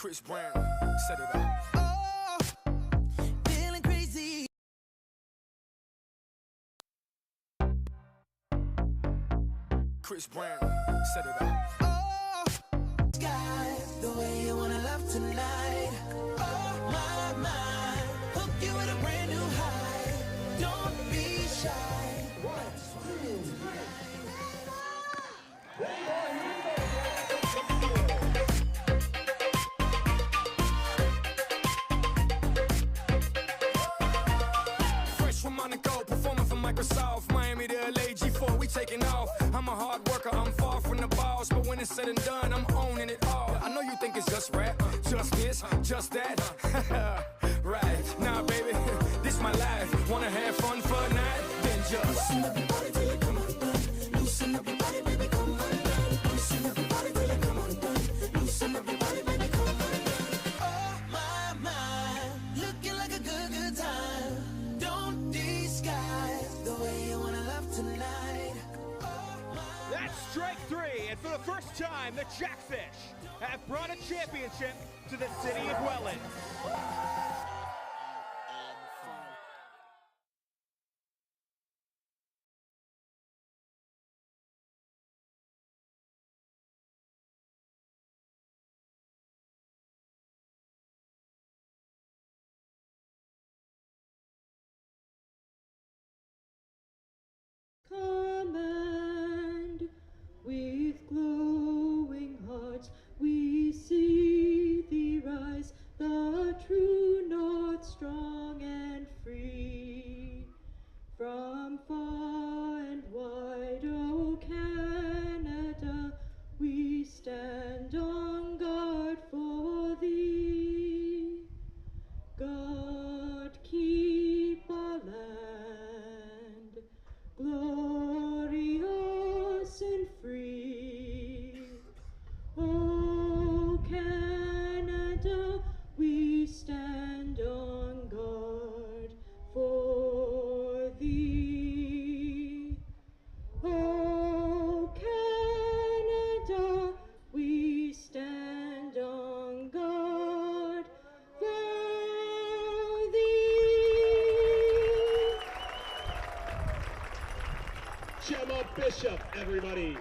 Chris Brown, set it up. Oh, feeling crazy. Chris Brown, set it up. Oh, sky, the way you wanna love tonight. Oh, my, hook you with a brand new high. Don't be shy. 1, 2, 3. On the go, performing for Microsoft, Miami to LA, G4, we taking off. I'm a hard worker, I'm far from the boss, but when it's said and done, I'm owning it all. I know you think it's just rap, just this, just that. Right, nah baby, this my life. Wanna have fun for a night? Then just loosen up your body till it come undone. Loosen up your body, baby, come undone. Loosen up your body till it come undone. Loosen up your body, baby, come undone. Oh, my, looking like a good time. The way you wanna love tonight. That's strike 3, and for the first time, the Jackfish have brought a championship to the city of Welland. Command with glowing hearts, we see thee rise, the true north, strong and free. From far and wide, O Canada, we stand on guard for thee. God keep our land glorious and free. O Canada, we stand on guard for thee. O Canada, we stand on guard for thee. Gemma Bishop, everybody.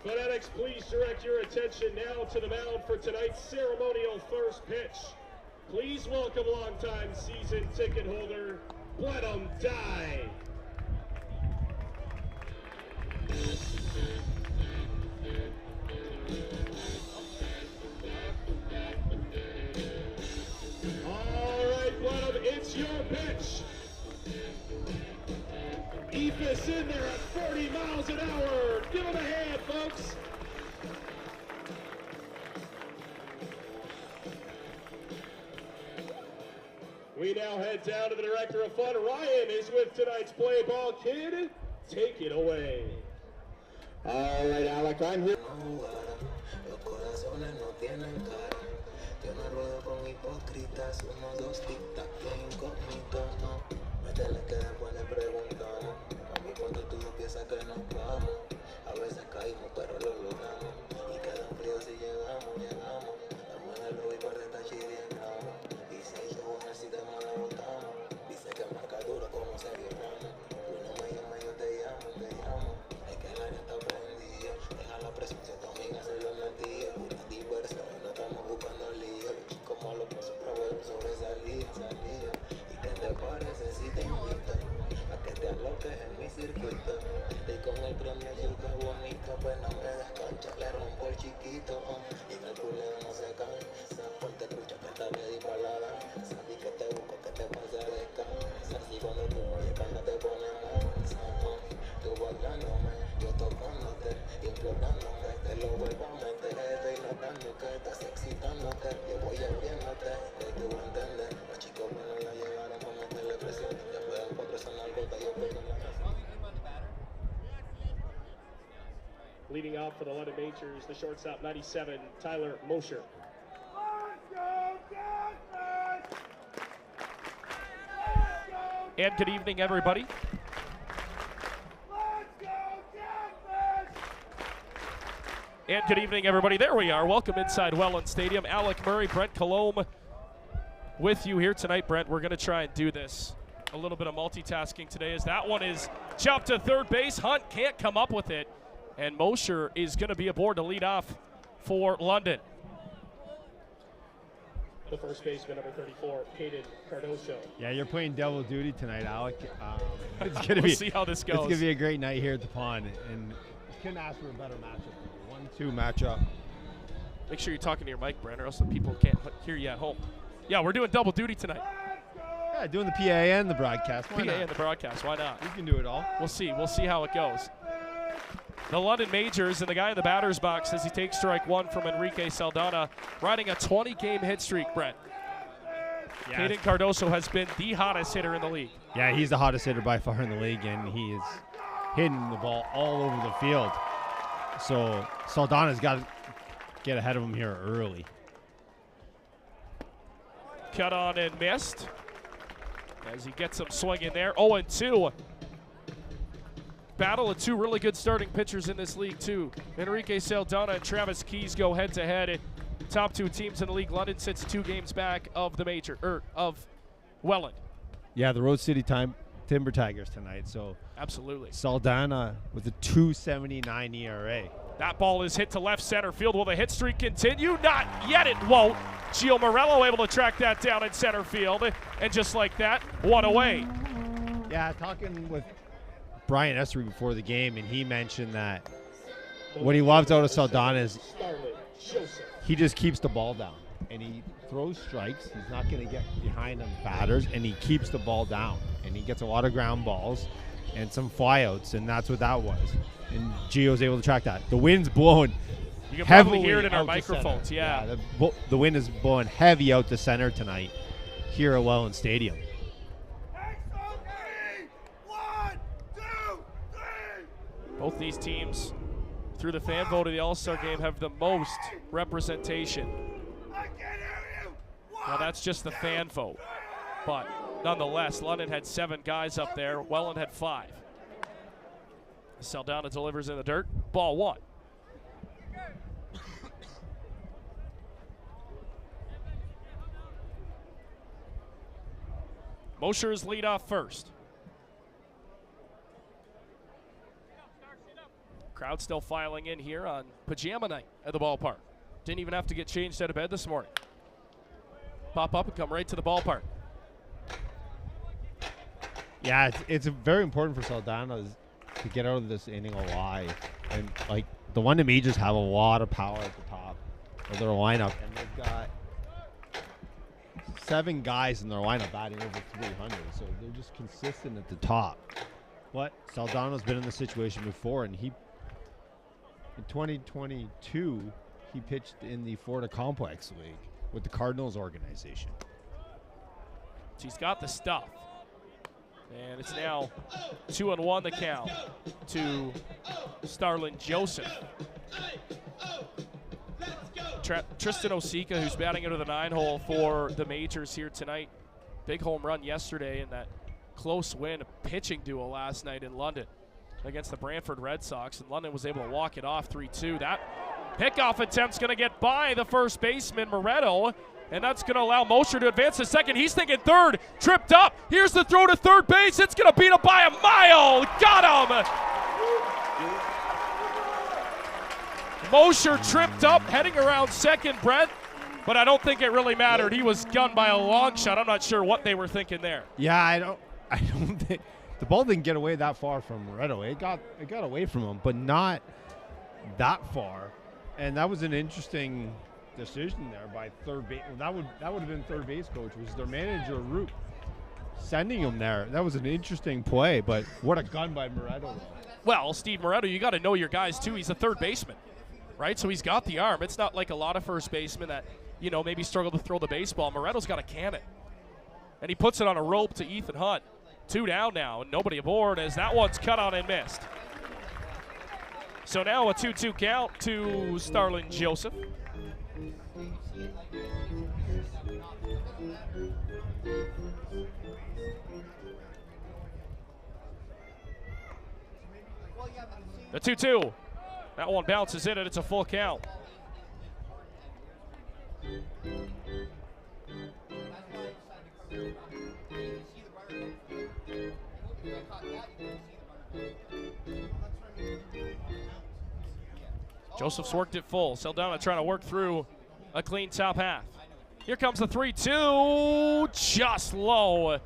Fanatics, please direct your attention now to the mound for tonight's ceremonial first pitch. Please welcome longtime season ticket holder, Boredom Die. All right, Boredom, it's your pitch. Ephus in there at 40 miles an hour. Give him a hand, folks. We now head down to the director of fun. Ryan is with tonight's play ball kid. Take it away. All right, Alec, I'm here. Métele que después le preguntamos. A mí cuando tú no piensas que nos vamos. A veces caímos pero lo logramos. Y queda un frío si llegamos. Estamos en el lobby para estar chidiendo. Y si yo en el sistema la botamos. Dice que marca duro como Sergio Ramos. Tú no me llamas, yo te llamo. Es que el área está prendida. Deja la presencia de tu amiga, se lo metía. Una diversa, no estamos buscando lío. Como los pasos probé sobresalir. ¿Qué te parece si te invito a que te aloques en mi circuito? Y con el premio yo qué bonito, pues no me descancha, le rompo el chiquito. Y en el culeo no se cansa, ponte escucha que está ready para la danza. Y que te busco, que te pase a descansar. Si cuando tú me llegas te pones mansa, tú bailándome, yo tocándote, implorándote, te lo vuelvo a meter. Estoy notando que estás excitándote, yo voy abriéndote, que tú entiendes. Los chicos buenos la llegaron con meterle presión, después de 4 son algo que yo pego en la casa. Leading off for the London Majors, the shortstop, 97, Tyler Mosher. And good evening, everybody. And good evening, everybody. There we are. Welcome inside Welland Stadium. Alec Murray, Brent Colombe with you here tonight. Brent, we're going to try and do this. A little bit of multitasking today as that one is chopped to third base. Hunt can't come up with it. And Mosher is going to be aboard to lead off for London. The first baseman, number 34, Hayden Cardoso. Yeah, you're playing double duty tonight, Alec. It's going to We'll be see how this goes. It's going to be a great night here at the pond, and couldn't ask for a better matchup. 1-2 matchup. Make sure you're talking to your mic, Brent, or else the people can't hear you at home. Yeah, we're doing double duty tonight. Yeah, doing the PA and the broadcast. Why PA not? and the broadcast. Why not? We can do it all. We'll see. We'll see how it goes. The London Majors and the guy in the batter's box as he takes strike one from Enrique Saldana, riding a 20-game hit streak, Brent. Yeah. Hayden Cardoso has been the hottest hitter in the league. Yeah, he's the hottest hitter by far in the league, and he is hitting the ball all over the field. So Saldana's got to get ahead of him here early. Cut on and missed as he gets some swing in there. 0-2. Battle of two really good starting pitchers in this league, too. Enrique Saldana and Travis Keys go head-to-head. Top two teams in the league. London sits 2 games back of the of Welland. Yeah, the Road City Timber Tigers tonight. So absolutely. Saldana with a 2.79 ERA. That ball is hit to left center field. Will the hit streak continue? Not yet, it won't. Gio Morello able to track that down in center field. And just like that, one away. Yeah, talking with Brian Essery before the game, and he mentioned that what he loves out of Saldana is he just keeps the ball down, and he throws strikes. He's not going to get behind on batters, and he keeps the ball down, and he gets a lot of ground balls and some flyouts, and that's what that was. And Gio's able to track that. The wind's blowing You can heavily probably hear it in our out to center. microphones, yeah. The wind is blowing heavy out to center tonight here at Welland Stadium. Both these teams, through the fan vote of the All-Star game, have the most representation. Now that's just the fan vote. But nonetheless, London had 7 guys up there. Welland had 5. Saldana delivers in the dirt. Ball 1. Mosher's lead off first. Crowd still filing in here on pajama night at the ballpark. Didn't even have to get changed out of bed this morning. Pop up and come right to the ballpark. Yeah, it's very important for Saldana to get out of this inning alive. And, like, the London Majors have a lot of power at the top of their lineup. And they've got 7 guys in their lineup batting over 300. So they're just consistent at the top. But Saldana's been in this situation before, and in 2022, he pitched in the Florida Complex League with the Cardinals organization. He's got the stuff. And it's now 2-1 the count to Starlin Joseph. Tristan Osika, who's batting into the 9-hole for the Majors here tonight. Big home run yesterday in that close win pitching duel last night in London against the Brantford Red Sox, and London was able to walk it off 3-2. That pickoff attempt's going to get by the first baseman, Moretto, and that's going to allow Mosher to advance to second. He's thinking third, tripped up. Here's the throw to third base. It's going to beat him by a mile. Got him. Mosher tripped up, heading around second, Brent, but I don't think it really mattered. He was gunned by a long shot. I'm not sure what they were thinking there. Yeah, I don't think the ball didn't get away that far from Moretto. It got away from him, but not that far. And that was an interesting decision there by third base. Well, that would have been third base coach, was their manager, Root, sending him there. That was an interesting play, but what a gun by Moretto. Well, Steve Moretto, you got to know your guys too. He's a third baseman, right? So he's got the arm. It's not like a lot of first basemen that, maybe struggle to throw the baseball. Moretto's got a cannon, and he puts it on a rope to Ethan Hunt. 2 down now, and nobody aboard as that one's cut on and missed. So now a 2-2 count to Starlin Joseph. The 2-2. That one bounces in, and it's a full count. Joseph's worked it full. Saldana trying to work through a clean top half. Here comes the 3-2, just low.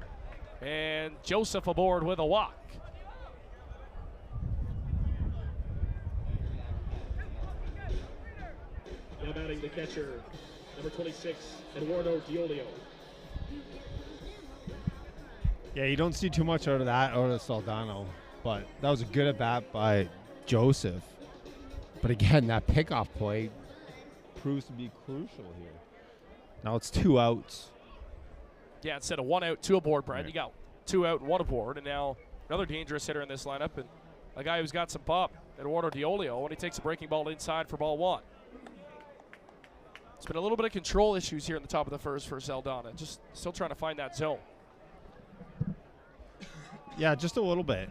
And Joseph aboard with a walk. Now batting the catcher, number 26, Eduardo Diolio. Yeah, you don't see too much out of that, out of Saldano. But that was a good at-bat by Joseph. But again, that pickoff play proves to be crucial here. Now it's 2 outs. Yeah, instead of 1 out, 2 aboard, Brent. Right. You got 2 out and 1 aboard, and now another dangerous hitter in this lineup, and a guy who's got some pop, Eduardo Diolio, when he takes a breaking ball inside for ball 1. It's been a little bit of control issues here in the top of the first for Saldana. Just still trying to find that zone. Yeah, just a little bit.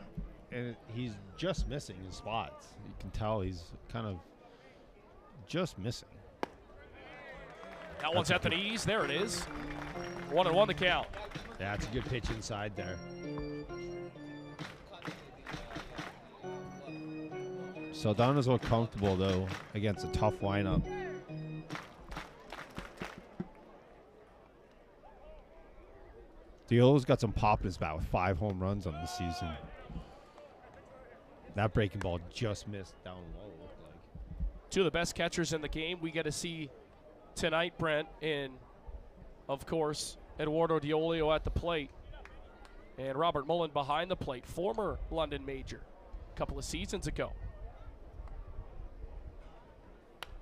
And he's just missing his spots. You can tell he's kind of just missing. That one's at the knees. There it is. 1-1 the count. Yeah, it's a good pitch inside there. Saldana's look comfortable, though, against a tough lineup. Diolo's got some pop in his bat with 5 home runs on the season. That breaking ball just missed down low, it looked like. 2 of the best catchers in the game we get to see tonight, Brent, and of course, Eduardo Diolio at the plate and Robert Mullen behind the plate, former London Major a couple of seasons ago.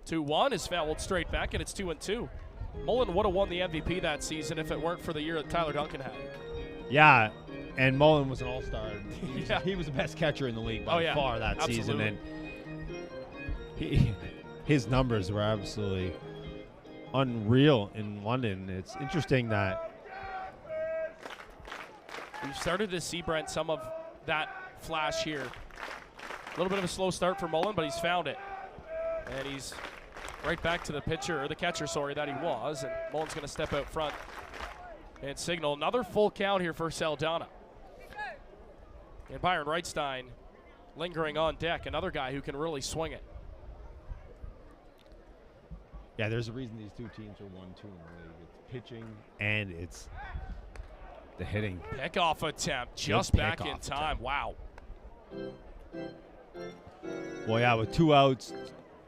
2-1 is fouled straight back, and it's 2-2. Mullen would have won the MVP that season if it weren't for the year that Tyler Duncan had. Yeah, and Mullen was an all-star. He was the best catcher in the league by far that season. And his numbers were absolutely unreal in London. It's interesting that we've started to see, Brent, some of that flash here. A little bit of a slow start for Mullen, but he's found it. And he's right back to the pitcher, or the catcher, sorry, that he was. And Mullen's going to step out front and signal. Another full count here for Saldana. And Byron Reitstein lingering on deck, another guy who can really swing it. Yeah, there's a reason these two teams are 1-2 in the league. It's pitching and it's the hitting. Pickoff attempt just back in time. Wow. Well, yeah, with 2 outs,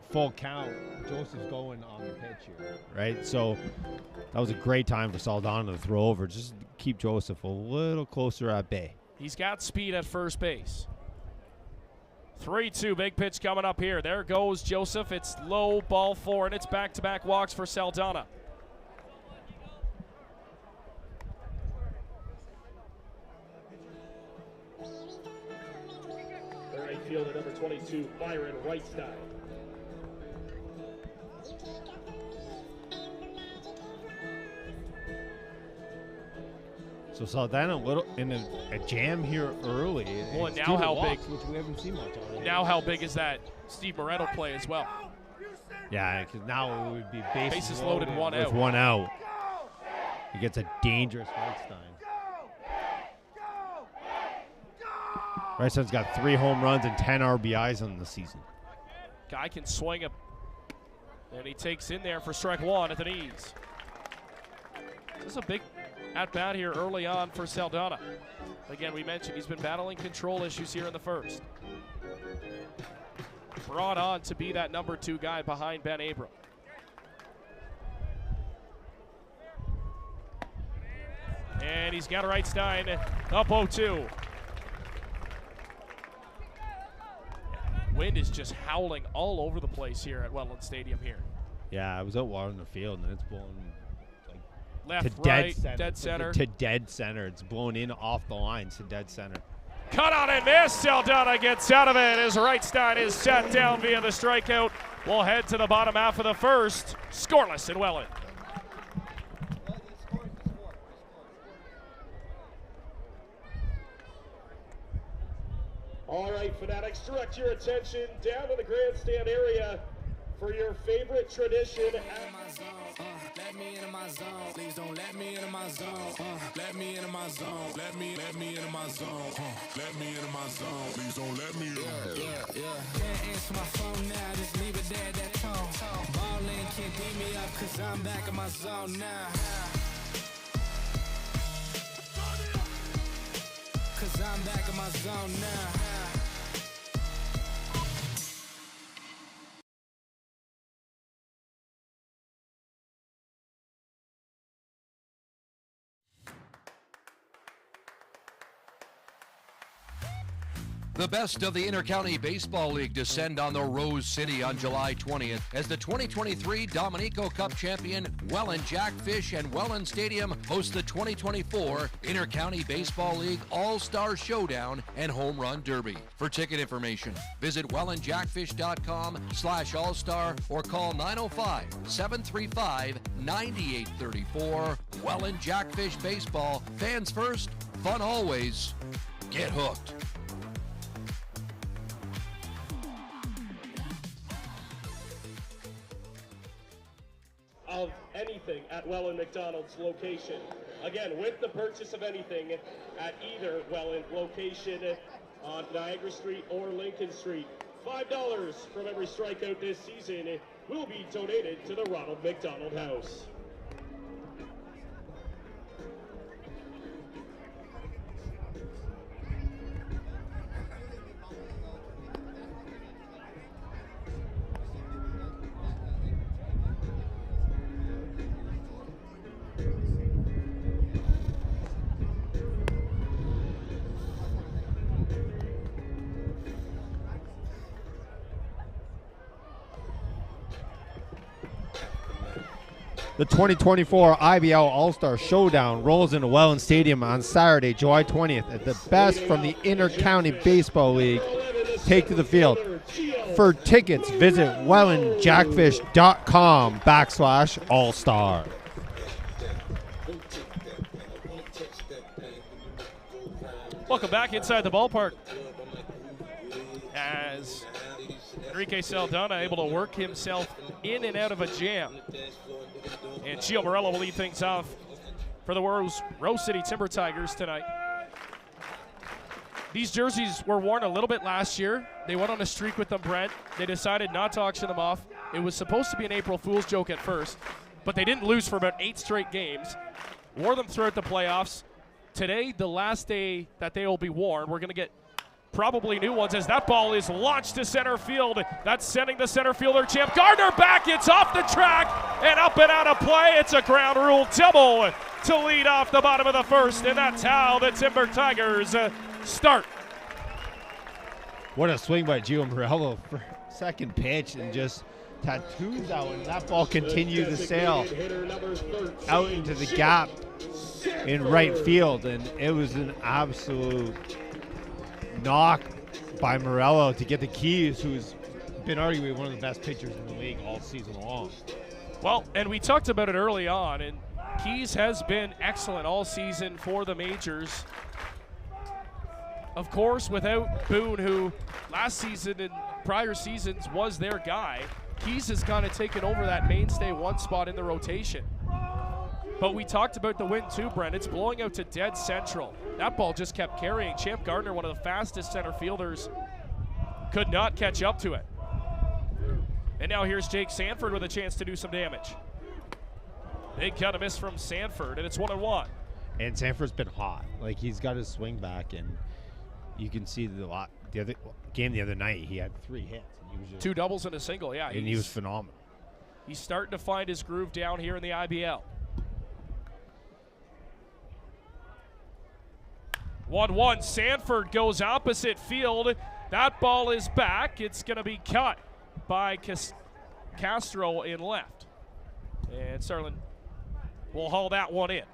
full count, Joseph's going on the pitch here, right? So that was a great time for Saldana to throw over. Just keep Joseph a little closer at bay. He's got speed at first base. 3-2, big pitch coming up here. There goes Joseph. It's low, ball 4, and it's back-to-back walks for Saldana. Right fielder number 22, Byron Reitstein. So Saldana a little in a jam here early. Well, and now how big? Which we haven't seen much already. Now how big is that Steve Moreno play as well? Yeah, because now it would be bases loaded, 1 out. With 1 out. He gets a dangerous Reitstein. Reitstein's got 3 home runs and 10 RBIs on the season. Guy can swing him. And he takes in there for strike 1 at the knees. This is a big at-bat here early on for Saldana. Again, we mentioned he's been battling control issues here in the first. Brought on to be that number 2 guy behind Ben Abram. And he's got Reitstein up 0-2. Wind is just howling all over the place here at Welland Stadium here. Yeah, I was out watering the field, and it's blowing left, to right, dead center. To dead center. It's blown in off the lines to dead center. Cut on and miss. Saldana gets out of it as Reitstein is sat down via the strikeout. We'll head to the bottom half of the first. Scoreless in Welland. All right, fanatics, direct your attention down to the grandstand area for your favorite tradition. Let me into my zone. Please don't let me into my zone. Let me into my zone. Let me into my zone. Let me into my zone. Please don't let me in. Yeah. Can't answer my phone now. Just leave it there at that tone. Ballin' can't beat me up 'cause I'm back in my zone now. 'Cause I'm back in my zone now. The best of the Intercounty Baseball League descend on the Rose City on July 20th as the 2023 Dominico Cup champion Welland Jackfish and Welland Stadium host the 2024 Intercounty Baseball League All-Star Showdown and Home Run Derby. For ticket information, visit wellandjackfish.com/all-star or call 905-735-9834. Welland Jackfish Baseball. Fans first, fun always. Get hooked. Of anything at Welland McDonald's location. Again, with the purchase of anything at either Welland location on Niagara Street or Lincoln Street, $5 from every strikeout this season will be donated to the Ronald McDonald House. The 2024 IBL All-Star Showdown rolls into Welland Stadium on Saturday, July 20th, at the best from the Inter-County Baseball League take to the field. For tickets, visit wellandjackfish.com/all-star. Welcome back inside the ballpark as Enrique Saldana able to work himself in and out of a jam. And Gio Morello will lead things off for the Rose City Timber Tigers tonight. These jerseys were worn a little bit last year. They went on a streak with them, Brent. They decided not to auction them off. It was supposed to be an April Fool's joke at first, but they didn't lose for about 8 straight games. Wore them throughout the playoffs. Today, the last day that they will be worn, we're going to get probably new ones as that ball is launched to center field. That's sending the center fielder, Champ Gardner, back. It's off the track and up and out of play. It's a ground rule double to lead off the bottom of the first, and that's how the Timber Tigers start. What a swing by Gio Morello for second pitch and just tattoos out, and that ball continued to sail out into the gap in right field, and it was an absolute knock by Morello to get the Keys, who's been arguably one of the best pitchers in the league all season long. Well, and we talked about it early on, and Keys has been excellent all season for the majors. Of course, without Boone, who last season and prior seasons was their guy, Keys has kind of taken over that mainstay one spot in the rotation. But we talked about the wind too, Brent. It's blowing out to dead central. That ball just kept carrying. Champ Gardner, one of the fastest center fielders, could not catch up to it. And now here's Jake Sanford with a chance to do some damage. Big cut and miss from Sanford, and it's 1-1. And Sanford's been hot. Like, he's got his swing back, and you can see the other game the other night, he had 3 hits. And he was just, 2 doubles and a single, yeah. And he was phenomenal. He's starting to find his groove down here in the IBL. 1-1, Sanford goes opposite field. That ball is back. It's going to be cut by Castro in left. And Starlin will haul that one in.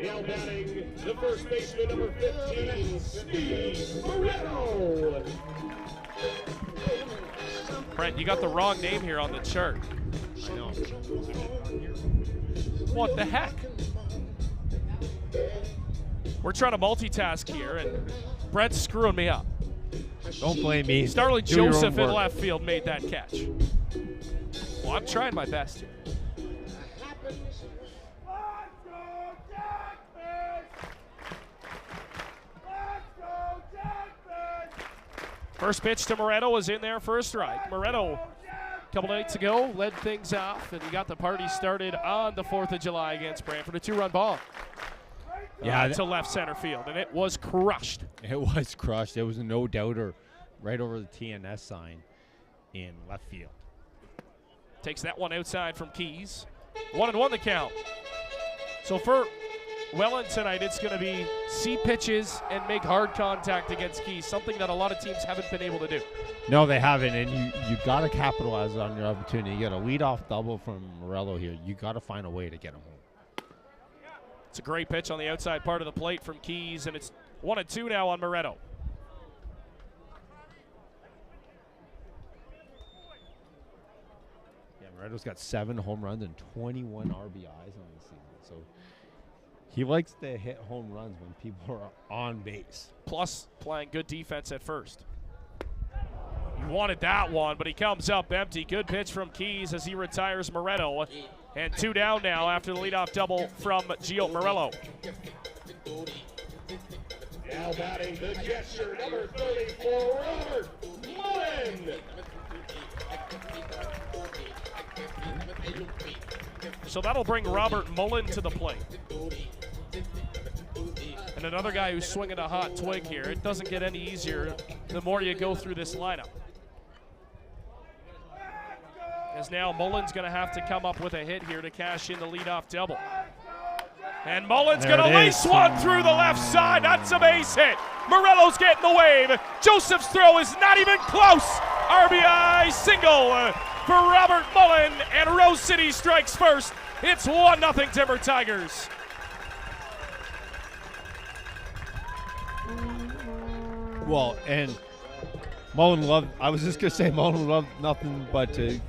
Now batting, the first baseman, number 15, Steve Moreno. Brent, you got the wrong name here on the chart. I know. What the heck? We're trying to multitask here, and Brett's screwing me up. Don't blame me. Starling Do your own Joseph in work. left field made that catch. Well, I'm trying my best here. First pitch to Moretto was in there for a strike. Moretto, a couple nights ago, led things off, and he got the party started on the 4th of July against Brantford. A 2-run ball. Yeah, To left center field, and it was crushed. It was crushed. There was a no doubter right over the TNS sign in left field. Takes that one outside from Keys. 1-1 the count. So for Welland tonight, it's going to be see pitches and make hard contact against Keys, something that a lot of teams haven't been able to do. No, they haven't, and you got to capitalize on your opportunity. You got a leadoff double from Morello here. You got to find a way to get him home. It's a great pitch on the outside part of the plate from Keys, and it's 1-2 now on Moretto. Yeah, Moretto's got 7 home runs and 21 RBIs on the season. So he likes to hit home runs when people are on base. Plus playing good defense at first. He wanted that one, but he comes up empty. Good pitch from Keys as he retires Moretto. And 2 down now after the leadoff double from Gio Morello. Now batting the gesture, number 34, Robert Mullen. So that'll bring Robert Mullen to the plate. And another guy who's swinging a hot twig here. It doesn't get any easier the more you go through this lineup. As now Mullen's going to have to come up with a hit here to cash in the leadoff double. And Mullen's going to lace one through the left side. That's a base hit. Morello's getting the wave. Joseph's throw is not even close. RBI single for Robert Mullen, and Rose City strikes first. It's 1-0 Timber Tigers. Well, and Mullen loved, I was just going to say Mullen loved nothing but to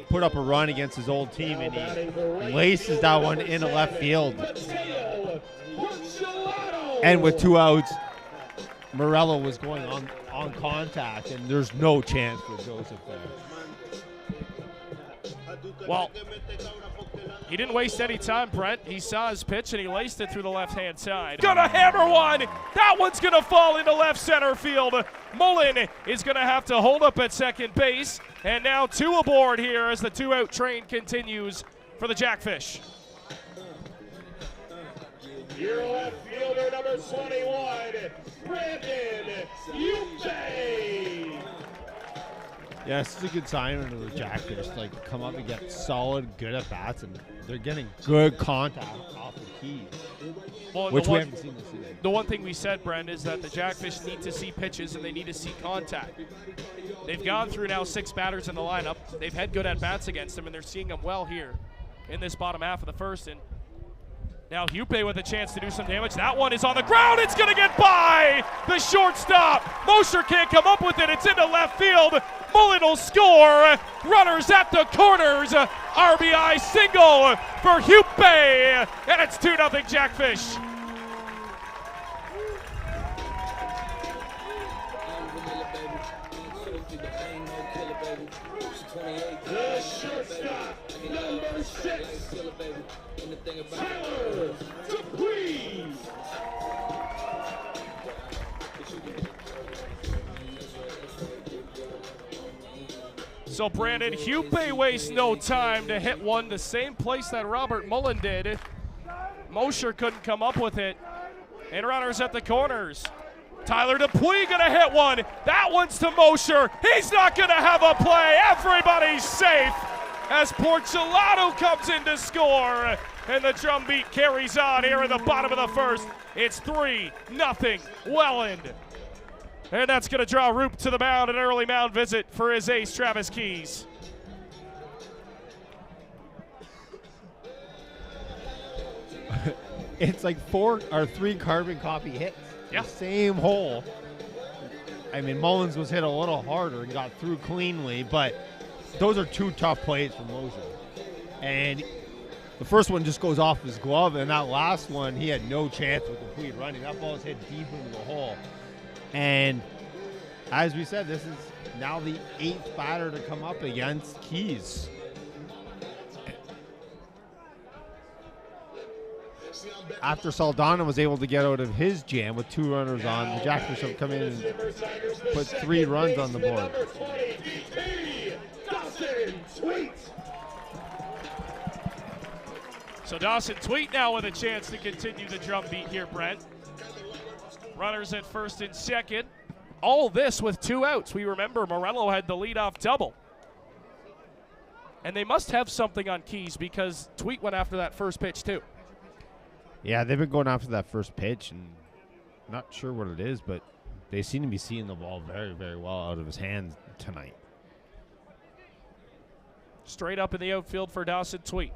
put up a run against his old team, and he laces that one into left field. And with 2 outs, Morello was going on contact, and there's no chance for Joseph there. Well, he didn't waste any time, Brent. He saw his pitch, and he laced it through the left-hand side. Gonna hammer one. That one's gonna fall into left center field. Mullen is gonna have to hold up at second base. And now 2 aboard here as the 2-out train continues for the Jackfish. Your left fielder, number 21, Brandon Uche. Yeah, this is a good sign of the Jackfish. Like, come up and get solid, good at bats, and they're getting good contact off the keys, which we haven't seen this season. The one thing we said, Brent, is that the Jackfish need to see pitches and they need to see contact. They've gone through now 6 batters in the lineup. They've had good at bats against them, and they're seeing them well here in this bottom half of the first. And now Hupe with a chance to do some damage. That one is on the ground. It's going to get by the shortstop. Mosher can't come up with it. It's into left field. Mullen will score. Runners at the corners. RBI single for Hupe. And it's 2-0 Jackfish. The shortstop, number 6, Tyler Dupuis. So Brandon Hupe wastes no time to hit one the same place that Robert Mullen did. Mosher couldn't come up with it. And runners at the corners. Tyler Dupuis gonna hit one. That one's to Mosher. He's not gonna have a play. Everybody's safe as Porcelado comes in to score. And the drumbeat carries on here in the bottom of the first. It's 3-0 Welland. And that's going to draw Roop to the mound, an early mound visit for his ace, Travis Keys. It's like 3 carbon copy hits. Yeah. The same hole. I mean, Mullins was hit a little harder and got through cleanly, but those are 2 tough plays from Mosher. And The first one just goes off his glove, and that last one, he had no chance with complete running. That ball is hit deep into the hole. And as we said, this is now the 8th batter to come up against Keys. After Saldana was able to get out of his jam with 2 runners on, the Jackfish have come in and put 3 runs on the board. So Dawson Tweet now with a chance to continue the drumbeat here, Brent. Runners at first and second. All this with 2 outs. We remember Morello had the leadoff double. And they must have something on Keys because Tweet went after that first pitch too. Yeah, they've been going after that first pitch, and not sure what it is, but they seem to be seeing the ball very, very well out of his hands tonight. Straight up in the outfield for Dawson Tweet.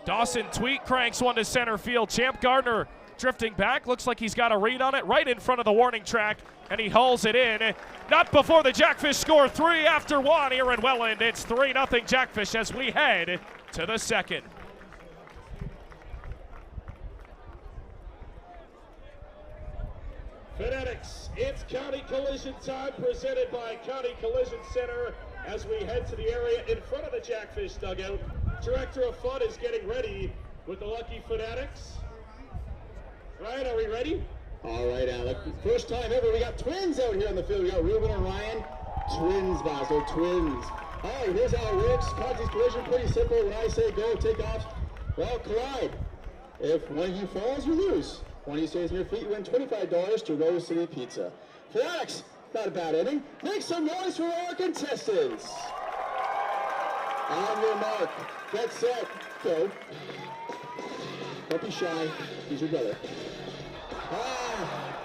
Dawson Tweet cranks one to center field. Champ Gardner drifting back. Looks like he's got a read on it right in front of the warning track, and he hauls it in. Not before the Jackfish score 3 after 1 here in Welland. It's 3-0 Jackfish as we head to the second. Fanatics, it's County Collision time, presented by County Collision Center as we head to the area in front of the Jackfish dugout. Director of Fun is getting ready with the Lucky Fanatics. Ryan, are we ready? All right, Alec. First time ever, we got twins out here on the field. We got Ruben and Ryan. Twins, Basil, twins. All right, here's how it works. Conte's collision, pretty simple. When I say go, take off, well, collide. If one of you falls, you lose. One of you stays on your feet, you win $25 to Rose City Pizza. Fanatics, not a bad inning. Make some noise for our contestants. On your mark, get set, go. Don't be shy, he's your brother.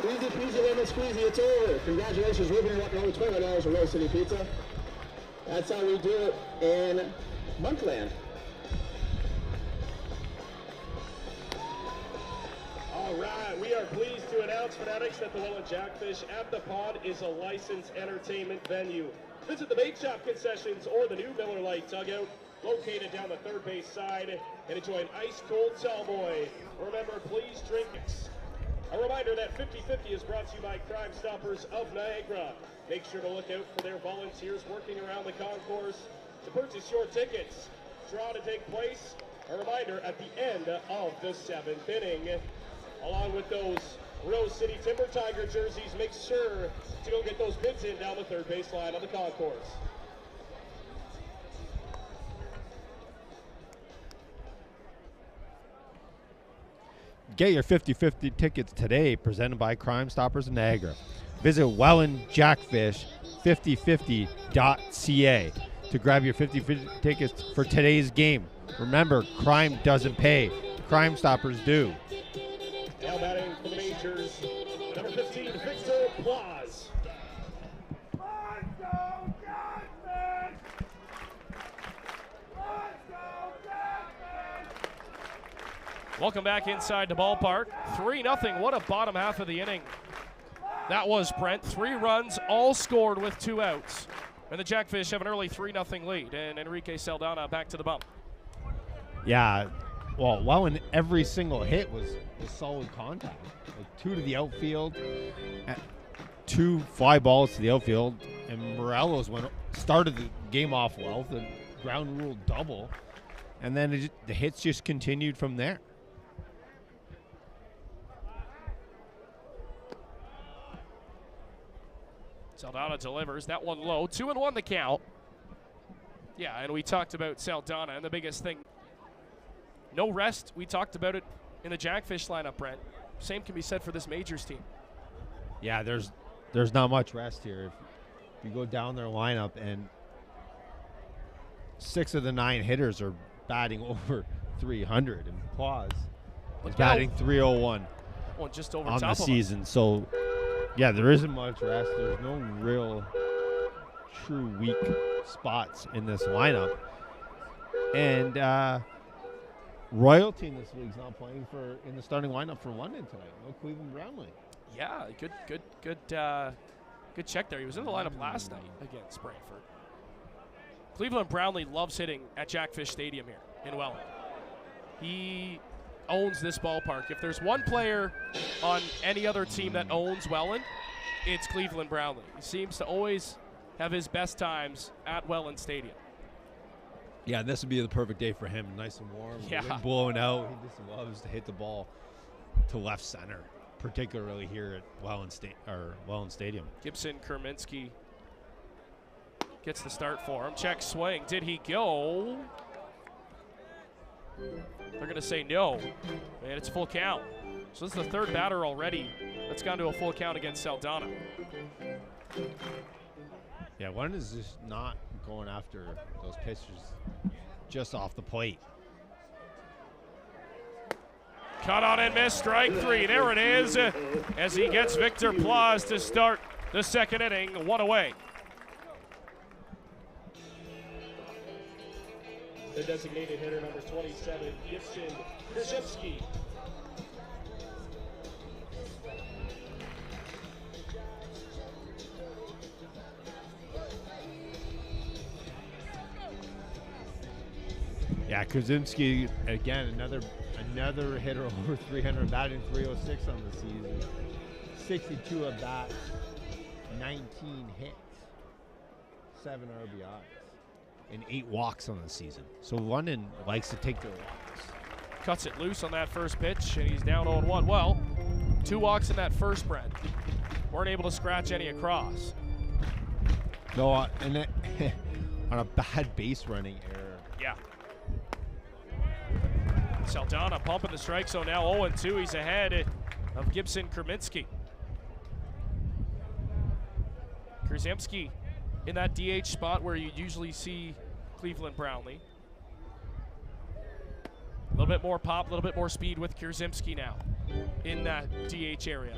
Easy peasy lemon squeezy, it's over. Congratulations, Ruben, you're walking over $25 to Rose City Pizza. That's how we do it in Monkland. All right, we are pleased to announce, Fanatics, that the Welland Jackfish at the Pond is a licensed entertainment venue. Visit the bait shop concessions or the new Miller Lite dugout, located down the third base side, and enjoy an ice-cold Tallboy. Remember, please drink it. A reminder that 50/50 is brought to you by Crime Stoppers of Niagara. Make sure to look out for their volunteers working around the concourse to purchase your tickets. Draw to take place, a reminder, at the end of the 7th inning. Along with those Rose City Timber Tiger jerseys, make sure to go get those bids in down the third base line of the concourse. Get your 50/50 tickets today, presented by Crime Stoppers of Niagara. Visit Welland Jackfish 5050.ca to grab your 50/50 tickets for today's game. Remember, crime doesn't pay. Crime Stoppers do. Now batting for the Majors, number 15, Victor Plauz. Let's go, Jackfish! Let's go, Jackfish! Welcome back inside the ballpark. 3-0. What a bottom half of the inning that was, Brent. 3 runs, all scored with 2 outs. And the Jackfish have an early 3-0 lead. And Enrique Saldana back to the bump. Yeah, well, Welland, every single hit was solid contact. Like 2 to the outfield, 2 fly balls to the outfield, and Morelos started the game off well, the ground rule double, and then the hits just continued from there. Saldana delivers. That one low. 2-1 the count. Yeah, and we talked about Saldana, and the biggest thing, no rest. We talked about it in the Jackfish lineup, Brent. Same can be said for this Majors team. Yeah, there's not much rest here. If you go down their lineup, and 6 of the 9 hitters are batting over 300, and Plauz is batting 301 just over on top the of season. us. So, yeah, there isn't much rest. There's no real true weak spots in this lineup. And Royalty in this league's not playing in the starting lineup for London tonight. No Cleveland Brownlee. Yeah, good check there. He was in the lineup last night against Brantford. Cleveland Brownlee loves hitting at Jackfish Stadium here in Welland. He owns this ballpark. If there's one player on any other team that owns Welland, it's Cleveland Brownlee. He seems to always have his best times at Welland Stadium. Yeah, this would be the perfect day for him. Nice and warm, Yeah. wind blowing out. He just loves to hit the ball to left center, particularly here at Welland Stadium. Gibson Kerminski gets the start for him. Check swing. Did he go? They're going to say no, and it's full count. So this is the third batter already that's gone to a full count against Saldana. Yeah, one is just not going after those pitches just off the plate. Cut on and miss, strike three. There it is, as he gets Victor Plaz to start the second inning, one away. The designated hitter, number 27, Gibson Krzyzewski. Yeah, Krasinski, again, another hitter over 300, batting 306 on the season. 62 at bats, 19 hits, 7 RBIs, and 8 walks on the season. So London likes to take their walks. Cuts it loose on that first pitch, and he's down 0-1. Well, 2 walks in that first, Brent. Weren't able to scratch any across. No, and that, on a bad base running error. Yeah. Saldana pumping the strike zone now 0-2. He's ahead of Gibson Kerminski. Krzyzewski in that DH spot where you usually see Cleveland Brownlee. A little bit more pop, a little bit more speed with Krzyzewski now in that DH area.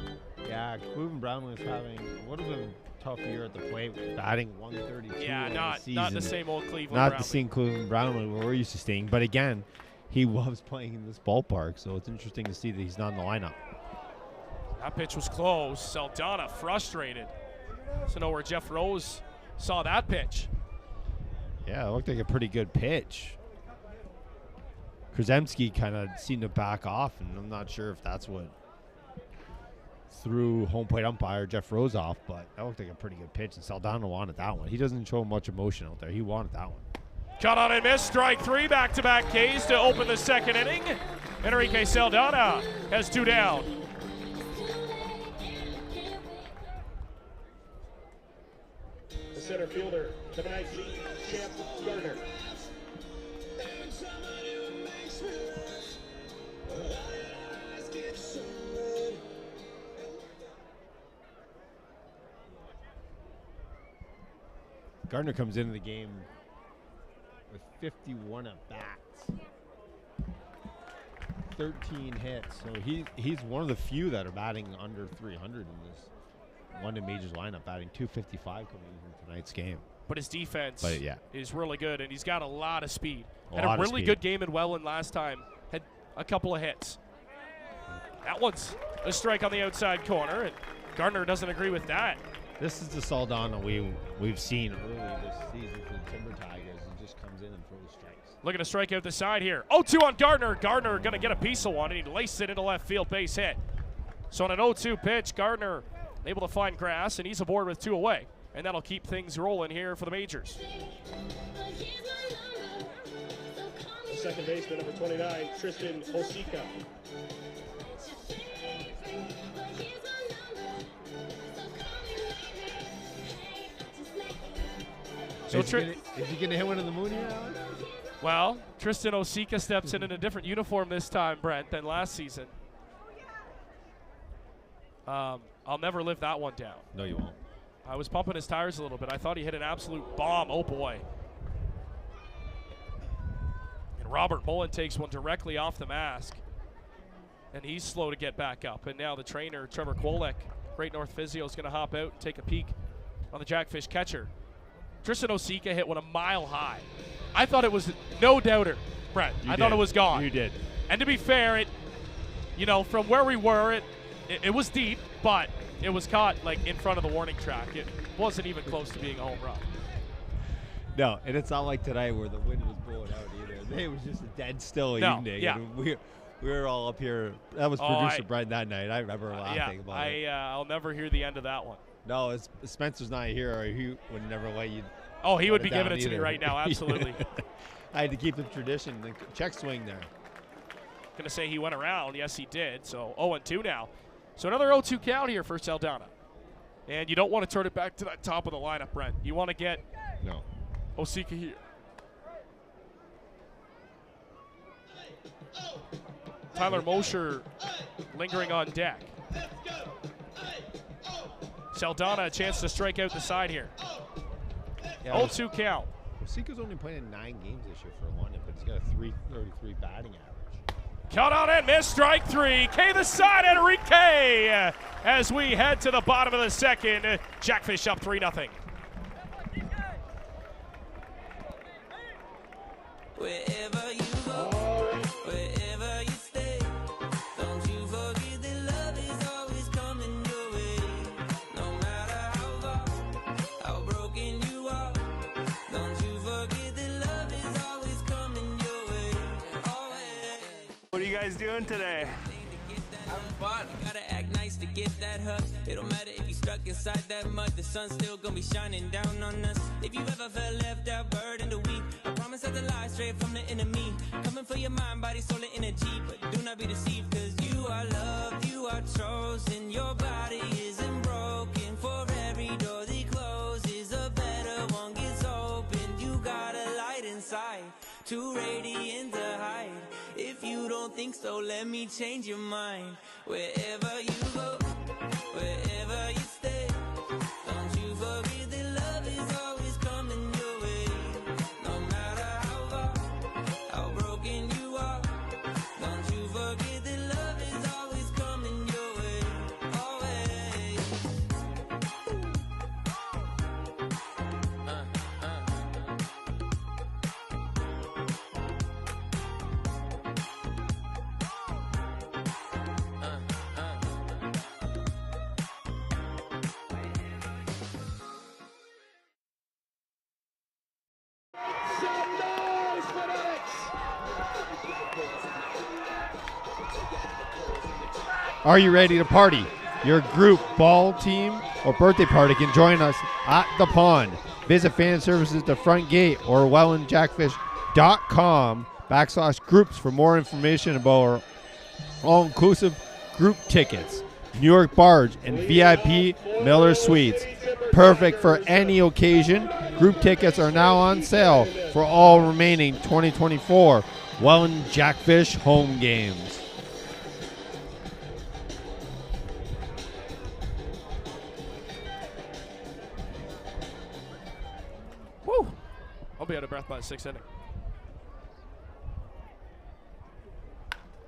Yeah, Cleveland Brownlee is having a little bit of a tough year at the plate, batting 132. Yeah, the not the same old Cleveland Not Brownlee. the same Cleveland Brownlee we're used to seeing. But again, he loves playing in this ballpark, so it's interesting to see that he's not in the lineup. That pitch was close. Saldana frustrated. So know where Jeff Rose saw that pitch. Yeah, it looked like a pretty good pitch. Krzyzewski kind of seemed to back off, and I'm not sure if that's what threw home plate umpire Jeff Rose off, but that looked like a pretty good pitch, and Saldana wanted that one. He doesn't show much emotion out there. He wanted that one. Cut on and miss, strike three, back-to-back Ks to open the second inning. Enrique Saldana has 2 down. The center fielder, number 19, Champ Gardner. Gardner comes into the game with 51 at bats, 13 hits. So he's one of the few that are batting under 300 in this London Majors lineup, batting 255 coming into tonight's game. But his defense yeah. is really good, and he's got a lot of speed. A Had lot a of really speed. good game in Welland last time. Had a couple of hits. That one's a strike on the outside corner, and Gardner doesn't agree with that. This is the Saldana we've seen early this season for the Timber Tigers. He just comes in and throws strikes. Looking to strike out the side here. 0-2 on Gardner. Gardner going to get a piece of one, and he laces it into left field, base hit. So on an 0-2 pitch, Gardner able to find grass, and he's aboard with 2 away. And that'll keep things rolling here for the Majors. The second baseman, number 29, Tristan Osika. So is he going to hit one in the moon here, Alan? Well, Tristan Osika steps in a different uniform this time, Brent, than last season. I'll never live that one down. No, you won't. I was pumping his tires a little bit. I thought he hit an absolute bomb. Oh, boy. And Robert Mullen takes one directly off the mask. And he's slow to get back up. And now the trainer, Trevor Kwolek, Great North Physio, is going to hop out and take a peek on the Jackfish catcher. Tristan Osika hit one a mile high. I thought it was no doubter, Brett. I thought it was gone. You did. And to be fair, from where we were, it was deep, but it was caught like in front of the warning track. It wasn't even close to being a home run. No, and it's not like tonight where the wind was blowing out either. It was just a dead still evening. Yeah. And we were all up here. That was producer Brian that night. I remember laughing about it. I'll never hear the end of that one. No, Spencer's not here, or he would never let you. Oh, he would be giving it to me right now, absolutely. I had to keep the tradition. The check swing there. Going to say he went around. Yes, he did. So 0-2 now. So another 0-2 count here for Saldana. And you don't want to turn it back to that top of the lineup, Brent. You want to get Osika here. Tyler Mosher lingering on deck. Saldana a chance to strike out the side here. 0-2 count. Osika's only playing in 9 games this year for London, but he's got a .333 batting average. Count on and miss, strike 3. K the side, Enrique. As we head to the bottom of the second, Jackfish up 3-0. Wherever you go, wherever you stay, don't you forget that love is always coming your way. No matter how far, how broken you are, don't you forget that love is always coming your way. Always. What are you guys doing today? Having fun. You gotta act nice to get that hug. It don't matter if you stuck inside that mud. The sun's still gonna be shining down on us. If you ever felt left out, burdened or weak, I promise that the lie straight from the enemy. Coming for your mind, body, soul, and energy. But do not be deceived, cause you are loved, you are chosen. Your body isn't broken. For every door that closes, a better one gets open. You got a light inside, too radiant to hide. If you don't think so, let me change your mind. Wherever you go, wherever you stay, don't you forget that love is always coming your way. No matter how far, how broken you are, don't you forget that love is always coming your way. Always. Are you ready to party? Your group, ball team, or birthday party can join us at the pond. Visit Fan Services the front gate or wellandjackfish.com/groups for more information about our all-inclusive group tickets. New York Barge and VIP Miller Suites. Perfect for any occasion. Group tickets are now on sale for all remaining 2024 Welland Jackfish home games. Woo! I'll be out of breath by the 6th inning.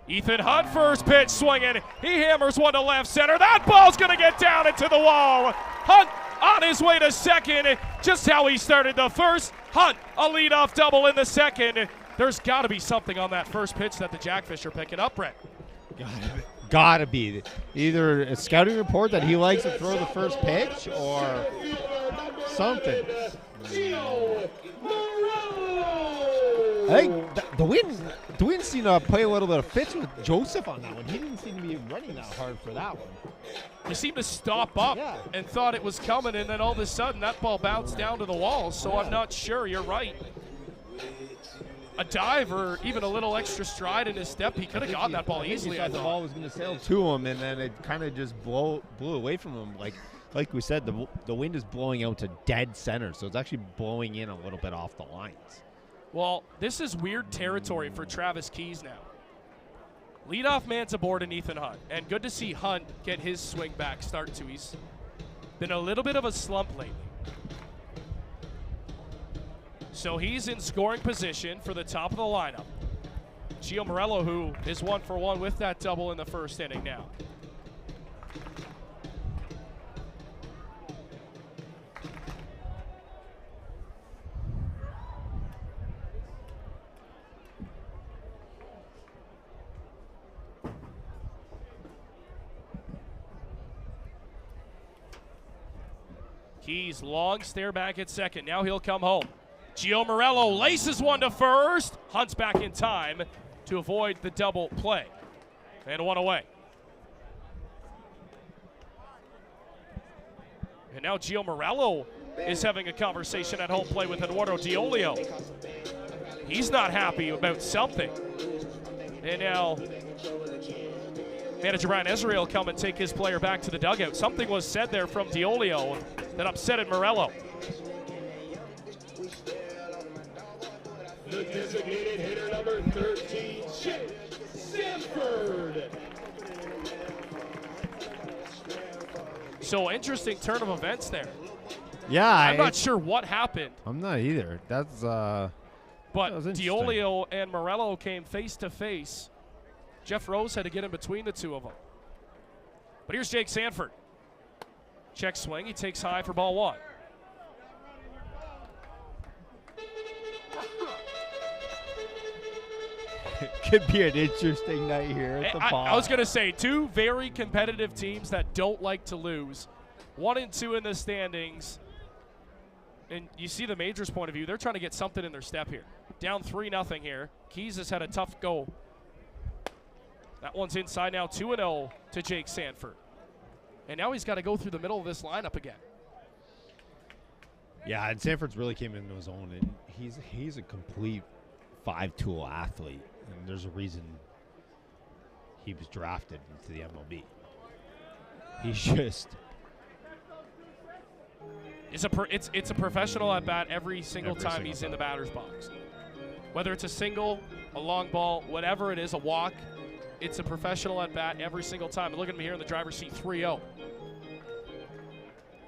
Ethan Hunt, first pitch swinging. He hammers one to left center. That ball's going to get down into the wall. Hunt on his way to second. Just how he started the first. Hunt, a leadoff double in the second. There's got to be something on that first pitch that the Jackfish are picking up, Brett. Gotta be. Either a scouting report that he likes to throw the first pitch or something. I think the wind seemed to play a little bit of fits with Joseph on that one. He didn't seem to be running that hard for that one. He seemed to stop up and thought it was coming, and then all of a sudden that ball bounced down to the wall. So I'm not sure. You're right. A dive or even a little extra stride in his step, he could have gotten that ball easily. He thought the ball was going to sail to him, and then it kind of just blew away from him. Like we said, the wind is blowing out to dead center, so it's actually blowing in a little bit off the lines. Well, this is weird territory for Travis Keys now. Leadoff man's aboard and Ethan Hunt, and good to see Hunt get his swing back start to. He's been a little bit of a slump lately. So he's in scoring position for the top of the lineup. Gio Morello, who is 1 for 1 with that double in the first inning now. Keys long stare back at second. Now he'll come home. Gio Morello laces one to first. Hunt's back in time to avoid the double play. And one away. And now Gio Morello is having a conversation at home plate with Eduardo Diolio. He's not happy about something. And now manager Brian Israel come and take his player back to the dugout. Something was said there from Diolio that upsetted Morello. The designated hitter number 13, Chip Sanford. So interesting turn of events there. Yeah, I'm not sure what happened. I'm not either. That's But interesting. Diolio and Morello came face to face. Jeff Rose had to get in between the two of them. But here's Jake Sanford. Check swing. He takes high for ball one. Could be an interesting night here at the I was going to say, two very competitive teams that don't like to lose. 1 and 2 in the standings. And you see the Majors' point of view. They're trying to get something in their step here. Down 3-0 here. Keys has had a tough go. That one's inside now, 2-0 to Jake Sanford. And now he's got to go through the middle of this lineup again. Yeah, and Sanford's really came into his own, and he's a complete five-tool athlete, and there's a reason he was drafted into the MLB. He's just... It's a professional at bat every single time he's in the batter's box. Whether it's a single, a long ball, whatever it is, a walk, it's a professional at bat every single time. And look at him here in the driver's seat, 3-0.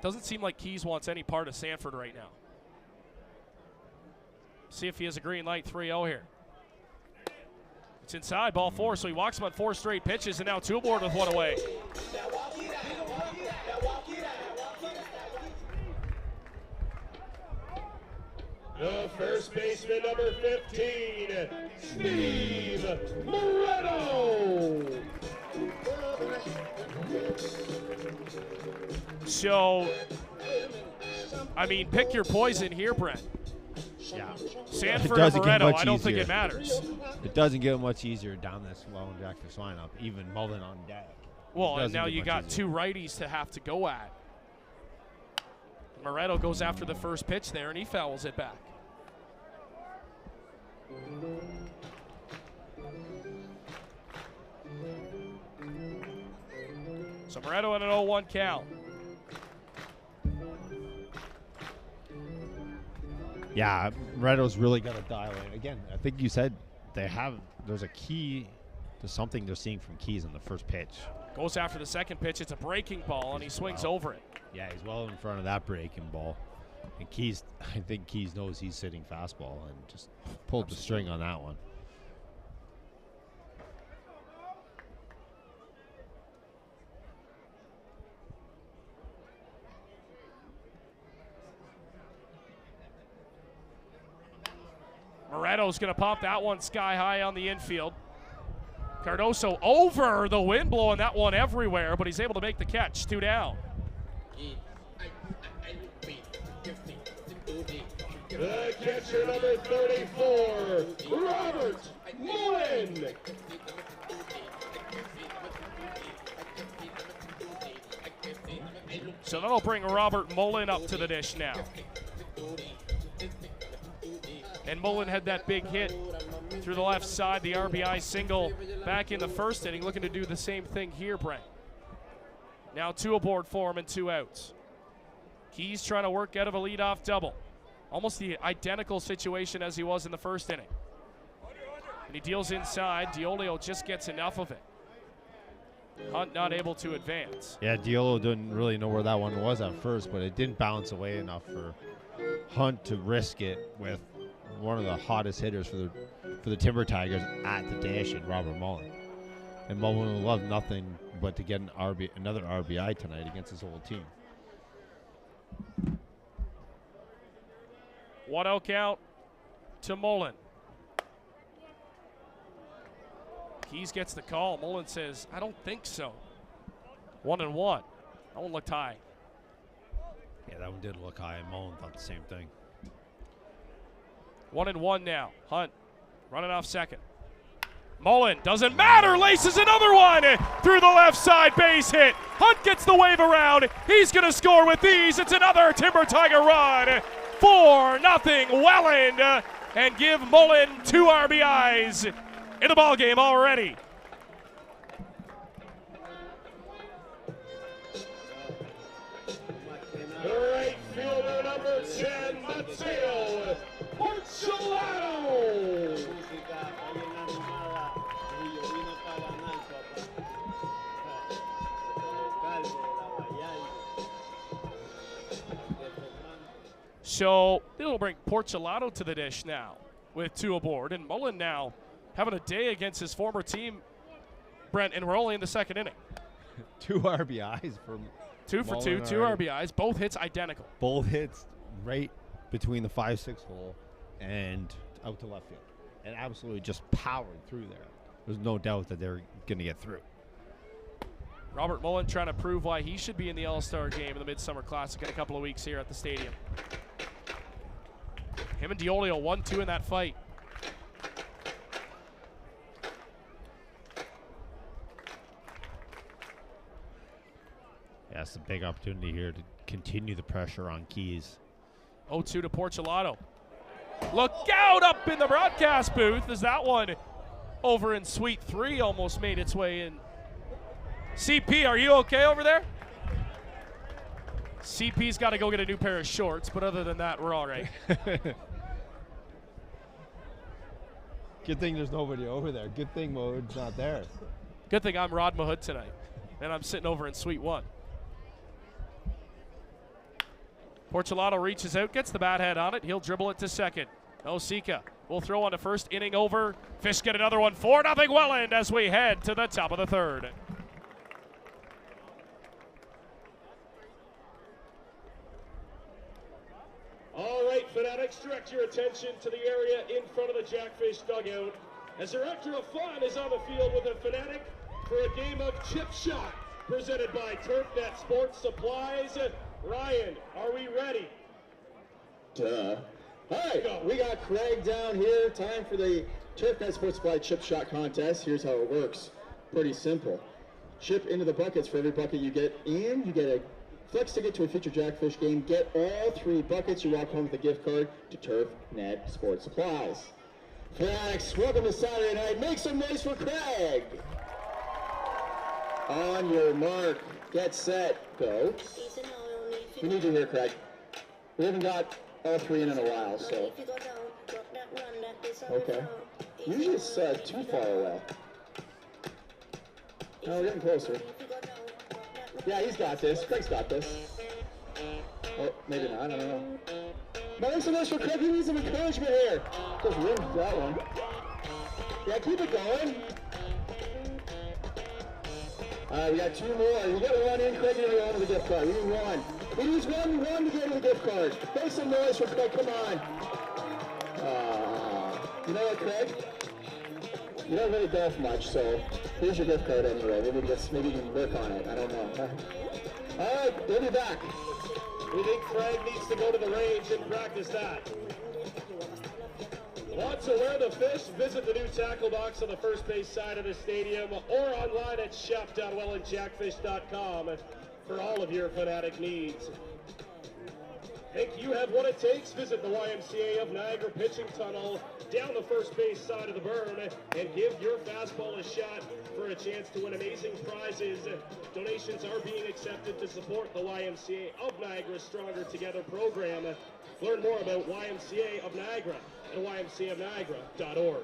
Doesn't seem like Keys wants any part of Sanford right now. See if he has a green light, 3-0 here. It's inside, ball 4, so he walks him on 4 straight pitches, and now 2 aboard with 1 away. The first baseman, number 15, Steve Moreno. So, I mean, pick your poison here, Brent. Yeah. Sanford or Moreno, I don't think it matters. It doesn't get much easier down this Welland Jackfish lineup, even Mullen on deck. Well, and now you got 2 righties to have to go at. Moreno goes after the first pitch there, and he fouls it back. So Moreno in an 0-1 count. Yeah, Moreno's really got to dial in. Again, I think you said there's a key to something they're seeing from Keys on the first pitch. Goes after the second pitch. It's a breaking ball, and he swings over it. Yeah, he's well in front of that breaking ball. And Keys, I think Keys knows he's sitting fastball and just pulled the string on that one. Moreno's going to pop that one sky high on the infield. Cardoso over the wind, blowing that one everywhere, but he's able to make the catch. 2 down. The catcher, number 34, Robert Mullen. So that'll bring Robert Mullen up to the dish now. And Mullen had that big hit through the left side, the RBI single back in the first inning, looking to do the same thing here, Brent. Now 2 aboard for him and 2 outs. Keys trying to work out of a leadoff double. Almost the identical situation as he was in the first inning. And he deals inside. Diolio just gets enough of it. Hunt not able to advance. Yeah, Diolio didn't really know where that one was at first, but it didn't bounce away enough for Hunt to risk it with one of the hottest hitters for the Timber Tigers at the dash in Robert Mullen. And Mullen will love nothing but to get another RBI tonight against his whole team. 1-0 count to Mullen. Keys gets the call. Mullen says, I don't think so. 1-1. That one looked high. Yeah, that one did look high, and Mullen thought the same thing. 1-1 now. Hunt running off second. Mullen, doesn't matter, laces another one through the left side, base hit. Hunt gets the wave around. He's going to score with these. It's another Timber Tiger run. 4-0 Welland, and give Mullen 2 RBIs in the ballgame already. Right fielder number 10, Mateo Porcelato. So it'll bring Porcelato to the dish now with 2 aboard, and Mullen now having a day against his former team, Brent, and we're only in the second inning. 2 RBIs from 2 for Mullen 2 already. RBIs, both hits identical. Both hits right between the 5-6 hole and out to left field, and absolutely just powered through there. There's no doubt that they're going to get through. Robert Mullen trying to prove why he should be in the All-Star game in the Midsummer Classic in a couple of weeks here at the stadium. Him and Diolio 1-2 in that fight. Yeah, it's a big opportunity here to continue the pressure on Keys. 0-2 to Porcelato. Look out up in the broadcast booth as that one over in Suite 3 almost made its way in. CP, are you okay over there? CP's got to go get a new pair of shorts, but other than that, we're all right. Good thing there's nobody over there. Good thing Mode's not there. Good thing I'm Rod Mahood tonight, and I'm sitting over in Suite 1. Porcelato reaches out, gets the bat head on it. He'll dribble it to second. Osika will throw on to first, inning over. Fish get another one. 4-0 Welland as we head to the top of the third. All right, fanatics, direct your attention to the area in front of the Jackfish dugout as Director of Fun is on the field with a fanatic for a game of chip shot presented by TurfNet Sports Supplies. Ryan, are we ready? Duh. All right, we got Craig down here. Time for the TurfNet Sports Supply Chip Shot Contest. Here's how it works. Pretty simple. Chip into the buckets. For every bucket you get in, you get a flex ticket to a future Jackfish game. Get all 3 buckets. You walk home with a gift card to TurfNet Sports Supplies. Fanatics, welcome to Saturday night. Make some noise for Craig. On your mark, get set, go. We need you here, Craig. We haven't got all 3 in a while, so. Okay. Usually it's too far away. No, we're getting closer. Yeah, he's got this. Craig's got this. Well, maybe not. I don't know. But make some noise for Craig. He needs some encouragement here. Just win that one. Yeah, keep it going. All right, we got 2 more. You get 1 in, Craig, and you're on to the gift card. We need 1. We need 1 to get to the gift card. Make some noise for Craig. Come on. You know what, Craig? You don't really golf much, so here's your gift card anyway. Maybe you can work on it. I don't know. All right, we'll be back. We think Craig needs to go to the range and practice that. Want to wear the fish? Visit the new tackle box on the first base side of the stadium or online at shop.wellandjackfish.com for all of your fanatic needs. Think you have what it takes? Visit the YMCA of Niagara pitching tunnel down the first base side of the berm and give your fastball a shot for a chance to win amazing prizes. Donations are being accepted to support the YMCA of Niagara's Stronger Together program. Learn more about YMCA of Niagara at ymcaofniagara.org.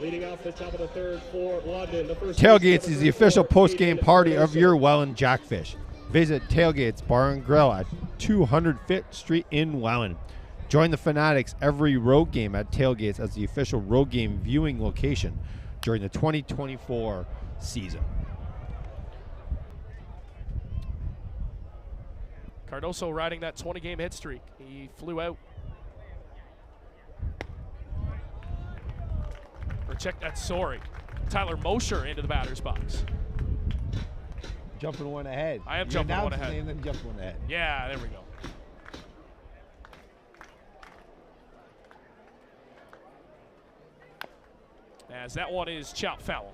Leading off the top of the third for London. The first Tailgates is the official post-game party of your Welland Jackfish. Visit Tailgates Bar and Grill at 200 Fifth Street in Welland. Join the Fanatics every road game at Tailgates as the official road game viewing location during the 2024 season. Cardoso riding that 20-game hit streak. He flew out. Or check that, sorry. Tyler Mosher into the batter's box. Jumping 1 ahead. I am jumping 1 ahead. And then jump 1 ahead. Yeah, there we go. as that one is chop foul.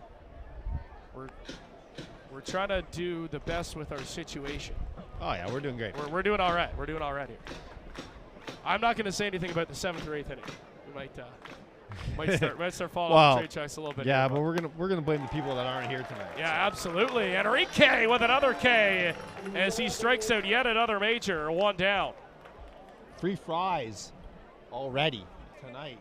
We're trying to do the best with our situation. Oh, yeah, we're doing great. We're doing all right. We're doing all right here. I'm not going to say anything about the 7th or 8th inning. We might start falling off the trade checks a little bit. Yeah, here, but we're gonna blame the people that aren't here tonight. Yeah, absolutely. Enrique with another K as he strikes out yet another major. 1 down. 3 fries already tonight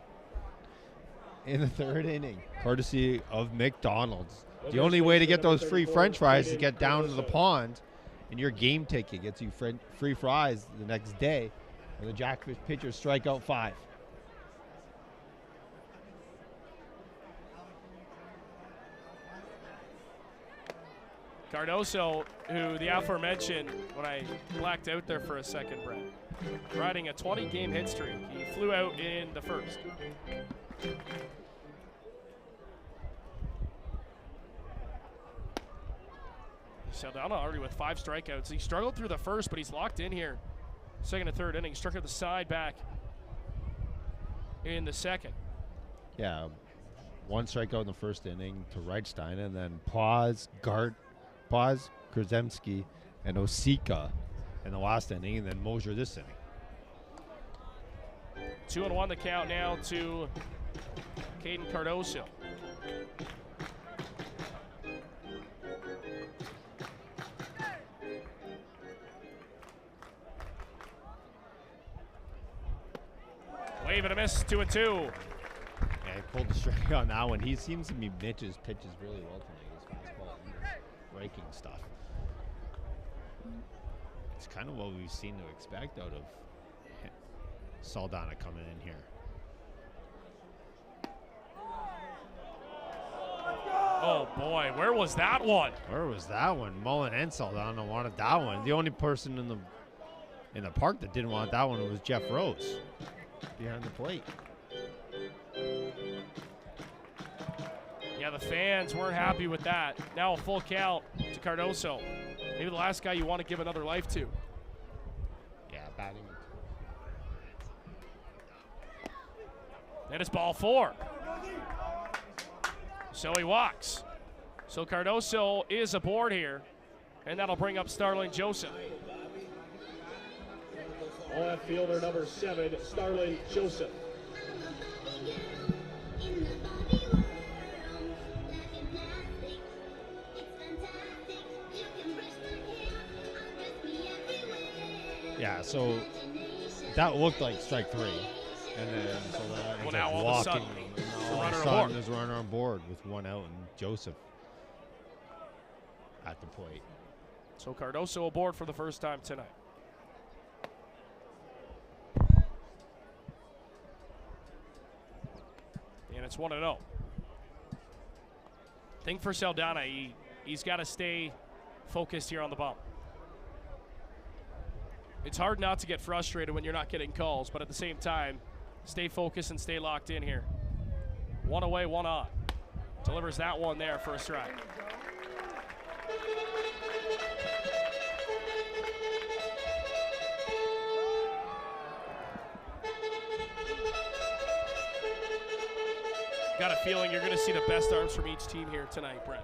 in the 3rd inning, courtesy of McDonald's. The only way to get those free French fries is to get down to the pond, and your game ticket gets you free fries the next day when the Jackfish pitchers strike out 5. Cardoso, who the aforementioned, when I blacked out there for a second, Brett, riding a 20-game hit streak. He flew out in the 1st. Saldana already with 5 strikeouts. He struggled through the 1st, but he's locked in here. 2nd and 3rd inning. Struck out the side back in the 2nd. Yeah, 1 strikeout in the 1st inning to Reitstein, and then Paz, Krzyzewski, and Osika in the last inning, and then Mosier this inning. 2-1 the count now to Caden Cardoso. Wave and a miss, 2-2. Yeah, he pulled the strike on that one. He seems to be Mitch's pitches really well tonight. His fastball and his breaking stuff. It's kind of what we've seen to expect out of Saldana coming in here. Oh boy, where was that one? Where was that one? Mullen and Saldana wanted that one. The only person in the park that didn't want that one was Jeff Rose behind the plate. Yeah, the fans weren't happy with that. Now a full count to Cardoso. Maybe the last guy you want to give another life to. Yeah, batting. And it's ball 4. So he walks. So Cardoso is aboard here, and that'll bring up Starling Joseph. Left fielder number 7, Starling Joseph. Yeah, so that looked like strike 3. And then so now all of a sudden, there's a runner on board with 1 out and Joseph at the plate. So Cardoso aboard for the first time tonight. And it's 1-0. Thing for Saldana, he's got to stay focused here on the bump. It's hard not to get frustrated when you're not getting calls, but at the same time, stay focused and stay locked in here. 1 away, 1 on. Delivers that one there for a strike. Got a feeling you're going to see the best arms from each team here tonight, Brent.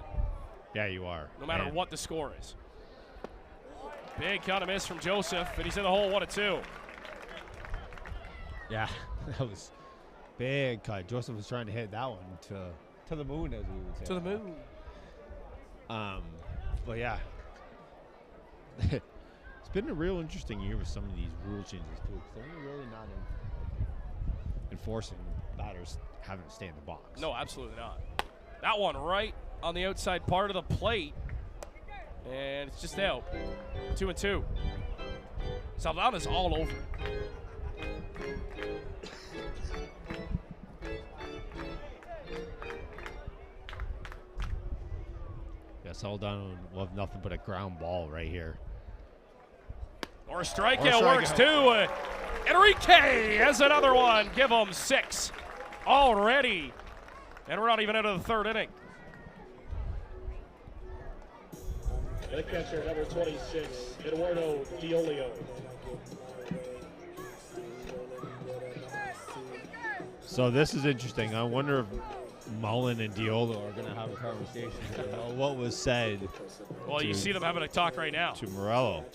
Yeah, you are. No matter what the score is. Big kind of miss from Joseph, and he's in the hole 1-2. Yeah, that was big cut. Joseph was trying to hit that one to the moon, as we would say. To the moon. But yeah, it's been a real interesting year with some of these rule changes too. Because they're really not enforcing batters having to stay in the box. No, absolutely not. That one right on the outside part of the plate, and it's just out. 2-2. Saldana's all over it. Yeah, Saldana will have nothing but a ground ball right here. Or a strikeout works too. Enrique has another one. Give him 6 already. And we're not even into the 3rd inning. The catcher, number 26, Eduardo Diolio. So this is interesting. I wonder if Mullen and Diolo are going to have a conversation. I don't know what was said. Well, you see them having a talk right now. To Morello.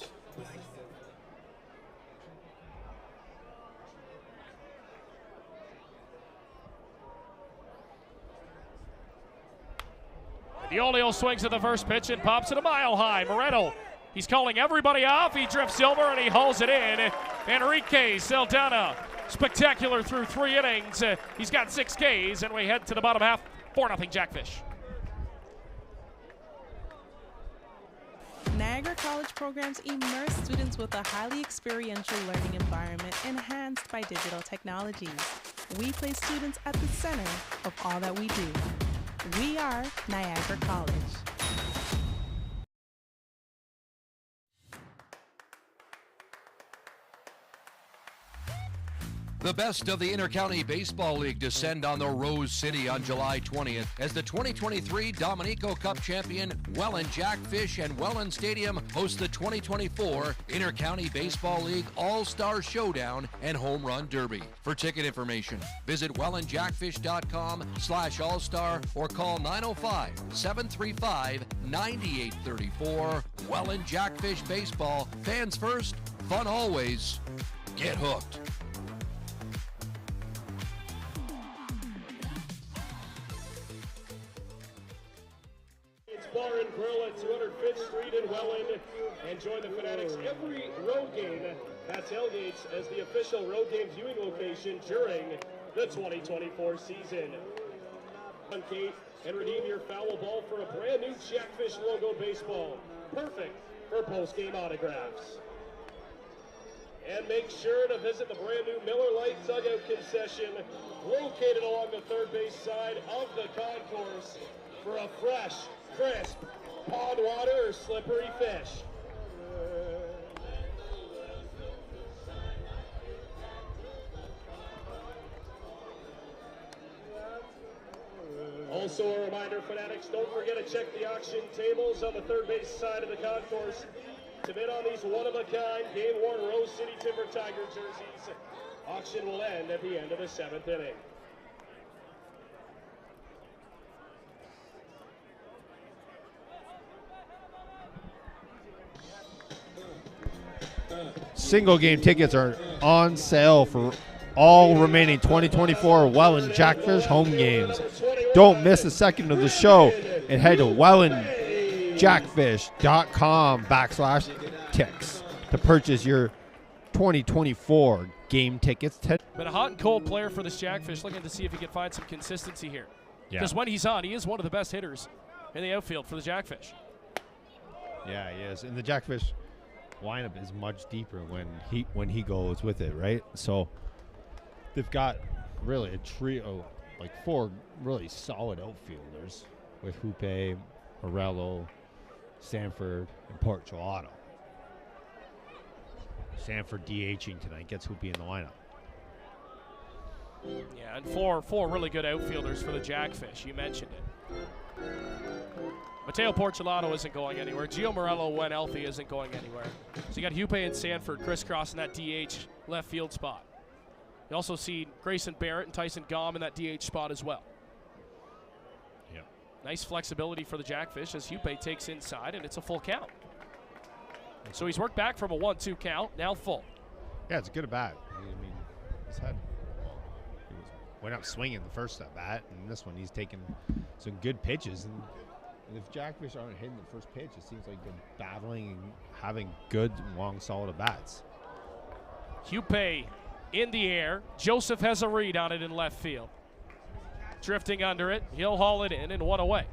Diolio swings at the first pitch and pops it a mile high. Moreno, he's calling everybody off. He drifts over and he hauls it in. Enrique Saldana, spectacular through 3 innings. He's got 6 Ks, and we head to the bottom half. 4-0 Jackfish. Niagara College programs immerse students with a highly experiential learning environment enhanced by digital technologies. We place students at the center of all that we do. We are Niagara College. The best of the Intercounty Baseball League descend on the Rose City on July 20th as the 2023 Dominico Cup champion Welland Jackfish and Welland Stadium host the 2024 Intercounty Baseball League All-Star Showdown and Home Run Derby. For ticket information, visit wellandjackfish.com/all-star or call 905-735-9834. Welland Jackfish Baseball. Fans first, fun always. Get hooked. Bar and Grill at 205th Street in Welland. And join the Fanatics every road game at Tailgates as the official road game viewing location during the 2024 season. Kate, and redeem your foul ball for a brand new Jackfish logo baseball. Perfect for post-game autographs. And make sure to visit the brand new Miller Lite dugout concession located along the third base side of the concourse for a fresh, crisp pond water or slippery fish. Also a reminder, Fanatics, don't forget to check the auction tables on the third base side of the concourse to bid on these one-of-a-kind game-worn Rose City Timber Tiger jerseys. Auction will end at the end of the 7th inning. Single game tickets are on sale for all remaining 2024 Welland Jackfish home games. Don't miss a second of the show and head to wellandjackfish.com/ticks to purchase your 2024 game tickets. Been a hot and cold player for this Jackfish, looking to see if he can find some consistency here. Because when he's on, he is one of the best hitters in the outfield for the Jackfish. Yeah, he is. And the Jackfish lineup is much deeper when he goes with it, right? So they've got really a trio, like 4 really solid outfielders with Hoope, Morello, Sanford, and Portuato. Sanford DHing tonight gets Hoope in the lineup. Yeah, and four really good outfielders for the Jackfish. You mentioned it. Mateo Portulato isn't going anywhere. Gio Morello, when healthy, isn't going anywhere. So you got Hoope and Sanford crisscrossing that DH left field spot. You also see Grayson Barrett and Tyson Gom in that DH spot as well. Yep. Nice flexibility for the Jackfish as Hoope takes inside, and it's a full count. So he's worked back from a 1-2 count, now full. Yeah, it's a good at bat. I mean, he went up swinging the first at bat, and this one he's taking some good pitches. And if Jackfish aren't hitting the first pitch, it seems like they're battling and having good, long, solid at bats. Hoope in the air. Joseph has a read on it in left field. Drifting under it. He'll haul it in and 1 away.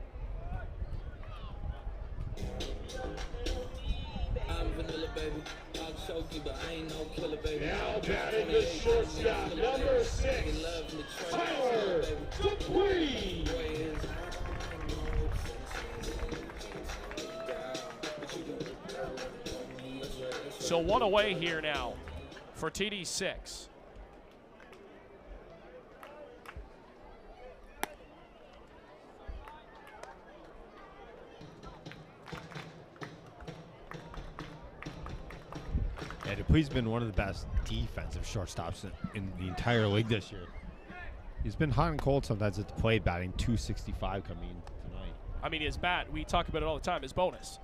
Now batting the shortstop, number 6, Tyler Dupree. So 1 away here now for TD6. Yeah, Dupuis been one of the best defensive shortstops in the entire league this year. He's been hot and cold sometimes at the plate, batting .265 coming in tonight. I mean, his bat, we talk about it all the time, his bonus.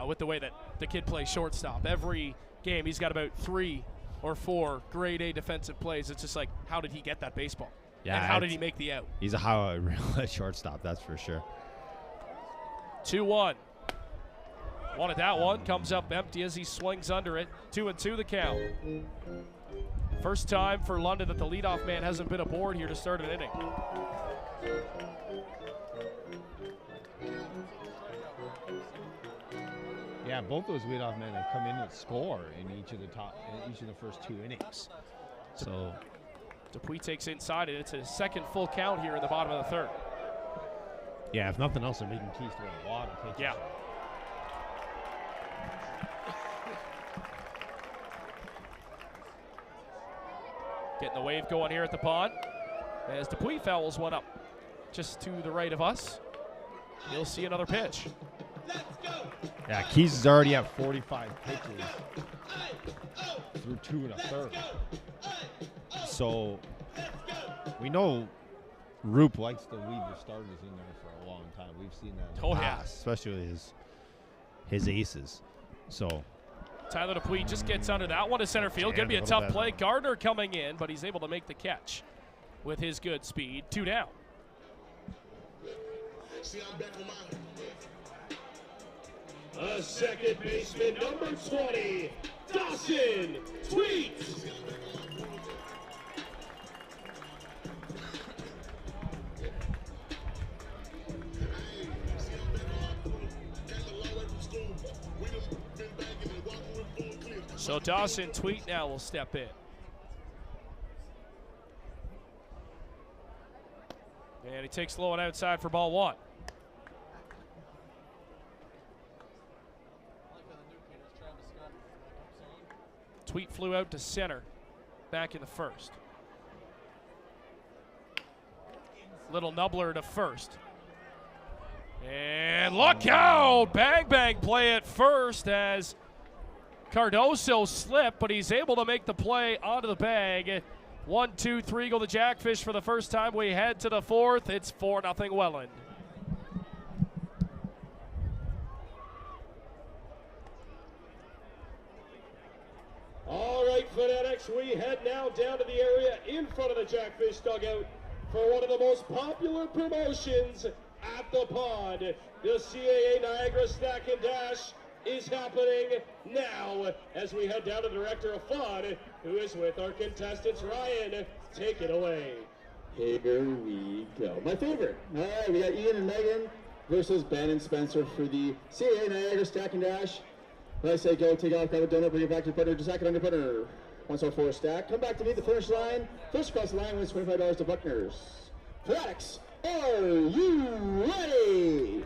With the way that the kid plays shortstop. Every game, he's got about 3 or 4 grade A defensive plays. It's just like, how did he get that baseball? Yeah, and how did he make the out? He's a real shortstop, that's for sure. 2-1. Wanted that one. Comes up empty as he swings under it. 2-2 the count. First time for London that the leadoff man hasn't been aboard here to start an inning. Yeah, both those leadoff men have come in and score in each of the first 2 innings. So Dupuis takes inside it. It's his second full count here in the bottom of the 3rd. yeah, if nothing else, they're making keys to a lot of pitches. Yeah. Getting the wave going here at the pond as Dupuis fouls one up just to the right of us. You'll see another pitch. Yeah, Keys is already at 45 pitches through 2 1/3. So we know Roop likes to leave the starters in there for a long time. We've seen that in the past, especially his aces. So Tyler Dupuis just gets under that one to center field. Going to be a tough play. Gardner coming in, but he's able to make the catch with his good speed. 2 down. Second baseman, number 20, Dawson Tweet. So Dawson Tweet now will step in. And he takes low and outside for ball 1. Tweet flew out to center back in the 1st. Little nubbler to first. And look out! Bang, bang play at first as Cardoso slipped, but he's able to make the play onto the bag. 1-2-3 go the Jackfish for the first time. We head to the 4th. It's 4-0 Welland. All right, fanatics, we head now down to the area in front of the Jackfish dugout for one of the most popular promotions at the pond. The CAA Niagara Stack and Dash is happening now as we head down to the Director of Fun, who is with our contestants. Ryan, take it away. Here we go. My favorite. All right, we got Ian and Megan versus Ben and Spencer for the CAA Niagara Stack and Dash. When I say go, take off, grab a donut, bring it back to your partner, just second on your partner. Once on 4 stack. Come back to meet the finish line. First across the line wins $25 to Buckners. Fanatics, are you ready?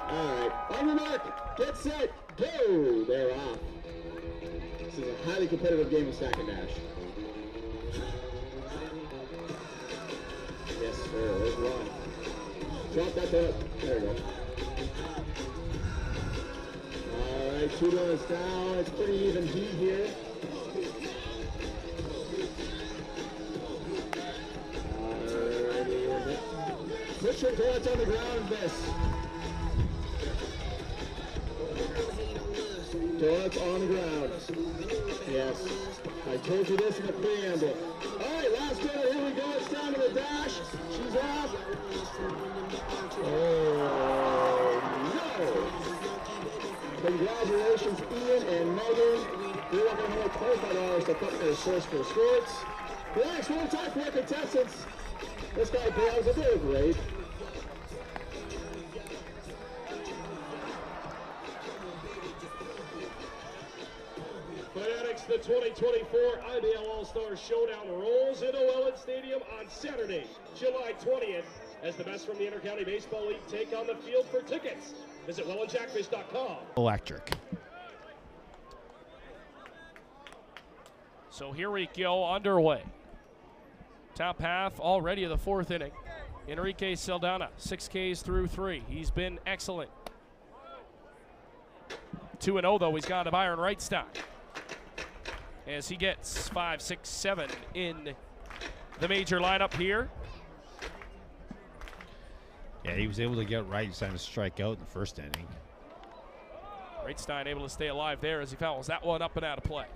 All right, on your mark, get set, go. They're off. This is a highly competitive game of stack and dash. Yes, sir, there's one. Drop that donut. There we go. All right, 2 donuts down. It's pretty even heat here. Alrighty. Put your donuts on the ground, miss. Donuts on the ground. Yes. I told you this in the preamble. All right, last donut. Here we go. It's down to the dash. She's off. Oh, no. Congratulations, Ian and Megan. You're looking at $25 to put their source for sports. Relax, one time for our contestants. This guy Bale's a bit great. Fanatics, the 2024 IBL All-Star Showdown rolls into Welland Stadium on Saturday, July 20th, as the best from the Intercounty Baseball League take on the field. For tickets, visit wellandjackfish.com. Electric. So here we go, underway. Top half already of the 4th inning. Enrique Saldana, 6 Ks through 3. He's been excellent. 2-0 though, he's got to Byron Wrightstock as he gets 5, 6, 7 in the major lineup here. Yeah, he was able to get Wrightstein to strike out in the first inning. Wrightstein able to stay alive there as he fouls that one up and out of play.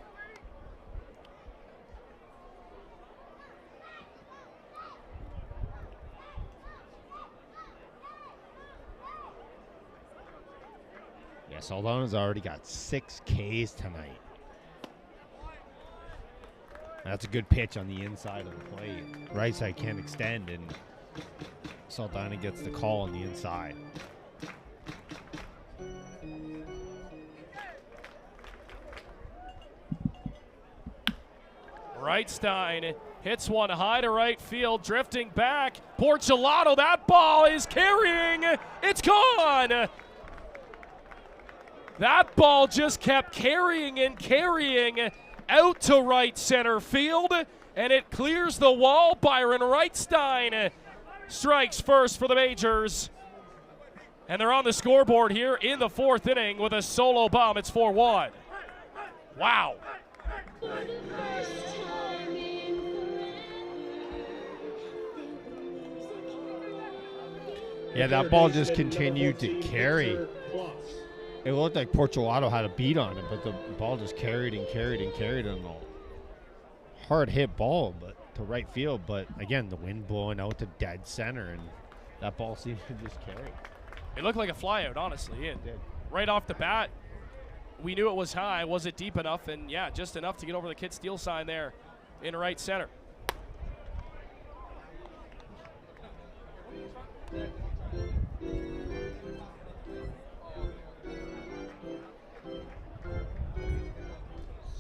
Yeah, Saldana's already got 6 Ks tonight. That's a good pitch on the inside of the plate. Right side can't extend, and Saldana gets the call on the inside. Wrightstein hits one high to right field, drifting back. Porcelato, that ball is carrying. It's gone. That ball just kept carrying and carrying out to right center field, and it clears the wall. Byron Wrightstein strikes first for the Majors. And they're on the scoreboard here in the 4th inning with a solo bomb. It's 4-1. Wow. Yeah, that ball just continued to carry. It looked like Porcelato had a beat on it, but the ball just carried and carried and carried on a hard hit ball, but to right field. But again, the wind blowing out to dead center, and that ball seemed to just carry. It looked like a flyout, honestly. And right off the bat, we knew it was high. Was it deep enough? And yeah, just enough to get over the Kid Steele sign there in right center.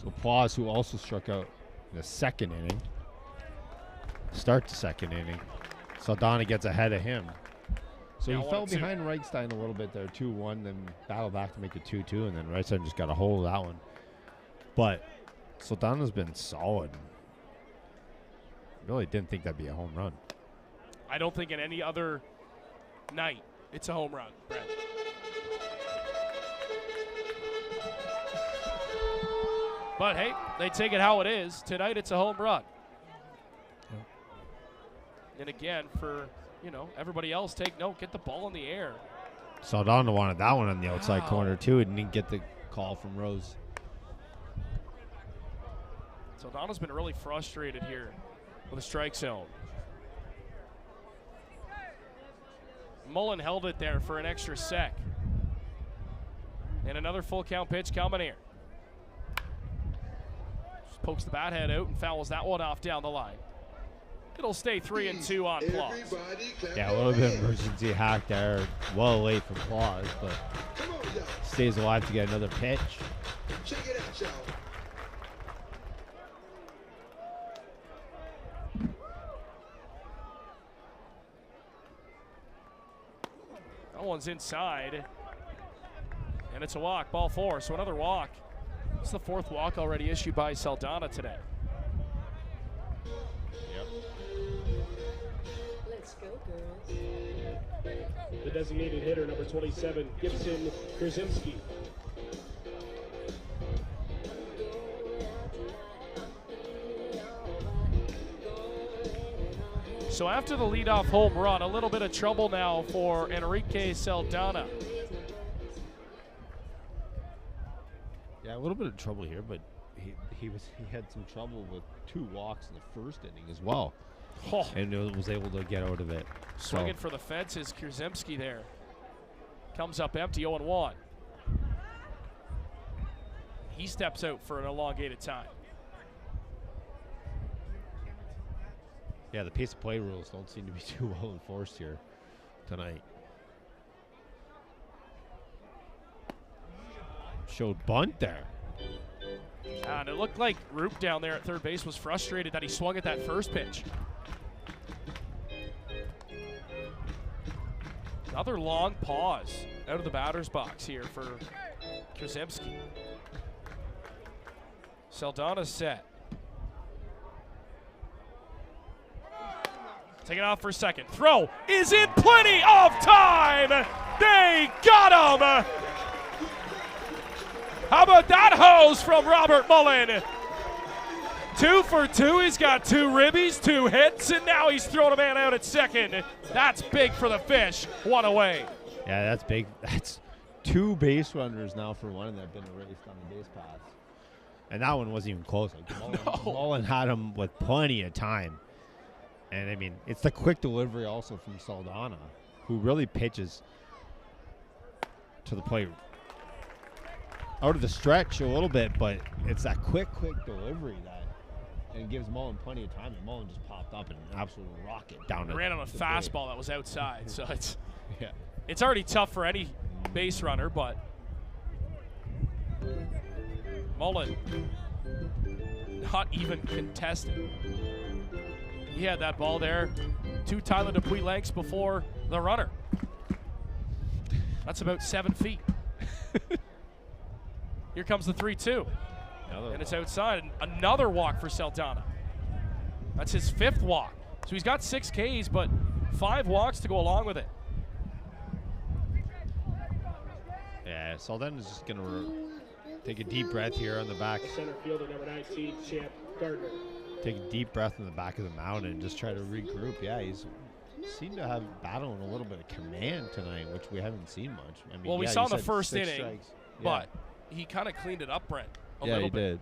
So Plaus, who also struck out in the 2nd inning, start the 2nd inning. Saldana gets ahead of him. So he fell behind Wrightstein a little bit there, 2-1, then battled back to make it 2-2, and then Wrightstein just got a hold of that one. But Saldana's been solid. Really didn't think that'd be a home run. I don't think in any other night it's a home run, Brett. But hey, they take it how it is. Tonight it's a home run. Yep. And again, for everybody else, take note, get the ball in the air. Saldana wanted that one on the outside corner too, and didn't get the call from Rose. Saldana's been really frustrated here with a strike zone. Mullen held it there for an extra sec. And another full count pitch coming here. Just pokes the bat head out and fouls that one off down the line. It'll stay 3-2 on Plaus. Yeah, a little bit of emergency hack there. Well late from Plaus, but stays alive to get another pitch. Check it out, y'all. That one's inside. And it's a walk, ball 4, so another walk. It's the 4th walk already issued by Saldana today. Yep. Let's go, girls. The designated hitter, number 27, Gibson Krzyzewski. So after the leadoff home run, a little bit of trouble now for Enrique Saldana. Yeah, a little bit of trouble here, but he had some trouble with 2 walks in the 1st inning as well. Oh. And was able to get out of it. Swinging for the fences, Krzyzewski there. Comes up empty, 0-1. He steps out for an elongated time. Yeah, the pace of play rules don't seem to be too well enforced here tonight. Showed bunt there. And it looked like Roop down there at third base was frustrated that he swung at that first pitch. Another long pause out of the batter's box here for Krzyzewski. Saldana's set. Taking off for second. Throw is in plenty of time. They got him. How about that hose from Robert Mullen? 2 for 2. He's got 2 ribbies, 2 hits, and now he's throwing a man out at second. That's big for the Fish. 1 away. Yeah, that's big. That's 2 base runners now for one that have been erased on the base pass. And that one wasn't even close. Like Mullen had him with plenty of time. And, I mean, it's the quick delivery also from Saldana, who really pitches to the plate out of the stretch a little bit, but it's that quick delivery that and gives Mullen plenty of time. And Mullen just popped up and absolutely rocket down. He ran on a fastball that was outside, so it's yeah. It's already tough for any base runner, but Mullen not even contested. He had that ball there 2 Tyler Dupuis lengths before the runner. That's about 7 feet. Here comes the 3-2. And it's outside. And another walk for Saldana. That's his 5th walk. So he's got 6 Ks, but 5 walks to go along with it. Yeah, Saldana's just going to take a deep breath here on the back. Center fielder number 19, Champ Gardner. Take a deep breath in the back of the mound and just try to regroup. Yeah, he's seemed to have battling a little bit of command tonight, which we haven't seen much. I mean, well, we yeah, saw in the said first 6 inning, strikes. but he kind of cleaned it up, Brent, a yeah, little he bit. did.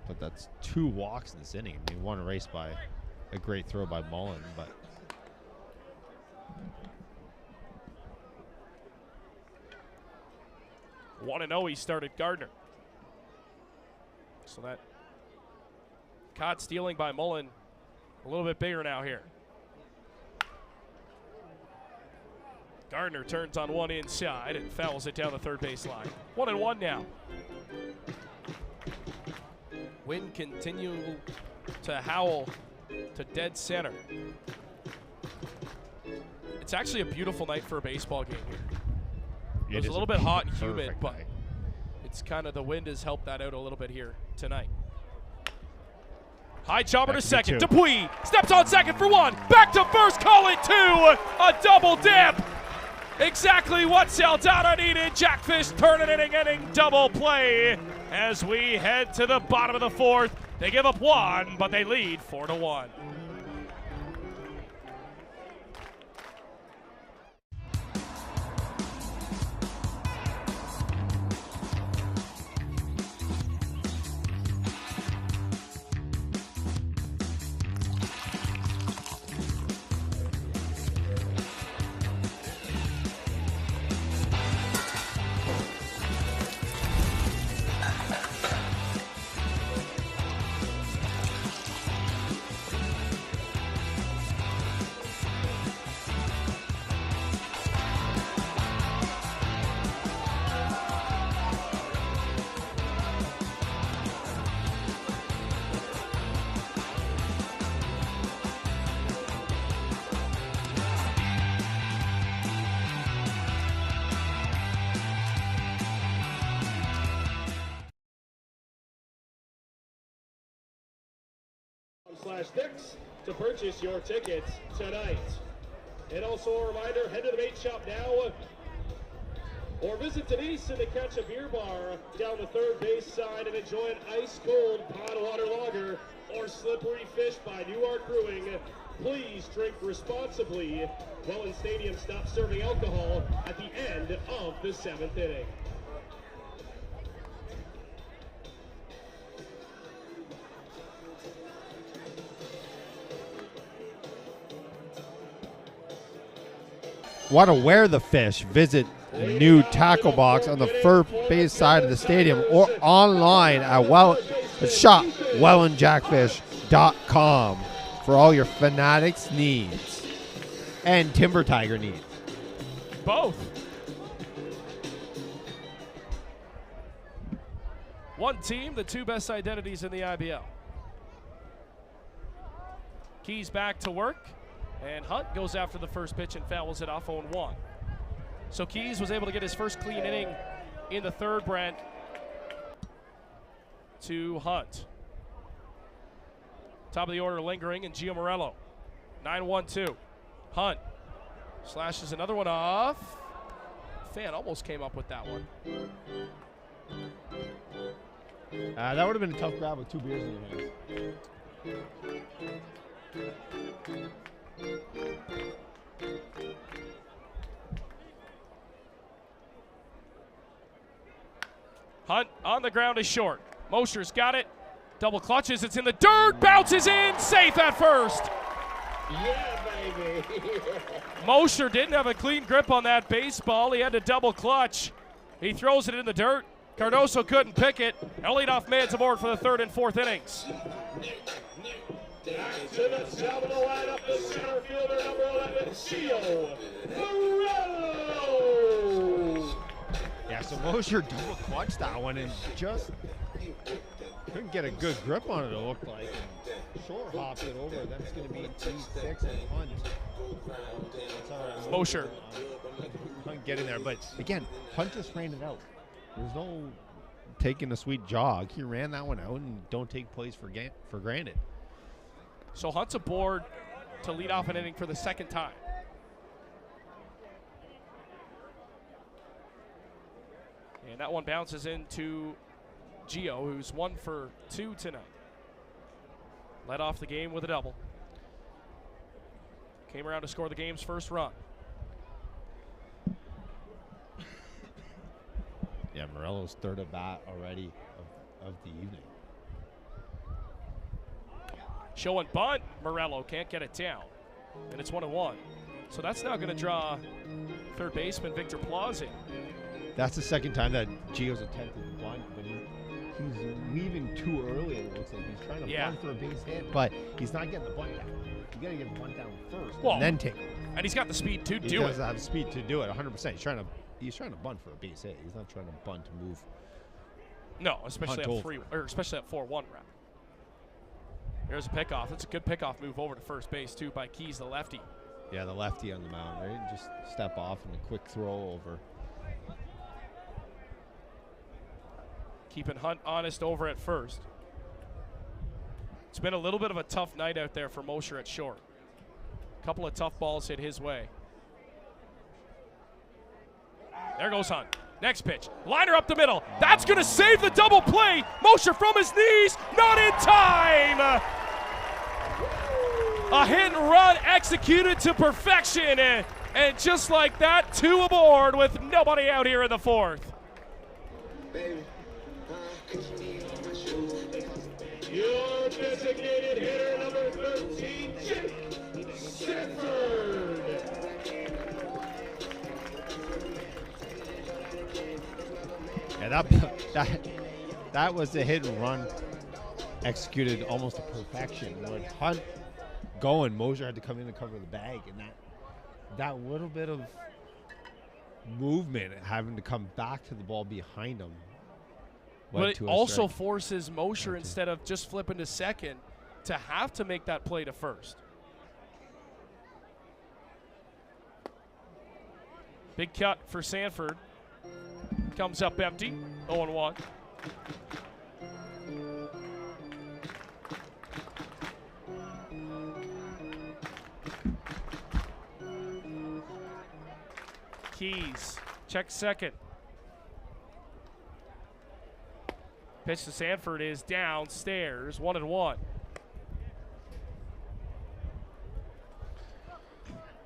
But that's 2 walks in this inning. I mean, 1 erased by a great throw by Mullen, but 1-0 he started Gardner. So that caught stealing by Mullen a little bit bigger now here. Gardner turns on one inside and fouls it down the third base line. 1-1 now. Wind continue to howl to dead center. It's actually a beautiful night for a baseball game here. It was a little bit hot and humid, but it's kind of the wind has helped that out a little bit here tonight. High jumper to second. Dupuis steps on second for 1. Back to first, call it 2. A double dip. Exactly what Saldana needed. Jackfish turn an inning double play as we head to the bottom of the 4th. They give up 1, but they lead 4-1. /Sticks to purchase your tickets tonight. And also a reminder, head to the bait shop now or visit Denise in the Catch a Beer Bar down the third base side and enjoy an ice cold pot of water lager or slippery fish by New Art Brewing. Please drink responsibly. Welland Stadium stops serving alcohol at the end of the 7th inning. Want to wear the fish? Visit the new tackle box on the first base side of the stadium or online at shop wellandjackfish.com for all your Fanatics needs and Timber Tiger needs. Both. One team, the 2 best identities in the IBL. Keys back to work. And Hunt goes after the first pitch and fouls it off 0-1. So Keys was able to get his first clean inning in the 3rd, Brent, to Hunt. Top of the order lingering, and Gio Morello. 9-1-2. Hunt slashes another one off. Fan almost came up with that one. That would have been a tough grab with 2 beers in your hands. Hunt on the ground is short. Mosher's got it. Double clutches. It's in the dirt. Bounces in. Safe at first. Yeah, baby. Mosher didn't have a clean grip on that baseball. He had to double clutch. He throws it in the dirt. Cardoso couldn't pick it. And leadoff man's aboard for the 3rd and 4th innings. Back to the top of the lineup, the center fielder, number 11, Gio Morello. Yeah, so Mosher double clutched that one and just couldn't get a good grip on it, it looked like. And short hopped it over. That's going to be 2-6 and Hunt. Mosher. Hunt getting there. But again, Hunt just ran it out. There's no taking a sweet jog. He ran that one out and don't take plays for granted. So Hunt's aboard to lead off an inning for the 2nd time. And that one bounces into Gio, who's 1 for 2 tonight. Led off the game with a double. Came around to score the game's first run. Yeah, Morello's 3rd at bat already of the evening. Show and bunt. Morello can't get it down. And it's 1-1. So that's now going to draw 3rd baseman Victor Plaza in. That's the 2nd time that Gio's attempted to bunt, but he's leaving too early, it looks like. He's trying to bunt for a base hit, but he's not getting the bunt down. You got to get the bunt down first and then take it. And he's got the speed to do it. He does have the speed to do it, 100%. He's trying to bunt for a base hit. He's not trying to bunt to move. No, especially at 4-1 route. There's a pickoff. That's a good pickoff move over to first base, too, by Keys, the lefty. Yeah, the lefty on the mound, right? Just step off and a quick throw over. Keeping Hunt honest over at first. It's been a little bit of a tough night out there for Mosher at short. A couple of tough balls hit his way. There goes Hunt. Next pitch. Liner up the middle. That's going to save the double play. Mosher from his knees. Not in time. A hit and run executed to perfection. And just like that, 2 aboard with nobody out here in the 4th. Your designated hitter, number 13, Jake Shepard. Yeah, that was a hit and run executed almost to perfection. When Hunt going, Mosher had to come in and cover the bag, and that little bit of movement having to come back to the ball behind him. But it also forces Mosher, instead of just flipping to second, to have to make that play to first. Big cut for Sanford. Comes up empty, 0-1. Keys, check second. Pitch to Sanford is downstairs, 1-1.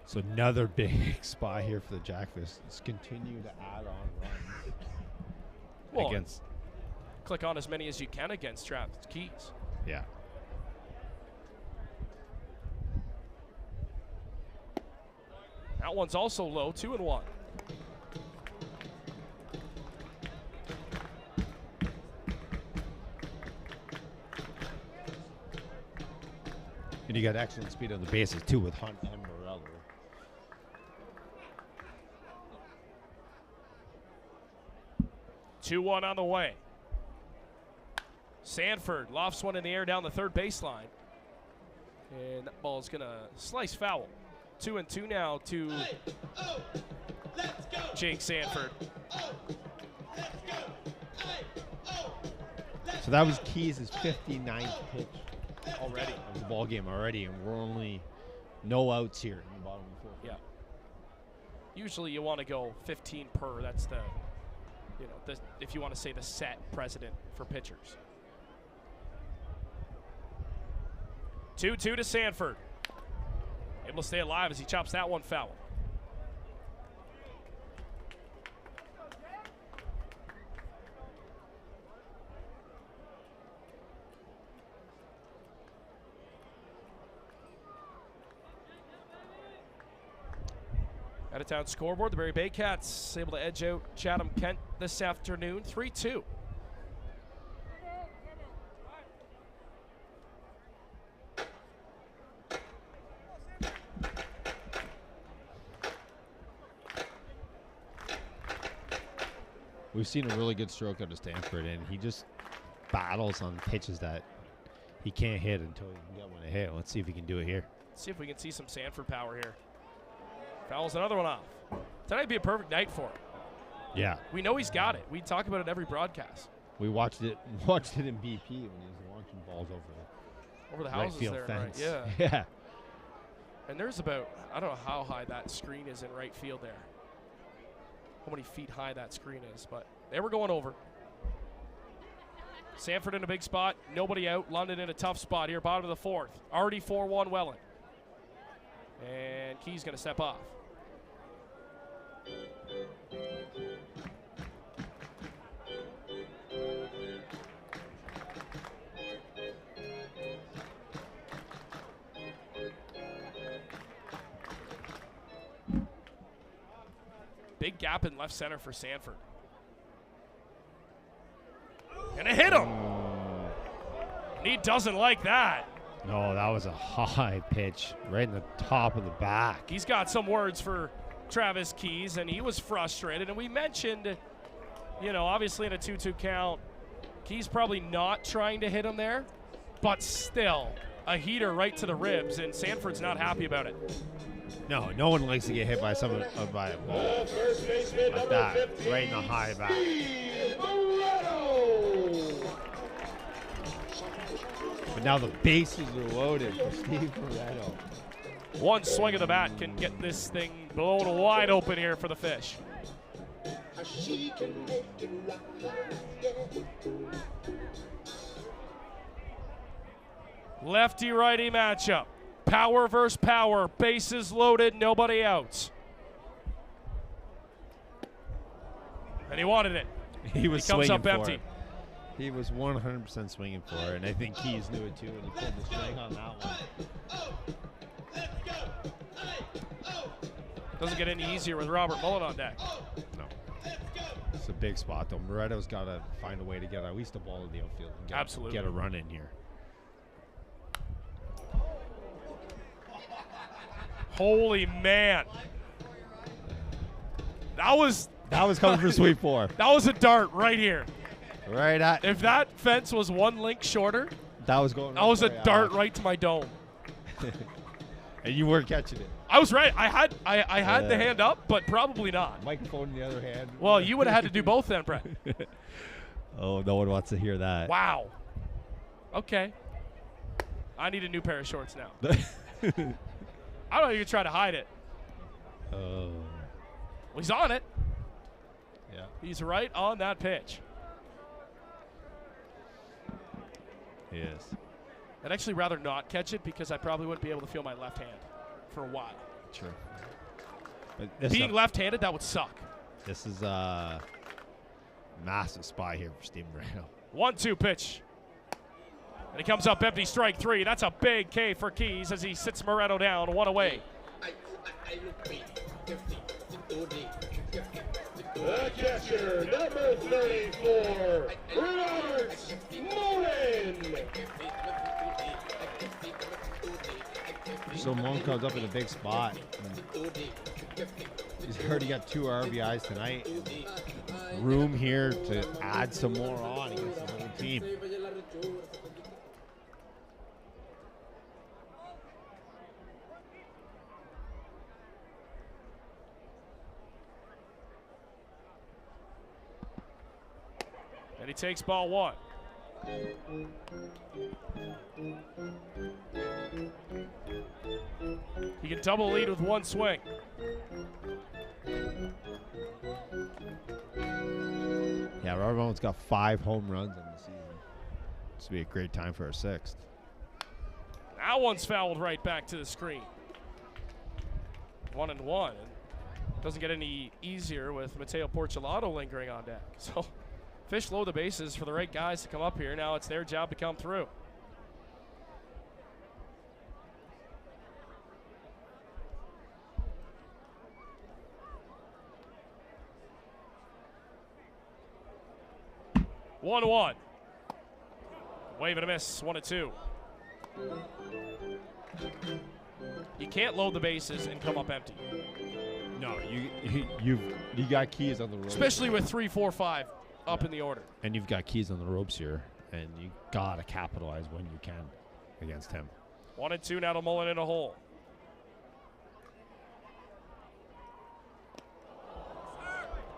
So another big spot here for the Jackfish. Let's continue to add on runs. Well, against. Click on as many as you can against Travis Keys. Yeah. That one's also low, 2-1. And you got excellent speed on the bases, too, with Hunt and Morello. Two 2-1 on the way. Sanford lofts one in the air down the 3rd baseline. And that ball's going to slice foul. 2-2 now to Jake Sanford. So that was Keys' 59th pitch already of the ball game already, and we're only no outs here in the bottom of the 4th. Yeah. Usually you want to go 15 per. That's the you know, if you want to say the set precedent for pitchers. 2-2 to Sanford. Able to stay alive as he chops that one foul. Out of town scoreboard, the Barrie Bay Cats able to edge out Chatham Kent this afternoon, 3-2. We've seen a really good stroke out of Stanford, and he just battles on pitches that he can't hit until he can get one to hit. Let's see if he can do it here. Let's see if we can see some Sanford power here. Fouls another one off. Tonight'd be a perfect night for him. Yeah. We know he's got it. We talk about it every broadcast. We watched it in BP when he was launching balls over the right houses field there, fence. right? Yeah. Yeah. And there's about, I don't know how high that screen is in right field there. How many feet high that screen is, but they were going over. Sanford in a big spot, nobody out. London in a tough spot here, bottom of the fourth. Already 4-1 Welland. And Key's going to step off. Big gap in left center for Sanford. Gonna hit him. And he doesn't like that. No, that was a high pitch right in the top of the back. He's got some words for Travis Keys, and he was frustrated. And we mentioned, you know, obviously in a 2-2 count, Keys probably not trying to hit him there, but still a heater right to the ribs, and Sanford's not happy about it. No, no one likes to get hit by someone by a ball like that, right in the high back. But now the bases are loaded for Steve Moretto. One swing of the bat can get this thing blown wide open here for the Fish. Lefty-righty matchup. Power versus power. Bases loaded, nobody out. And he wanted it. He was comes swinging up for empty. it. He was 100% swinging for it, and I think Keys knew it too, and he pulled the string on that one. Doesn't get any easier with Robert Mullen on deck. No. It's a big spot, though. Moretto's got to find a way to get at least a ball in the outfield and get a run in here. Holy man. That was coming for sweep four. That was a dart right here. Right at. If that fence was one link shorter, that was going. That was a dart right to my dome. And you weren't catching it. I was right. I had the hand up, but probably not. Microphone in the other hand. Well, you would have had to do both then, Brett. Oh, no one wants to hear that. Wow. Okay. I need a new pair of shorts now. I don't know. You can try to hide it. Oh. Well, he's on it. Yeah. He's right on that pitch. He is. I'd actually rather not catch it because I probably wouldn't be able to feel my left hand for a while. True. Being left-handed, that would suck. This is a massive spot here for Steve Moretto. 1-2 pitch. And he comes up empty, strike three. That's a big K for Keys as he sits Moretto down, one away. The catcher, number 34, Robert Mullen. So Mullen comes up in a big spot. He's already got 2 RBIs tonight. Room here to add some more on against his own team. And he takes ball one. He can double lead with one swing. Yeah, Robert Mullins got 5 home runs in the season. This would be a great time for a 6th. That one's fouled right back to the screen. 1-1. Doesn't get any easier with Mateo Porcelato lingering on deck. So Fish load the bases for the right guys to come up here. Now it's their job to come through. One. Wave and a miss. 1-2. You can't load the bases and come up empty. No, you got keys on the ropes. Especially with 3, 4, 5 up in the order. And you've got keys on the ropes here, and you gotta capitalize when you can against him. 1-2 now to Mullen in a hole.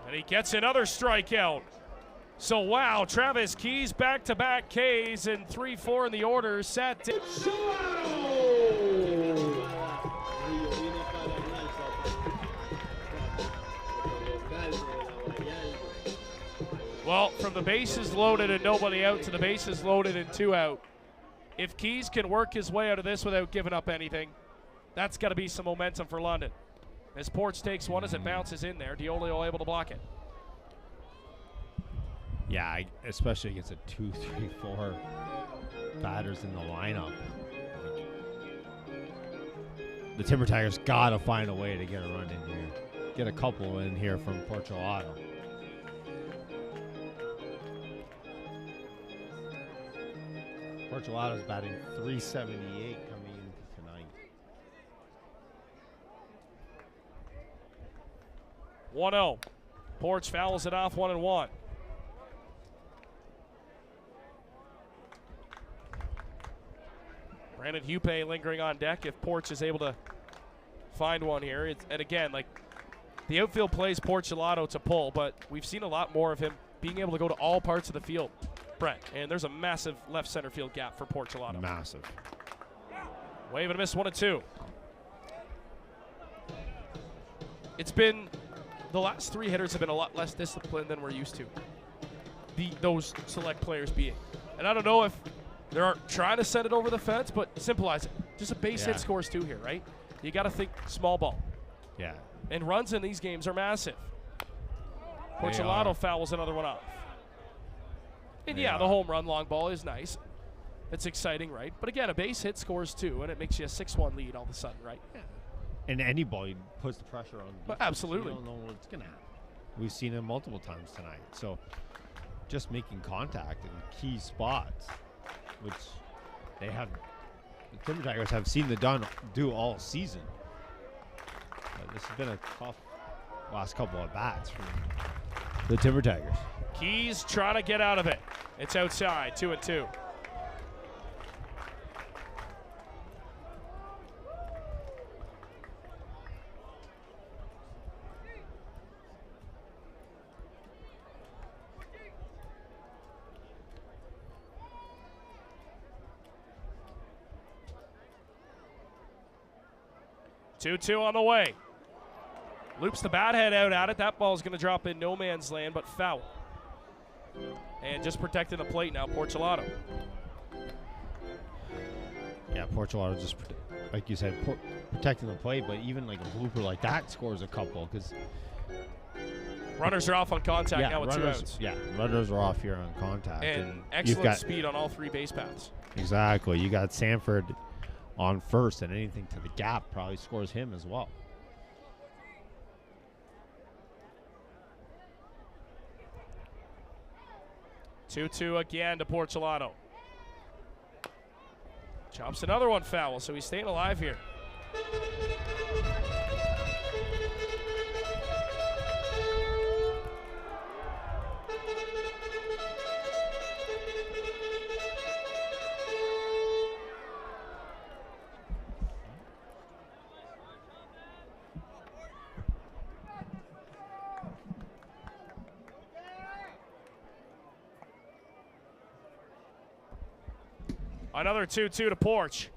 And he gets another strikeout. So, wow, Travis Keys back-to-back Ks and 3, 4 in the order. Set. Well, from the bases loaded and nobody out to the bases loaded and 2 out. If Keys can work his way out of this without giving up anything, that's got to be some momentum for London. As Porch takes one as it bounces in there, Diolio able to block it. Yeah, especially against a 2, 3, 4 batters in the lineup. The Timber Tigers got to find a way to get a run in here. Get a couple in here from Porcelato. Porcelato's batting .378 coming into tonight. 1-0. Porch fouls it off 1-1. Brandon Hupe lingering on deck if Porch is able to find one here. And again, like the outfield plays Porcelato to pull, but we've seen a lot more of him being able to go to all parts of the field, Brett. And there's a massive left center field gap for Porcelato. Massive. Wave and a miss, 1-2. It's been, the last 3 hitters have been a lot less disciplined than we're used to. Those select players being. And I don't know if they're trying to send it over the fence, but simplize it. Just a base hit scores 2 here, right? You got to think small ball. Yeah. And runs in these games are massive. Porcelato fouls another one off. And the home run long ball is nice. It's exciting, right? But again, a base hit scores 2, and it makes you a 6-1 lead all of a sudden, right? Yeah. And any ball puts the pressure on. But absolutely. You don't know what's going to happen. We've seen it multiple times tonight. So just making contact in key spots, which they have, the Timber Tigers have seen do all season. This has been a tough last couple of bats for the Timber Tigers. Keys trying to get out of it. It's outside, 2-2. Two on the way. Loops the bat head out at it. That ball's going to drop in no man's land, but foul. And just protecting the plate now, Porcelato. Yeah, Porcelato just, like you said, protecting the plate, but even like a blooper like that scores a couple because runners are off on contact now with 2 outs. Yeah, runners are off here on contact. And excellent speed on all 3 base paths. Exactly. You got Sanford on first, and anything to the gap probably scores him as well. Two again to Porcelato. Chops another one foul, so he's staying alive here. Another 2-2 to Porch.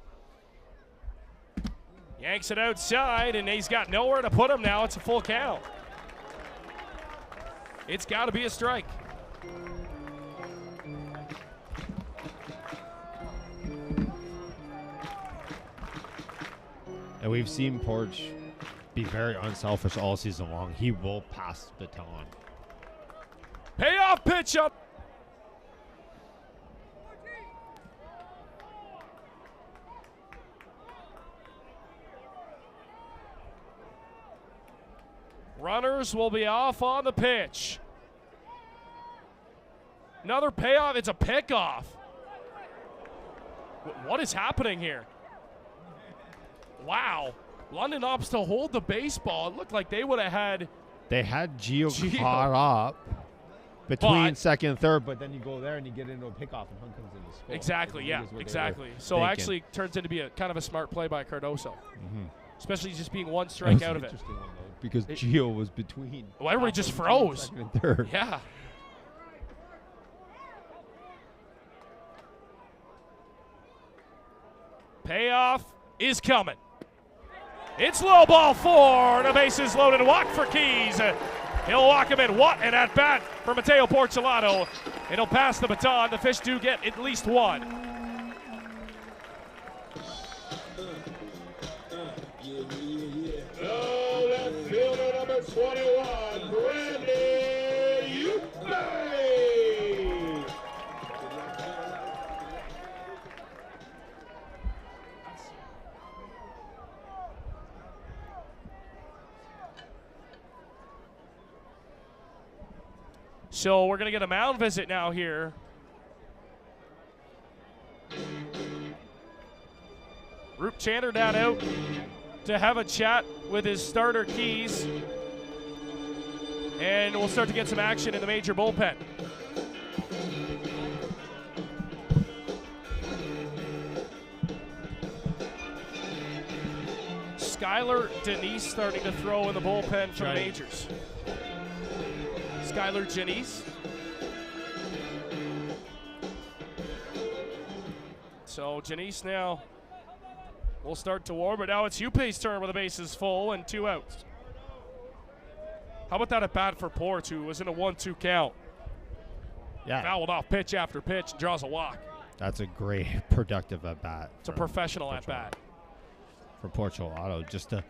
Yanks it outside, and he's got nowhere to put him now. It's a full count. It's got to be a strike. And we've seen Porch be very unselfish all season long. He will pass the baton. Payoff pitch up. Runners will be off on the pitch. Another payoff. It's a pickoff. What is happening here? Wow. London opts to hold the baseball. It looked like they would have had. They had Gio caught up between second and third, but then you go there and you get into a pickoff and Hunt comes in to score. Exactly, yeah, exactly. So actually turns into be a kind of a smart play by Cardoso. Especially just being one strike out of it. Interesting one, though, because Gio was between. Well, everybody just froze. Second and third. Yeah. Payoff is coming. It's low ball 4. The base is loaded. Walk for Keys. He'll walk him in. What an at bat for Mateo Porcelato. And he'll pass the baton. The Fish do get at least one. Oh, left fielder number 21, Brandon Eubanks. So we're going to get a mound visit now here. Roop Chanderdad out to have a chat with his starter Keys. And we'll start to get some action in the major bullpen. Skylar Denise starting to throw in the bullpen for the majors. Skylar Janice. So Janice now will start to warm, but now it's Upei's turn with the bases full and 2 outs. How about that at bat for Porch, who was in a 1-2 count? Yeah. Fouled off pitch after pitch and draws a walk. That's a great productive at bat. It's a professional at bat. For Porcelato, just to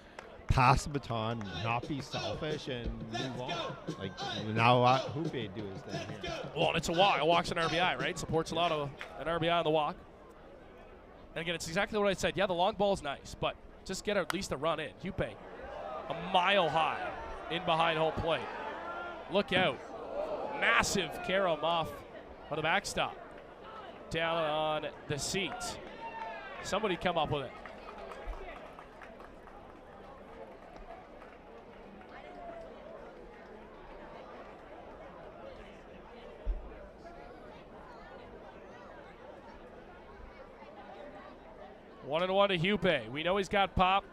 pass the baton, not be selfish, and move on. Like, now Upei do his thing here. Well, it's a walk. A walk's an RBI, right? So Porcelato, an RBI on the walk. And again, it's exactly what I said. Yeah, the long ball's nice, but just get at least a run in. Upei, a mile high in behind home plate. Look out. Massive carom off of the backstop. Down on the seat. Somebody come up with it. One and one to Upei. We know he's got pop.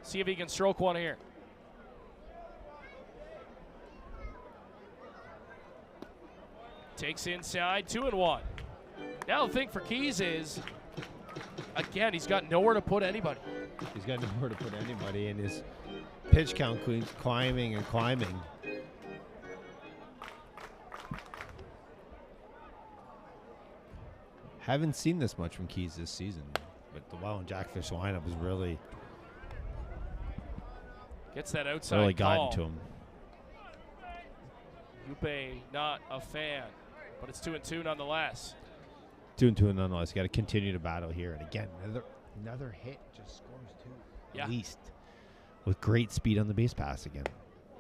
See if he can stroke one here. Takes inside, 2-1. Now the thing for Keys is, again, he's got nowhere to put anybody. He's got nowhere to put anybody, and his pitch count keeps climbing and climbing. Haven't seen this much from Keys this season, but the Welland Jackfish lineup has really gets that outside really call. gotten to him. Upei not a fan, but it's 2-2 nonetheless. 2-2 nonetheless. Got to continue to battle here, and again, another hit, just scores 2 at least, with great speed on the base pass again.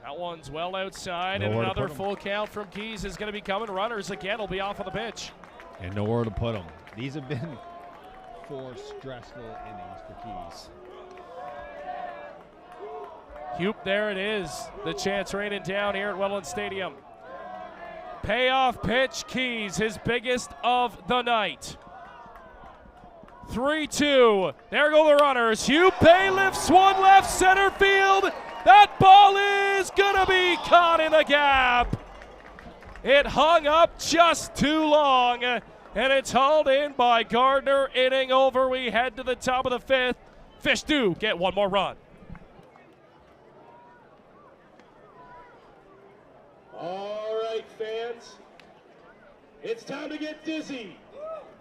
That one's well outside, and another full count from Keys is going to be coming. Runners again will be off of the pitch. And nowhere to put them. These have been 4 stressful innings for Keys. Hupe, there it is. The chance raining down here at Welland Stadium. Payoff pitch, Keys, his biggest of the night. 3-2. There go the runners. Upei lifts one left center field. That ball is going to be caught in the gap. It hung up just too long, and it's hauled in by Gardner. Inning over. We head to the top of the 5th. Fish do get one more run. All right, fans. It's time to get dizzy.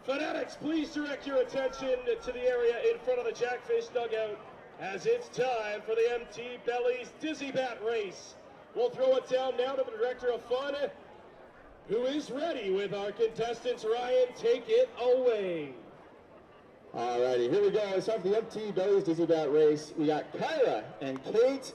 Fanatics, please direct your attention to the area in front of the Jackfish dugout as it's time for the MT Bellies Dizzy Bat Race. We'll throw it down now to the Director of Fun, who is ready with our contestants. Ryan, take it away. Alrighty, here we go. It's time for the MT Bellies Dizzy Bat Race. We got Kyra and Kate,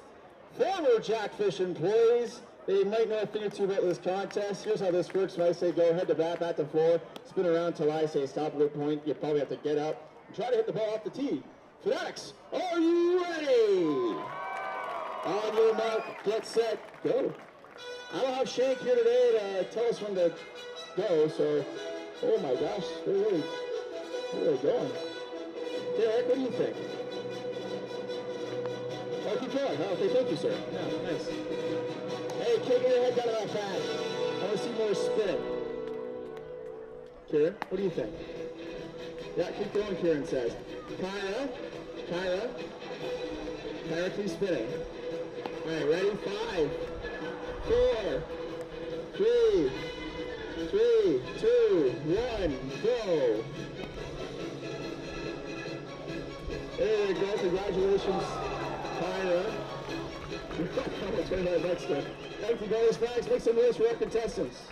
former Jackfish employees. They might know a thing or two about this contest. Here's how this works. When I say go, head to bat, bat to floor, spin around till I say stop. At what point you probably have to get up and try to hit the ball off the tee. Fanatics, are you ready? On your mark, get set, go. I don't have Shank here today to tell us when to go, so, oh my gosh, they're really going. Derek, what do you think? Oh, keep going. Oh, okay, thank you, sir. Yeah, nice. Hey, Kate, get your head down to that pad. I want to see more spin. Kieran, what do you think? Yeah, keep going, Kieran says. Kyra, keep spinning. All right, ready? 5, 4, 3, 2, 1, go. There you go. Congratulations, Kyra. 29 bucks there. Thank you, guys. Flags, make some noise for our contestants.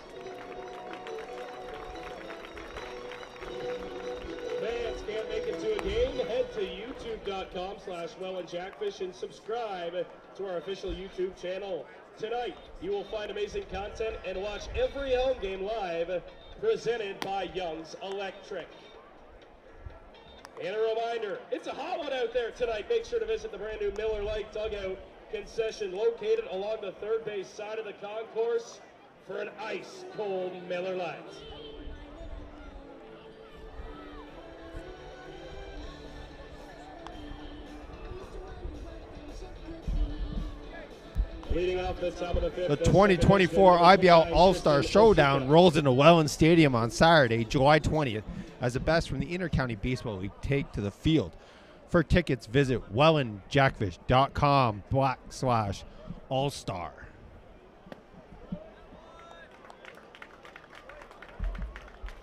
Fans can't make it to a game? Head to youtube.com/Welland Jackfish and subscribe to our official YouTube channel. Tonight, you will find amazing content and watch every home game live, presented by Young's Electric. And a reminder, it's a hot one out there tonight. Make sure to visit the brand new Miller Lite Dugout concession located along the third base side of the concourse for an ice-cold Miller Lite. Leading off the top of the fifth. The 2024 IBL All-Star Showdown rolls into Welland Stadium on Saturday, July 20th, as the best from the Intercounty Baseball League take to the field. For tickets, visit wellandjackfish.com/all-star.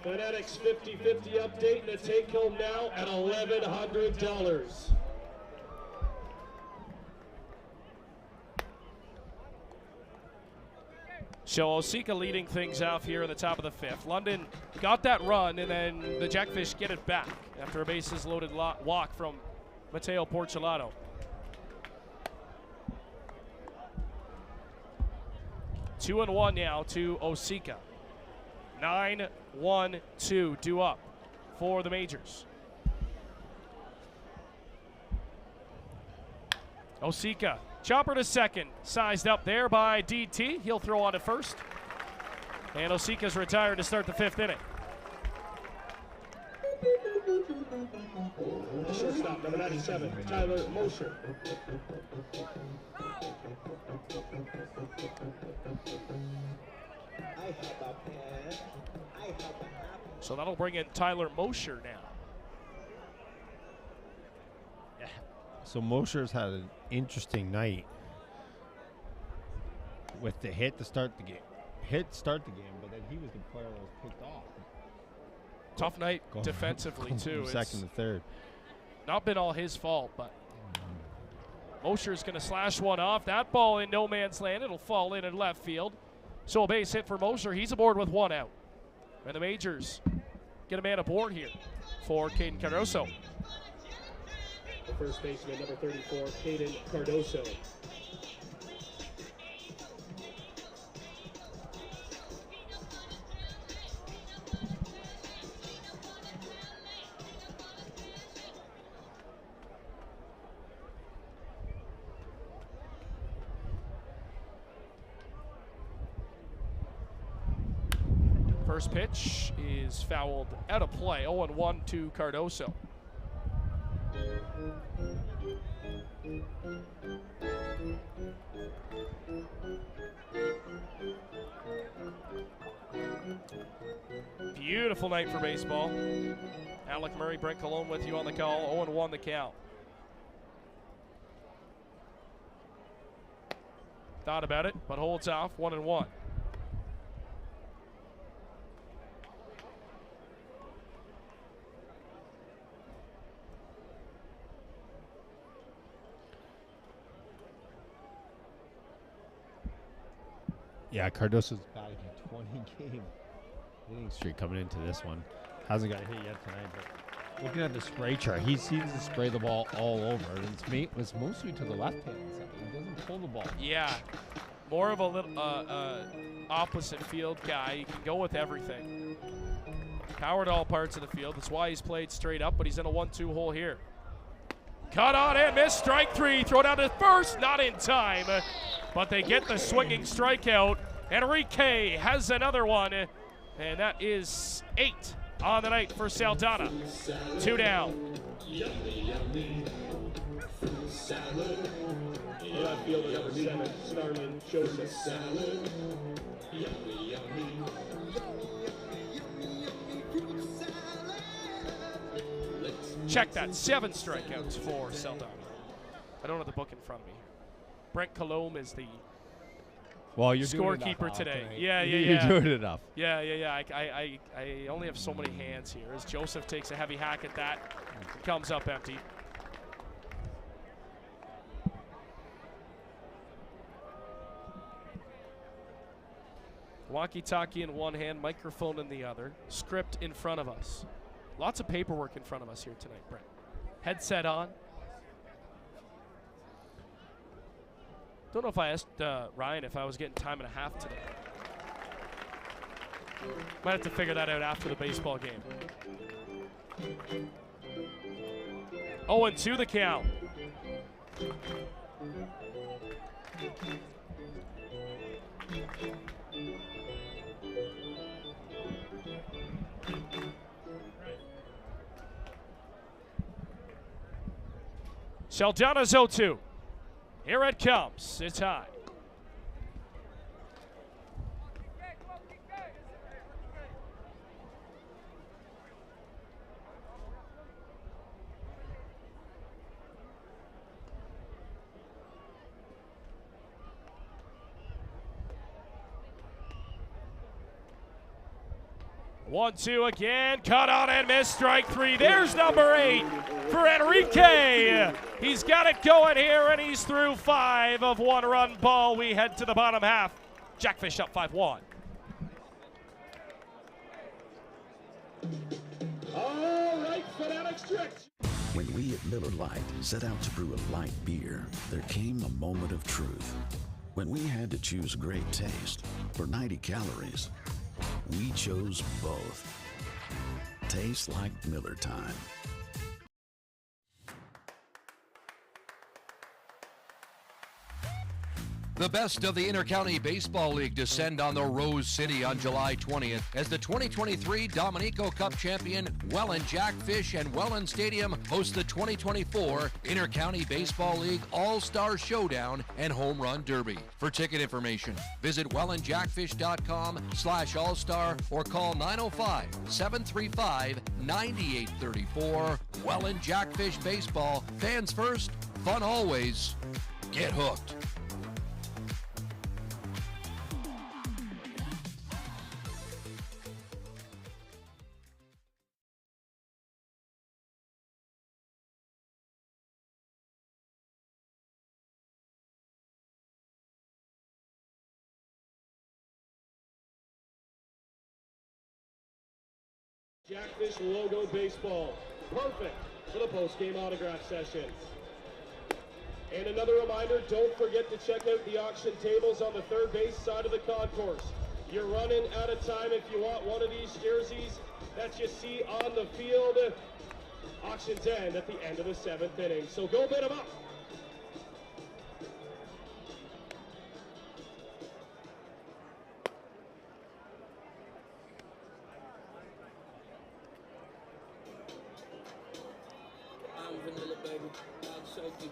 Fanatics 50-50 update and a take home now at $1,100. So Osika leading things off here in the top of the fifth. London got that run, and then the Jackfish get it back after a bases-loaded walk from Mateo Porcelato. Two and one now to Osika. 9-1-2 due up for the Majors. Osika, chopper to second, sized up there by DT. He'll throw on to first. And Osika's retired to start the fifth inning. Shortstop, number 97, Tyler Mosher. So that'll bring in Tyler Mosher now. Yeah. So Mosher's had an interesting night with the hit to start the game. But then he was the player that was picked off. Tough night defensively, too. From second to third. Not been all his fault, but Mosher's going to slash one off. That ball in no man's land. It'll fall in left field. So a base hit for Mosher. He's aboard with one out. And the Majors get a man aboard here for Caden Cardoso. The first baseman, number 34, Caden Cardoso. First pitch is fouled out of play. 0-1 to Cardoso. Beautiful night for baseball. Alec Murray, Brent Cologne with you on the call. 0-1 the count. Thought about it, but holds off. 1-1. Yeah, Cardoso's batting a 20-game hitting streak coming into this one. Hasn't got a hit yet tonight, but looking at the spray chart, he seems to spray the ball all over. And it's mostly to the left-hand side. He doesn't pull the ball. Yeah, more of a little opposite field guy. He can go with everything. Power to all parts of the field. That's why he's played straight up, but he's in a 1-2 hole here. Cut on and miss. Strike 3. Throw down to first. Not in time. But they get the swinging strikeout. Enrique has another one. And that is 8 on the night for Saldana. 2 down. Left fielder number 7, Starlin Joseph. Salad. Check that. 7 strikeouts for Saldana. I don't have the book in front of me. Brent Colomb is the scorekeeper today. Yeah. You're doing it enough. Yeah. I only have so many hands here as Joseph takes a heavy hack at that. Comes up empty. Walkie-talkie in one hand, microphone in the other. Script in front of us. Lots of paperwork in front of us here tonight, Brent. Headset on. Don't know if I asked Ryan if I was getting time and a half today. Might have to figure that out after the baseball game. 0-2 the count. Saldana's 0-2. Here it comes. It's high. One, two again. Cut on and miss. Strike 3. There's number 8 for Enrique. He's got it going here, and he's through 5 of 1-run ball. We head to the bottom half. Jackfish up 5-1. All right, Fanatics Tricks. When we at Miller Lite set out to brew a light beer, there came a moment of truth. When we had to choose great taste or 90 calories, we chose both. Tastes like Miller time. The best of the Intercounty Baseball League descend on the Rose City on July 20th as the 2023 Dominico Cup champion Welland Jackfish and Welland Stadium host the 2024 Intercounty Baseball League All-Star Showdown and Home Run Derby. For ticket information, visit wellandjackfish.com/all-star or call 905-735-9834. Welland Jackfish Baseball. Fans first, fun always. Get hooked. Jackfish logo baseball. Perfect for the post-game autograph session. And another reminder, don't forget to check out the auction tables on the third base side of the concourse. You're running out of time if you want one of these jerseys that you see on the field. Auctions end at the end of the 7th inning, so go bid them up.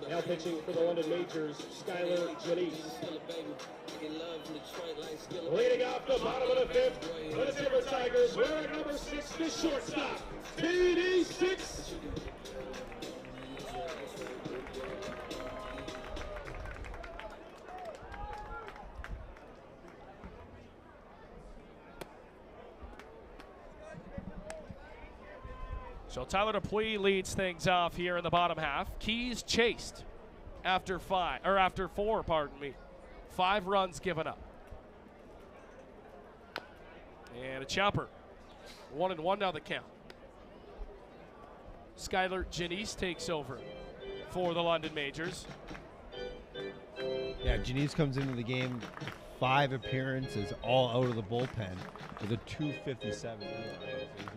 Now pitching for the London Majors, Skylar Janice. Leading off the bottom of the 5th, for the Silver Tigers, wearing number 6, the shortstop, TD6. So Tyler Dupuis leads things off here in the bottom half. Keys chased after 4, pardon me. 5 runs given up. And a chopper. 1-1 now the count. Skylar Janice takes over for the London Majors. Yeah, Janice comes into the game, 5 appearances, all out of the bullpen with a 2.57. So he's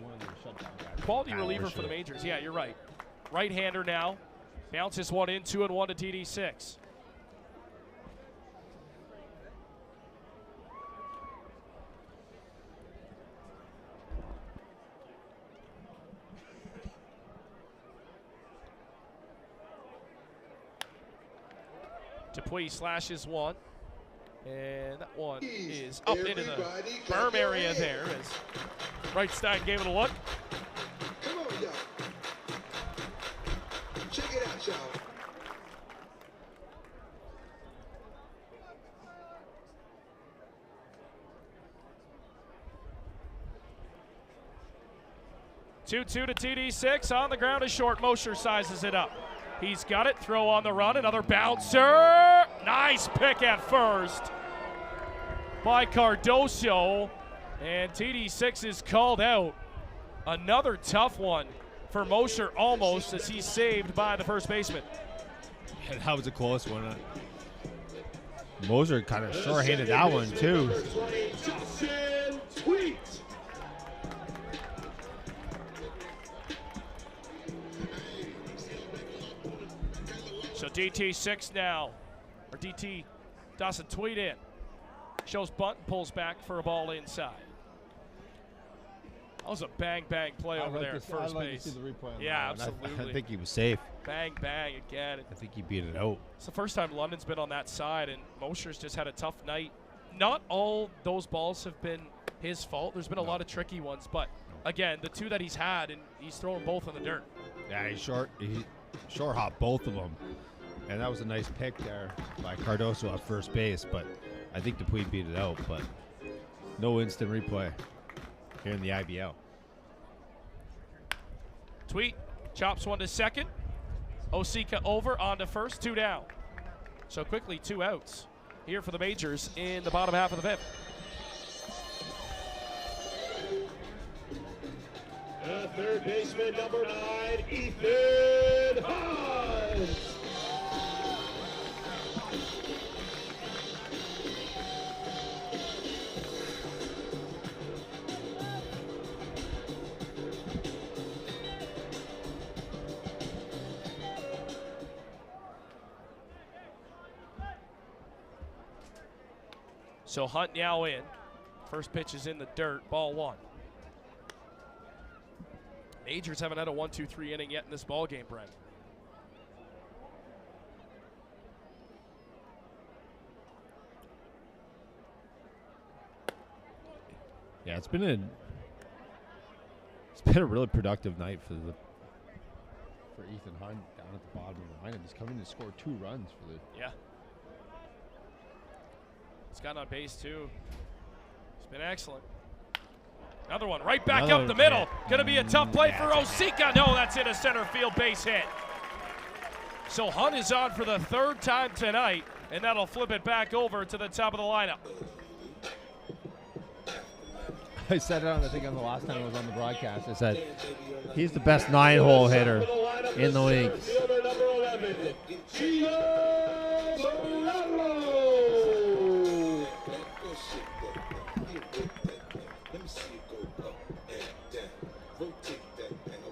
one of the shutdown guys. Quality reliever for the Majors. Yeah, you're right. Right-hander now. Bounces one in, 2-1 to TD6. Dupuis slashes one, and that one is up into the berm area there as Wrightstein gave it a look. Come on, y'all. Check it out, y'all. Two-two to TD6 on the ground is short. Mosher sizes it up. He's got it. Throw on the run. Another bouncer. Nice pick at first by Cardoso. And TD6 is called out. Another tough one for Mosher almost as he's saved by the first baseman. And that was a close one. Moser kind of sure-handed that one, too. So DT6 now, or DT Dawson Tweed in. Shows bunt, pulls back for a ball inside. That was a bang-bang play over there at first base. To see the replay on yeah, that one. absolutely. I think he was safe. Bang again. I think he beat it out. It's the first time London's been on that side, and Mosher's just had a tough night. Not all those balls have been his fault. There's been a lot of tricky ones, but again, the two that he's had, and he's thrown both in the dirt. Yeah, he short hopped both of them. And that was a nice pick there by Cardoso at first base, but I think Dupuis beat it out, but no instant replay here in the IBL. Tweet chops one to second. Osika over on to first, 2 down. So quickly 2 outs here for the Majors in the bottom half of the 5th. Third baseman, number 9, Ethan Hunt. So Hunt now in. First pitch is in the dirt, ball 1. Majors haven't had a 1-2-3 inning yet in this ball game, Brent. Yeah, it's been a really productive night for Ethan Hunt down at the bottom of the lineup. He's coming to score 2 runs for the. Yeah. He's gotten on base too. It's been excellent. Another one right back up the middle. Going to be a tough play for Osika. No, that's in a center field base hit. So Hunt is on for the 3rd time tonight, and that'll flip it back over to the top of the lineup. I said it on the last time I was on the broadcast. I said he's the best 9-hole hitter in the league.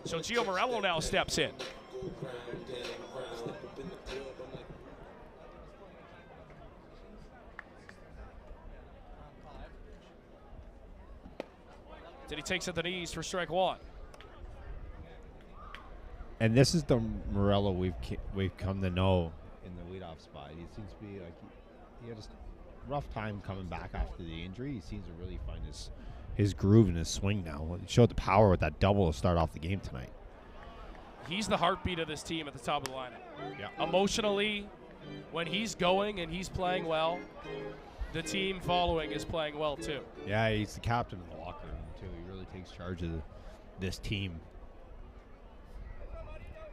So Gio Morello now steps in. Then he takes at the knees for strike 1. And this is the Morello we've come to know in the leadoff spot. He seems to be like he had a rough time coming back after the injury. He seems to really find his groove and his swing now. He showed the power with that double to start off the game tonight. He's the heartbeat of this team at the top of the lineup. Yeah. Emotionally, when he's going and he's playing well, the team following is playing well too. Yeah, he's the captain of the locker room too. He really takes charge of this team.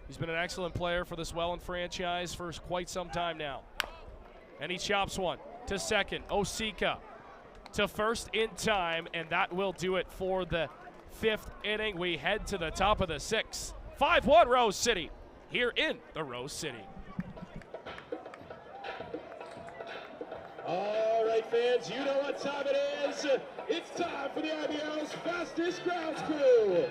He's been an excellent player for this Welland franchise for quite some time now. And he chops one to second. Osika to first in time, and that will do it for the 5th inning. We head to the top of the 6th. 5-1 Rose City here in the Rose City. All right, fans, you know what time it is. It's time for the IBL's fastest grounds crew.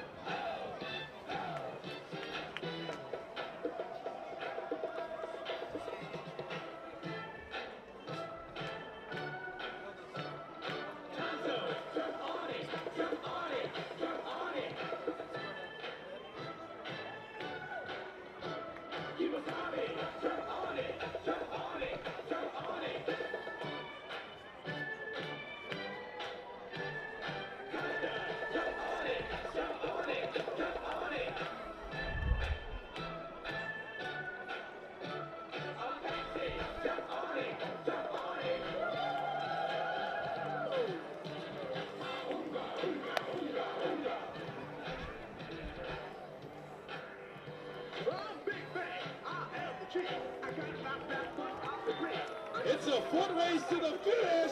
It's a foot race to the finish.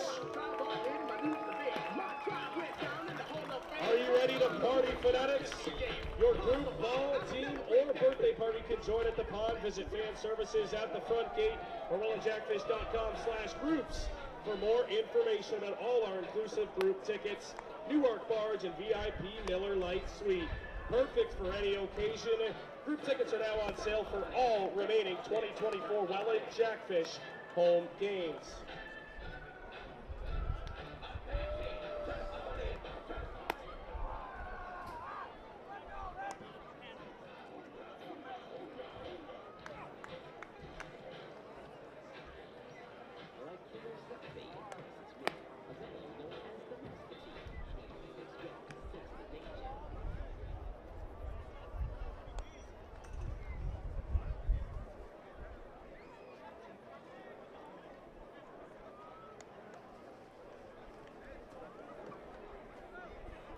Are you ready to party, fanatics? Your group, ball, team, or birthday party can join at the pond. Visit fan services at the front gate or wellandjackfish.com/groups for more information about all our inclusive group tickets, Newark Barge, and VIP Miller Lite Suite. Perfect for any occasion. Group tickets are now on sale for all remaining 2024 Welland Jackfish home games.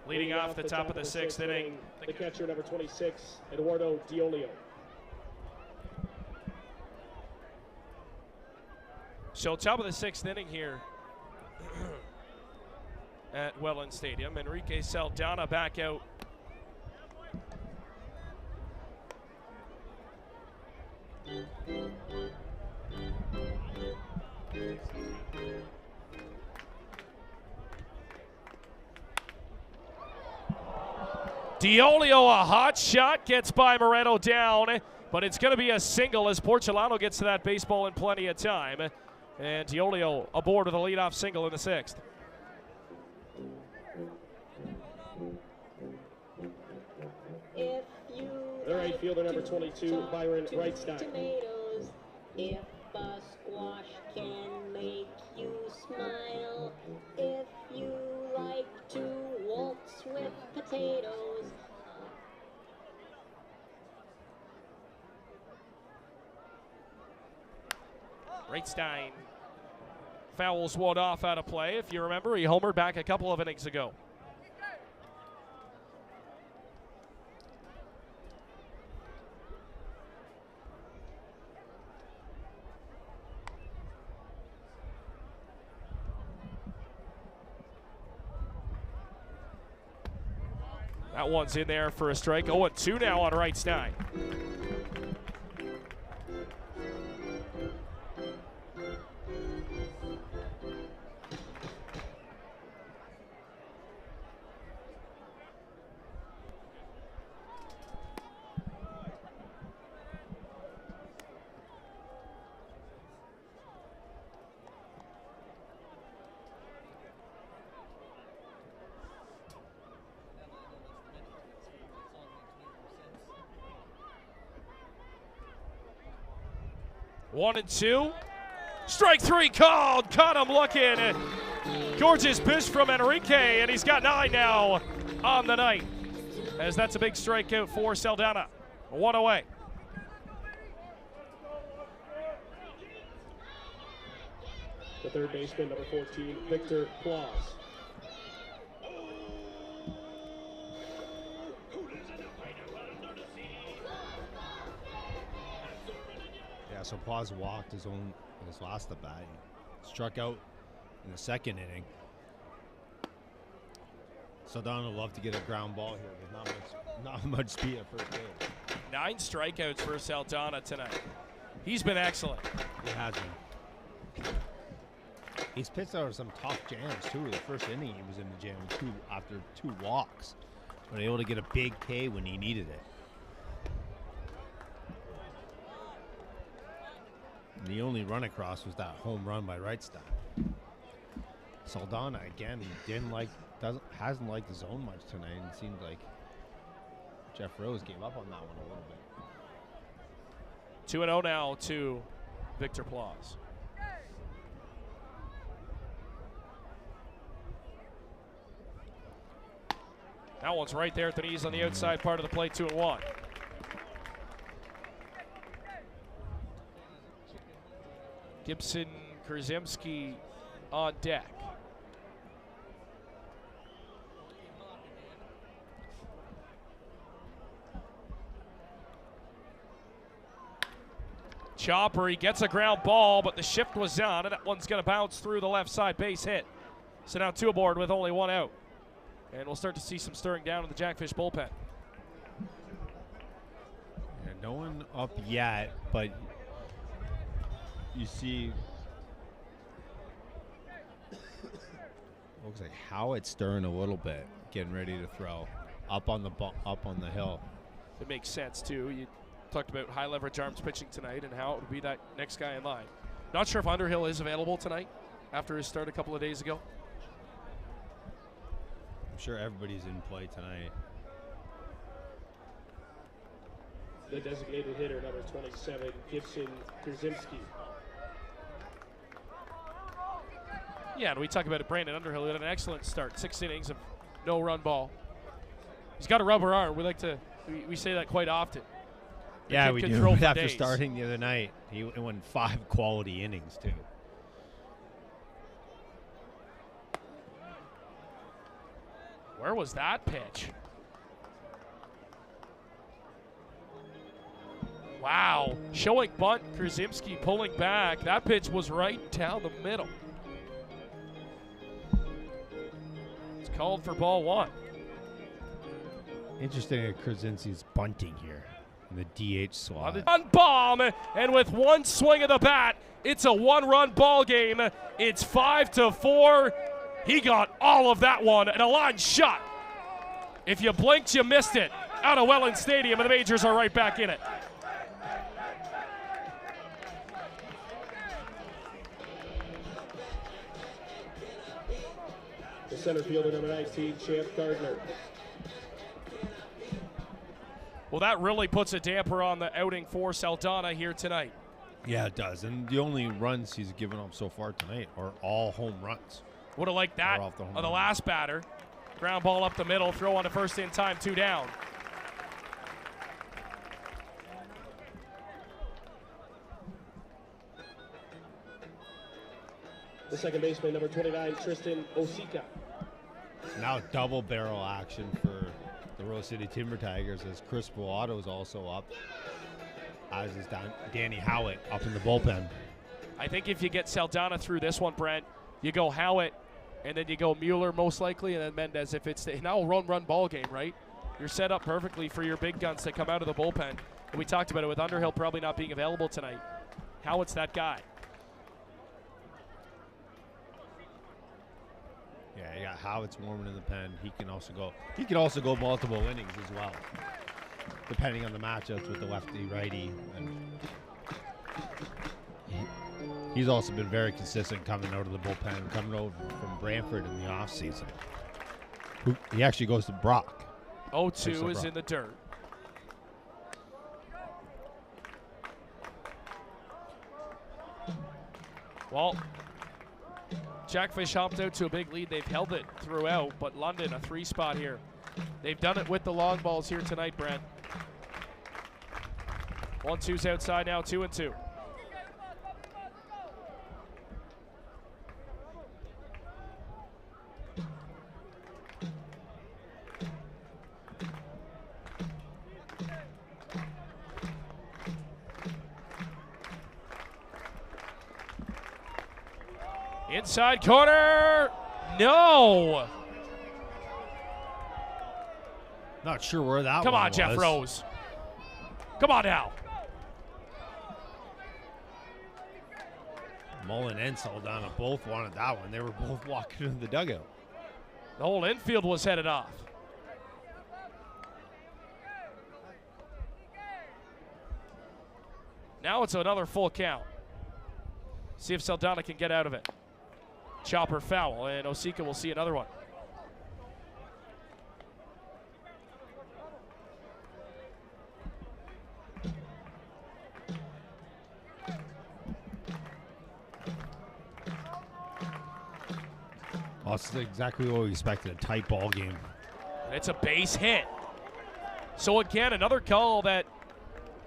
Leading off the top of the 6th inning, the catcher, number 26, Eduardo Diolio. So top of the 6th inning here at Welland Stadium. Enrique Saldana back out. Diolio, a hot shot, gets by Moreno down, but it's going to be a single as Porcelano gets to that baseball in plenty of time. And Diolio aboard with a leadoff single in the 6th. The right fielder, number 22, Byron Wrightstein. Tomatoes, if a squash can make you smile, if you like to waltz with potatoes. Wrightstein fouls one off out of play. If you remember, he homered back a couple of innings ago. That one's in there for a strike. 0-2 now on Wrightstein. One and two. Strike three called. Caught him looking. Gorgeous pitch from Enrique, and he's got 9 now on the night. As that's a big strikeout for Saldana. 1 away. The third baseman, number 14, Victor Claus. Yeah, so Paz walked his last at bat. He struck out in the 2nd inning. Saldana would love to get a ground ball here. There's not much speed at first base. 9 strikeouts for Saldana tonight. He's been excellent. He has been. He's pitched out of some tough jams, too. The first inning, he was in the jam after 2 walks. But able to get a big K when he needed it. And the only run across was that home run by Wrightstown. Saldana, again, hasn't liked the zone much tonight. And it seems like Jeff Rose gave up on that one a little bit. 2-0 now to Victor Plaus. That one's right there at the knees on the outside part of the plate, 2-1. Gibson, Kurzemski on deck. Chopper, he gets a ground ball, but the shift was on, and that one's going to bounce through the left side, base hit. So now 2 aboard with only 1 out. And we'll start to see some stirring down in the Jackfish bullpen. Yeah, no one up yet, but you see, looks like Howard's stirring a little bit, getting ready to throw up on the hill. It makes sense too. You talked about high leverage arms pitching tonight and how it would be that next guy in line. Not sure if Underhill is available tonight after his start a couple of days ago. I'm sure everybody's in play tonight. The designated hitter, number 27, Gibson Kurzemski. Yeah, and we talk about it, Brandon Underhill had an excellent start. 6 innings of no run ball. He's got a rubber arm. We say that quite often. Yeah, we do. After starting the other night, he won 5 quality innings too. Where was that pitch? Wow. Showing bunt, Kurzemski pulling back. That pitch was right down the middle. It's called for ball 1. Interesting that Kurzemski's bunting here in the DH slot. On bomb, and with 1 swing of the bat, it's a 1-run ball game. It's 5-4. He got all of that one, and a line shot. If you blinked, you missed it. Out of Welland Stadium, and the Majors are right back in it. The center fielder, number 19, Champ Gardner. Well, that really puts a damper on the outing for Saldana here tonight. Yeah, it does. And the only runs he's given up so far tonight are all home runs. Would have liked that on the last batter. Ground ball up the middle, throw on to first in time, 2 down. The second baseman, number 29, Tristan Osika. Now double barrel action for the Rose City Timber Tigers as Chris Bellato is also up, as is Danny Howitt up in the bullpen. I think if you get Saldana through this one, Brent, you go Howitt, and then you go Mueller most likely, and then Mendez if it's now a run ball game, right? You're set up perfectly for your big guns to come out of the bullpen. And we talked about it with Underhill probably not being available tonight. Howitt's that guy. Yeah, you got Howitt's warming in the pen. He can also go multiple innings as well, depending on the matchups with the lefty righty. And he's also been very consistent coming out of the bullpen, coming over from Brantford in the offseason. He actually goes to Brock. 0-2 is in the dirt. Well, Jackfish hopped out to a big lead. They've held it throughout, but London, a 3 spot here. They've done it with the long balls here tonight, Brent. 1-2's outside now, 2-2. Inside corner, no. Not sure where that Come one on, Jeff was. Rose. Come on now. Mullen and Saldana both wanted that one. They were both walking into the dugout. The whole infield was headed off. Now it's another full count. See if Saldana can get out of it. Chopper foul, and Osika will see another one. Well, that's exactly what we expected, a tight ball game. And it's a base hit. So again, another call that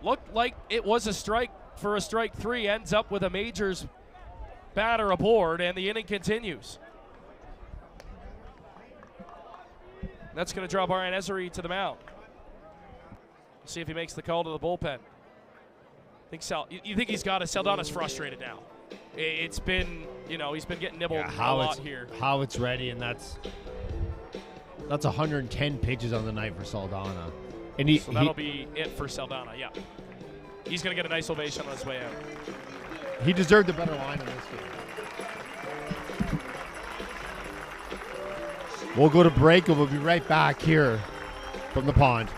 looked like it was a strike for a strike three, ends up with a majors batter aboard, and the inning continues. That's going to draw Brian Ezery to the mound. See if he makes the call to the bullpen. You think he's got it? Saldana's frustrated now. It's been, he's been getting nibbled a lot here. How it's ready, and that's 110 pitches on the night for Saldana. And so that'll be it for Saldana, yeah. He's going to get a nice ovation on his way out. He deserved a better line in this game. We'll go to break, and we'll be right back here from the pond.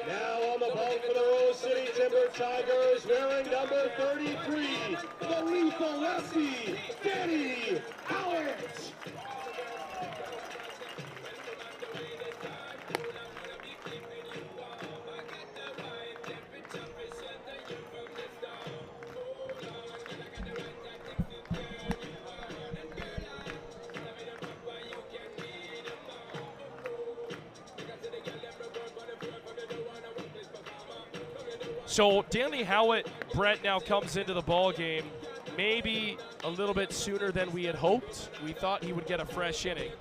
Now on the ball for the Rose City Timber Tigers, wearing number 33, the lethal lefty, Danny Howard. So Danny Howard, Brent, now comes into the ball game maybe a little bit sooner than we had hoped. We thought he would get a fresh inning.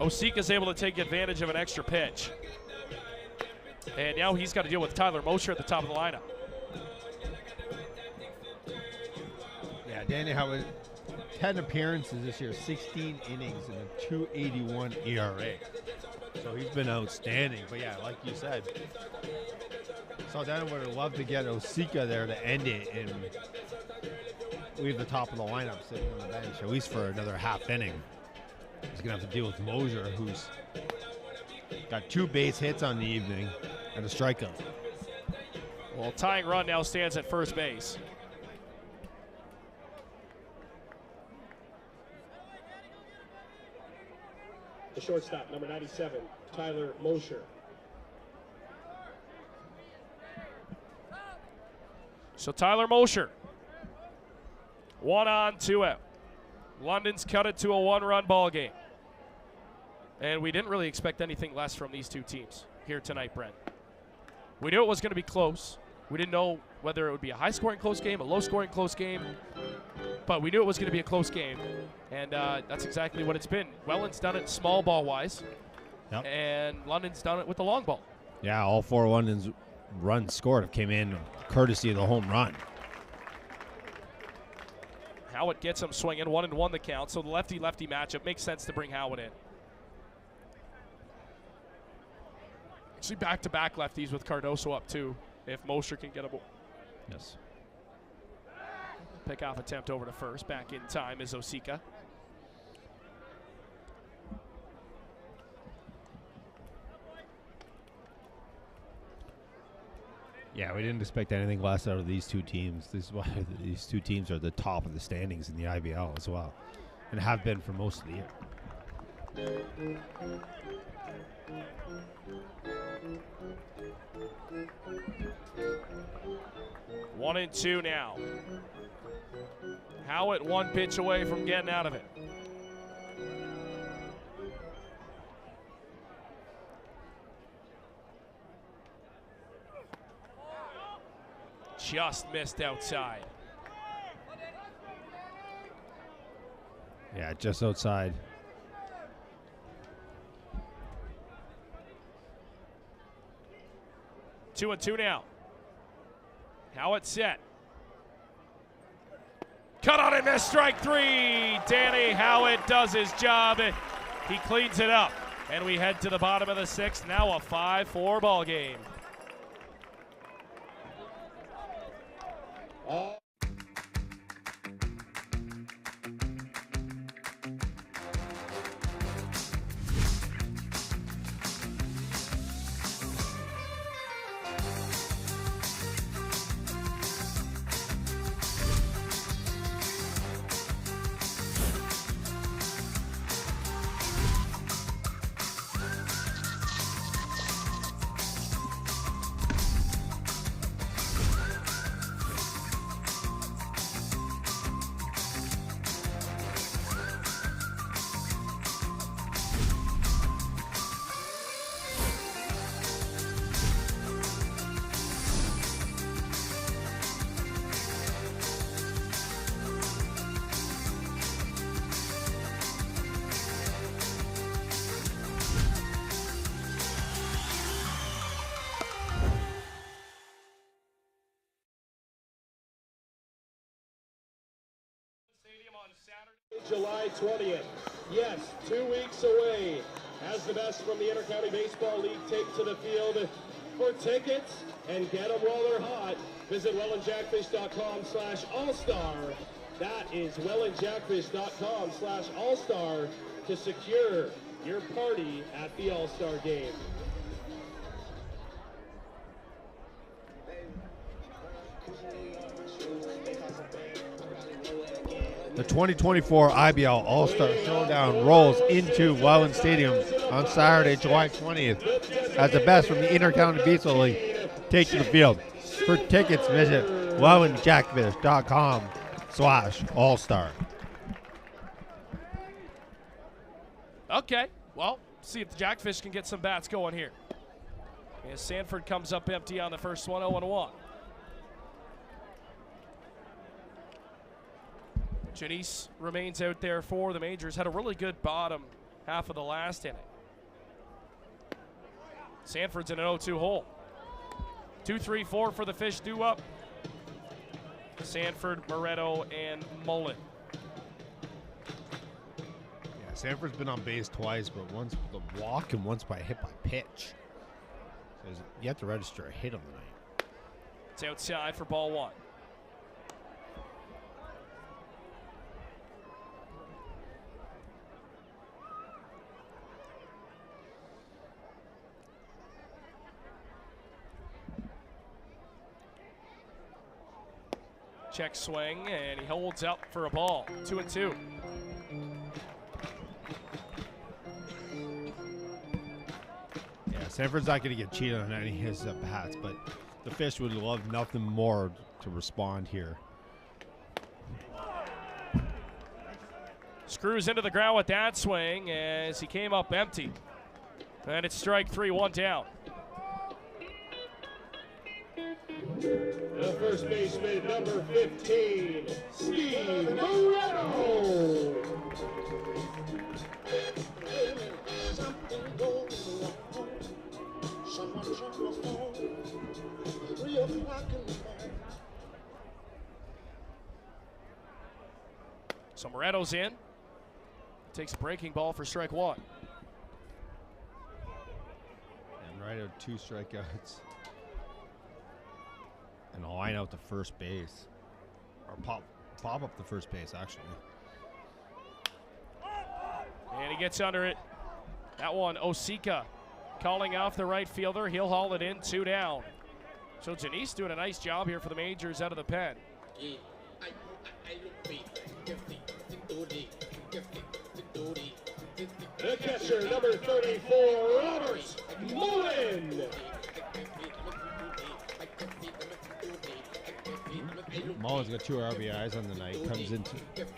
Osika's able to take advantage of an extra pitch. And now he's got to deal with Tyler Mosher at the top of the lineup. Yeah, Danny Howard, 10 appearances this year, 16 innings, and a 2.81 ERA. So he's been outstanding. But yeah, like you said, Saldana would have loved to get Osika there to end it and leave the top of the lineup sitting on the bench, at least for another half inning. He's going to have to deal with Mosier, who's got 2 base hits on the evening and a strikeout. Well, tying run now stands at first base. The shortstop, number 97, Tyler Mosher. So Tyler Mosher, 1 on, 2 out. London's cut it to a 1-run ball game. And we didn't really expect anything less from these two teams here tonight, Brent. We knew it was going to be close. We didn't know whether it would be a high-scoring close game, a low-scoring close game, but we knew it was going to be a close game. And that's exactly what it's been. Welland's done it small ball-wise, and London's done it with the long ball. Yeah, all 4 London's runs scored came in courtesy of the home run. Howard gets him swinging, 1-1 the count, so the lefty-lefty matchup makes sense to bring Howard in. Actually, back-to-back lefties with Cardoso up, too, if Mosher can get a ball. Yes. Pick-off attempt over to first. Back in time is Osika. Yeah, we didn't expect anything less out of these two teams. This is why these two teams are the top of the standings in the IBL as well, and have been for most of the year. 1-2 now. Howard 1 pitch away from getting out of it. Just missed outside. Yeah, just outside. 2-2 now. Howitt set. Cut on and miss, strike three. Danny Howitt does his job. He cleans it up. And we head to the bottom of the sixth. Now a 5-4 ball game. July 20th. Yes, 2 weeks away. As the best from the Intercounty Baseball League take to the field. For tickets and get them while they're hot, visit wellandjackfish.com/all-star. That is wellandjackfish.com/all-star to secure your party at the All-Star Game. The 2024 IBL All-Star Showdown rolls into Welland Stadium on Saturday, July 20th, as the best from the Intercounty Baseball League take to the field. For tickets, visit wellandjackfish.com/all-star. Okay, well, see if the Jackfish can get some bats going here. As Sanford comes up empty on the first one, 0-1. Janice remains out there for the Majors. Had a really good bottom half of the last inning. Sanford's in an 0-2 hole. 2-3-4 for the Fish due up. Sanford, Moretto, and Mullen. Yeah, Sanford's been on base twice, but once with a walk and once by hit by pitch. So you have to register a hit on the night. It's outside for ball one. Check swing, and he holds up for a ball. 2-2. Yeah, Sanford's not going to get cheated on any of his bats, but the Fish would love nothing more to respond here. Screws into the ground with that swing as he came up empty. And it's strike three, one down. The first baseman, number 15, Steve Moretto. So Moretto's in. Takes a breaking ball for strike one. And right out 2 strikeouts. And a line out to first base. Or pop up the first base, actually. And he gets under it. That one, Osika calling off the right fielder. He'll haul it in, 2 down. So Janice doing a nice job here for the Majors out of the pen. The catcher, number 34, Robert Mullen. Mullen's got 2 RBIs on the night. Comes into with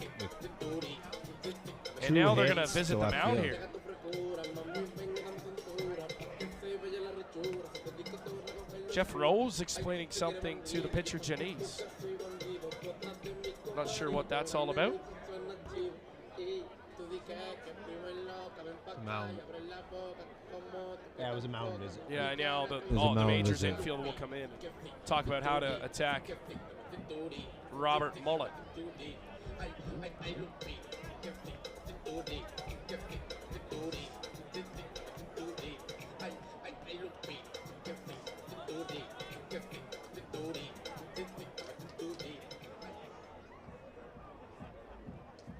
and now they're going to visit the mound here. Jeff Rose explaining something to the pitcher Janice. Not sure what that's all about. Mound. Yeah, it was a mountain visit. Yeah, and now was the a Majors visit. infield will come in and talk about how to attack Robert Mullet.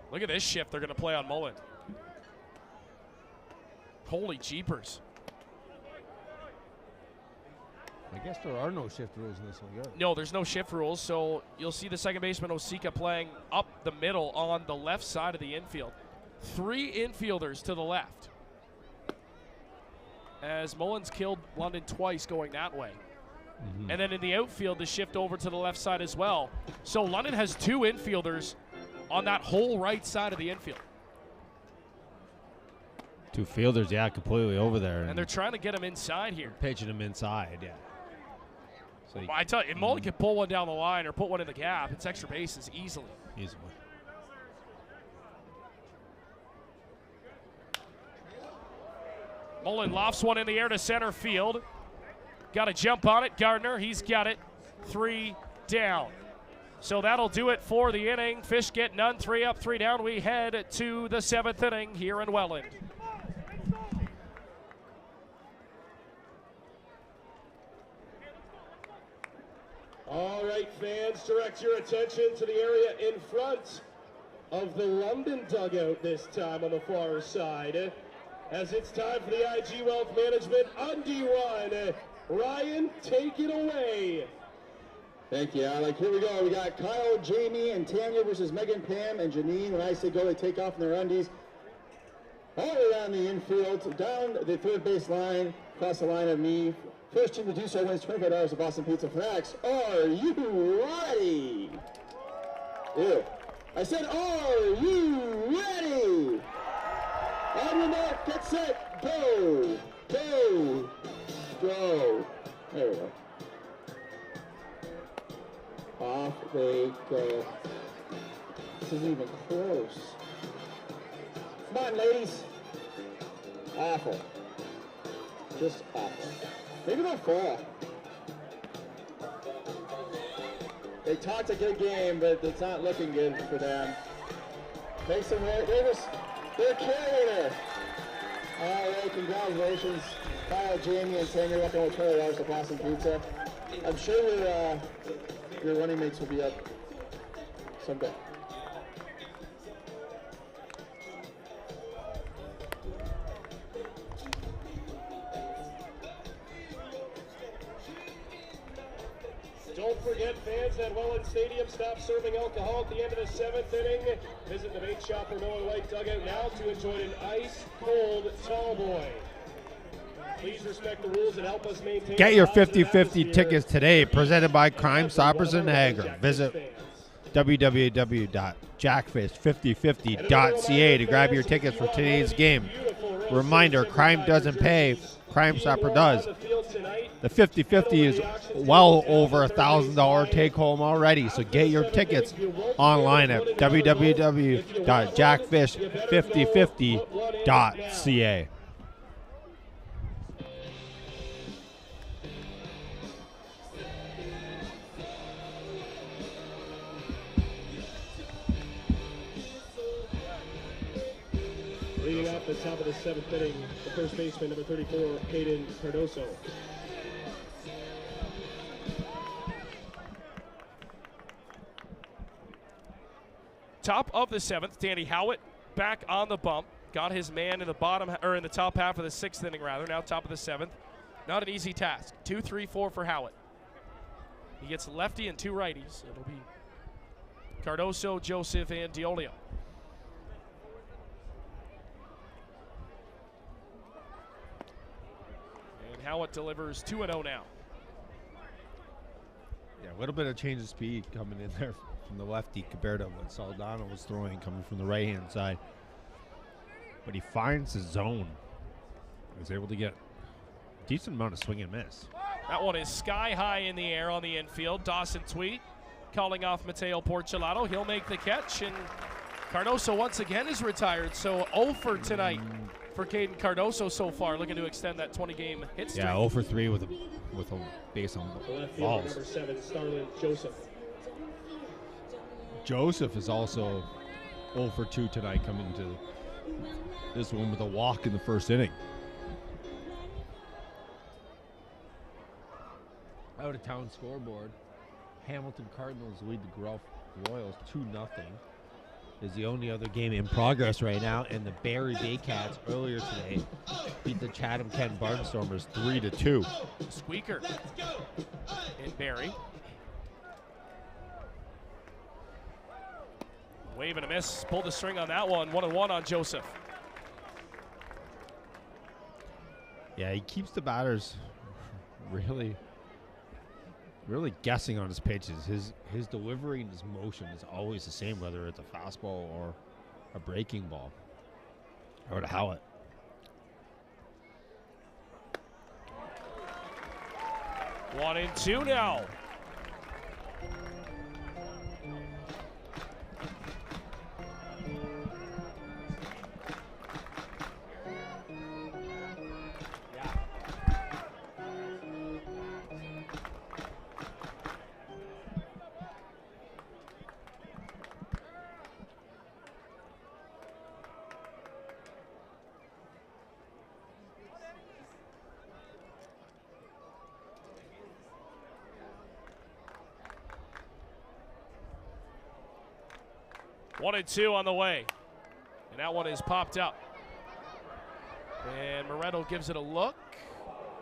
Look at this shift they're going to play on Mullet. Holy jeepers. I guess there are no shift rules in this one. Good. No, there's no shift rules, so you'll see the second baseman Osika playing up the middle on the left side of the infield. 3 infielders to the left. As Mullins killed London twice going that way. And then in the outfield, the shift over to the left side as well. So London has 2 infielders on that whole right side of the infield. 2 fielders, yeah, completely over there. And they're trying to get him inside here. Pitching him inside, yeah. So I tell you, if Mullen can pull one down the line or put one in the gap, it's extra bases easily. Easily. Mullen lofts one in the air to center field. Got a jump on it. Gardner, he's got it. 3 down. So that'll do it for the inning. Fish get none. 3 up, 3 down. We head to the 7th inning here in Welland. All right, fans, direct your attention to the area in front of the London dugout this time on the far side. As it's time for the IG Wealth Management Undie Run. Ryan, take it away. Thank you, Alec. Here we go. We got Kyle, Jamie, and Tanya versus Megan, Pam, and Janine. When I say go, they take off in their undies. All the way down the infield, down the third base line, across the line of me. First team to do so wins $25 at Boston Pizza Fanatics. Are you ready? Ew. I said, are you ready? On your mark, get set, go, go, go. There we go. Off they go. This isn't even close. Come on, ladies. Awful. Just awful. Maybe they'll fall. They talked a good game, but it's not looking good for them. Make some Davis. They're carrying her. All right, congratulations. Kyle, Jamie, and Sammy welcome with $20 to Boston Pizza. I'm sure your running mates will be up someday. Don't forget, fans, that Welland Stadium stops serving alcohol at the end of the 7th inning. Visit the bait shop or Miller Lite dugout now to enjoy an ice-cold tall boy. Please respect the rules and help us maintain. Get your 50-50 tickets today, presented by Crime Stoppers in Niagara. Visit www.jackfish5050.ca to grab your tickets for today's game. Reminder, crime doesn't pay, Crime Stopper does. The 50-50 is well over $1,000 take home already, so get your tickets online at www.jackfish5050.ca. Leading off the top of the 7th inning, the first baseman, number 34, Hayden Cardoso. Top of the 7th, Danny Howitt back on the bump. Got his man in the bottom, or in the top half of the 6th inning, rather. Now top of the 7th. Not an easy task. 2, 3, 4 for Howitt. He gets lefty and 2 righties. It'll be Cardoso, Joseph, and Diolio. And Howitt delivers 2-0 now. Yeah, a little bit of change of speed coming in there from the lefty compared to what Saldana was throwing coming from the right-hand side. But he finds his zone. He was able to get a decent amount of swing and miss. That one is sky high in the air on the infield. Dawson Tweet calling off Mateo Porcelato. He'll make the catch, and Cardoso once again is retired. So 0 for tonight for Caden Cardoso so far, looking to extend that 20-game hit streak. Yeah, 0 for 3 with a base on Left fielder balls. number 7, Starlin Joseph. Joseph is also 0 for 2 tonight, coming to this one with a walk in the first inning. Out of town scoreboard, Hamilton Cardinals lead the Guelph Royals 2-0. Is the only other game in progress right now, and the Barrie Baycats earlier today beat the Chatham Kent Barnstormers 3-2. Squeaker in Barrie. Wave and a miss. Pulled the string on that one. 1-1 on Joseph. Yeah, he keeps the batters really guessing on his pitches. His delivery and his motion is always the same, whether it's a fastball or a breaking ball. Or to Howlett. One and two now. One and two on the way. And that one is popped up. And Moretto gives it a look.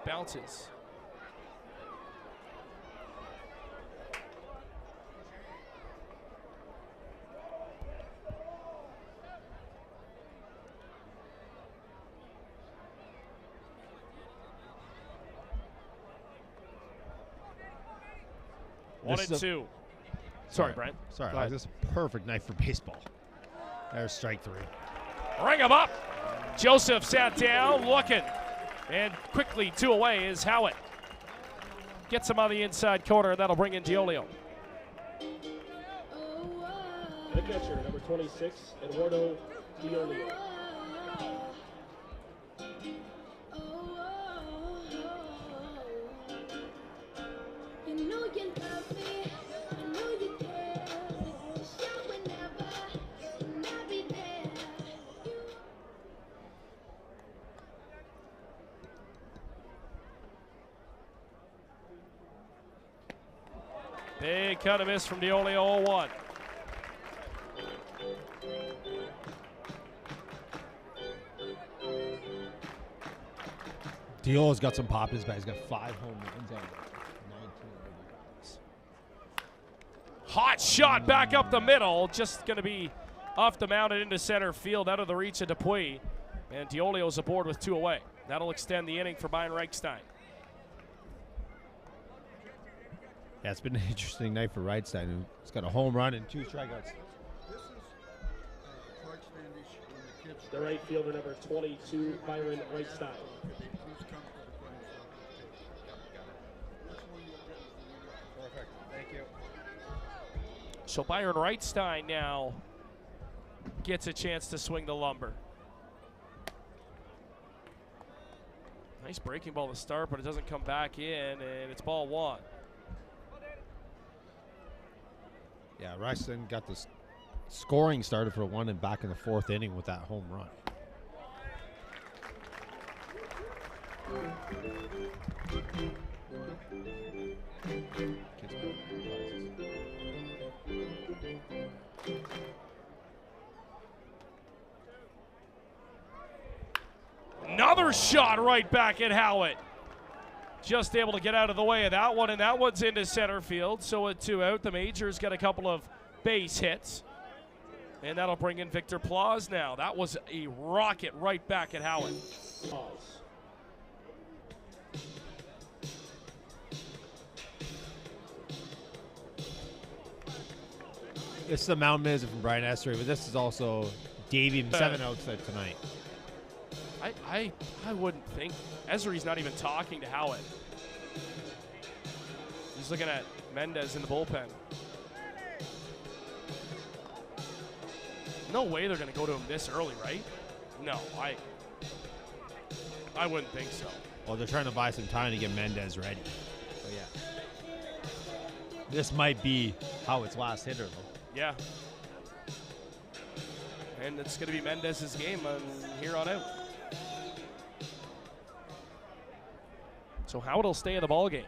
Bounces. One and two. Sorry, Brent. Sorry, this is a perfect night for baseball. There's strike 3. Ring him up. Joseph sat down, looking. And quickly 2 away is Howitt. Gets him on the inside corner, and that'll bring in Diolio. The catcher, number 26, Eduardo Diolio. Big cut and miss from Diolio, 0-1. Diolo's got some pop in his bat. He's got 5 home runs out of 19 runs. Hot shot back up the middle. Just going to be off the mound and into center field, out of the reach of Dupuis. And Diolio's aboard with 2 away. That'll extend the inning for Byron Reichstein. Yeah, it's been an interesting night for Reichstein. He's got a home run and 2 strikeouts. The right fielder, number 22, Byron Reichstein. Perfect. Thank you. So Byron Reichstein now gets a chance to swing the lumber. Nice breaking ball to start, but it doesn't come back in, and it's ball 1. Yeah, Reichstein got the scoring started for 1 and back in the 4th inning with that home run. Another shot right back at Howitt. Just able to get out of the way of that one, and that one's into center field. So at 2 out, the Majors got a couple of base hits. And that'll bring in Victor Plaus now. That was a rocket right back at Howitt. This is the Mount Miz from Brian Essery, but this is also Davey 7 outs tonight. I wouldn't think. Essery's not even talking to Howitt. He's looking at Mendez in the bullpen. No way they're going to go to him this early, right? No, I wouldn't think so. Well, they're trying to buy some time to get Mendez ready. So, yeah. This might be Howard's last hitter, though. Yeah. And it's going to be Mendez's game here on out. So Howard will stay in the ball game.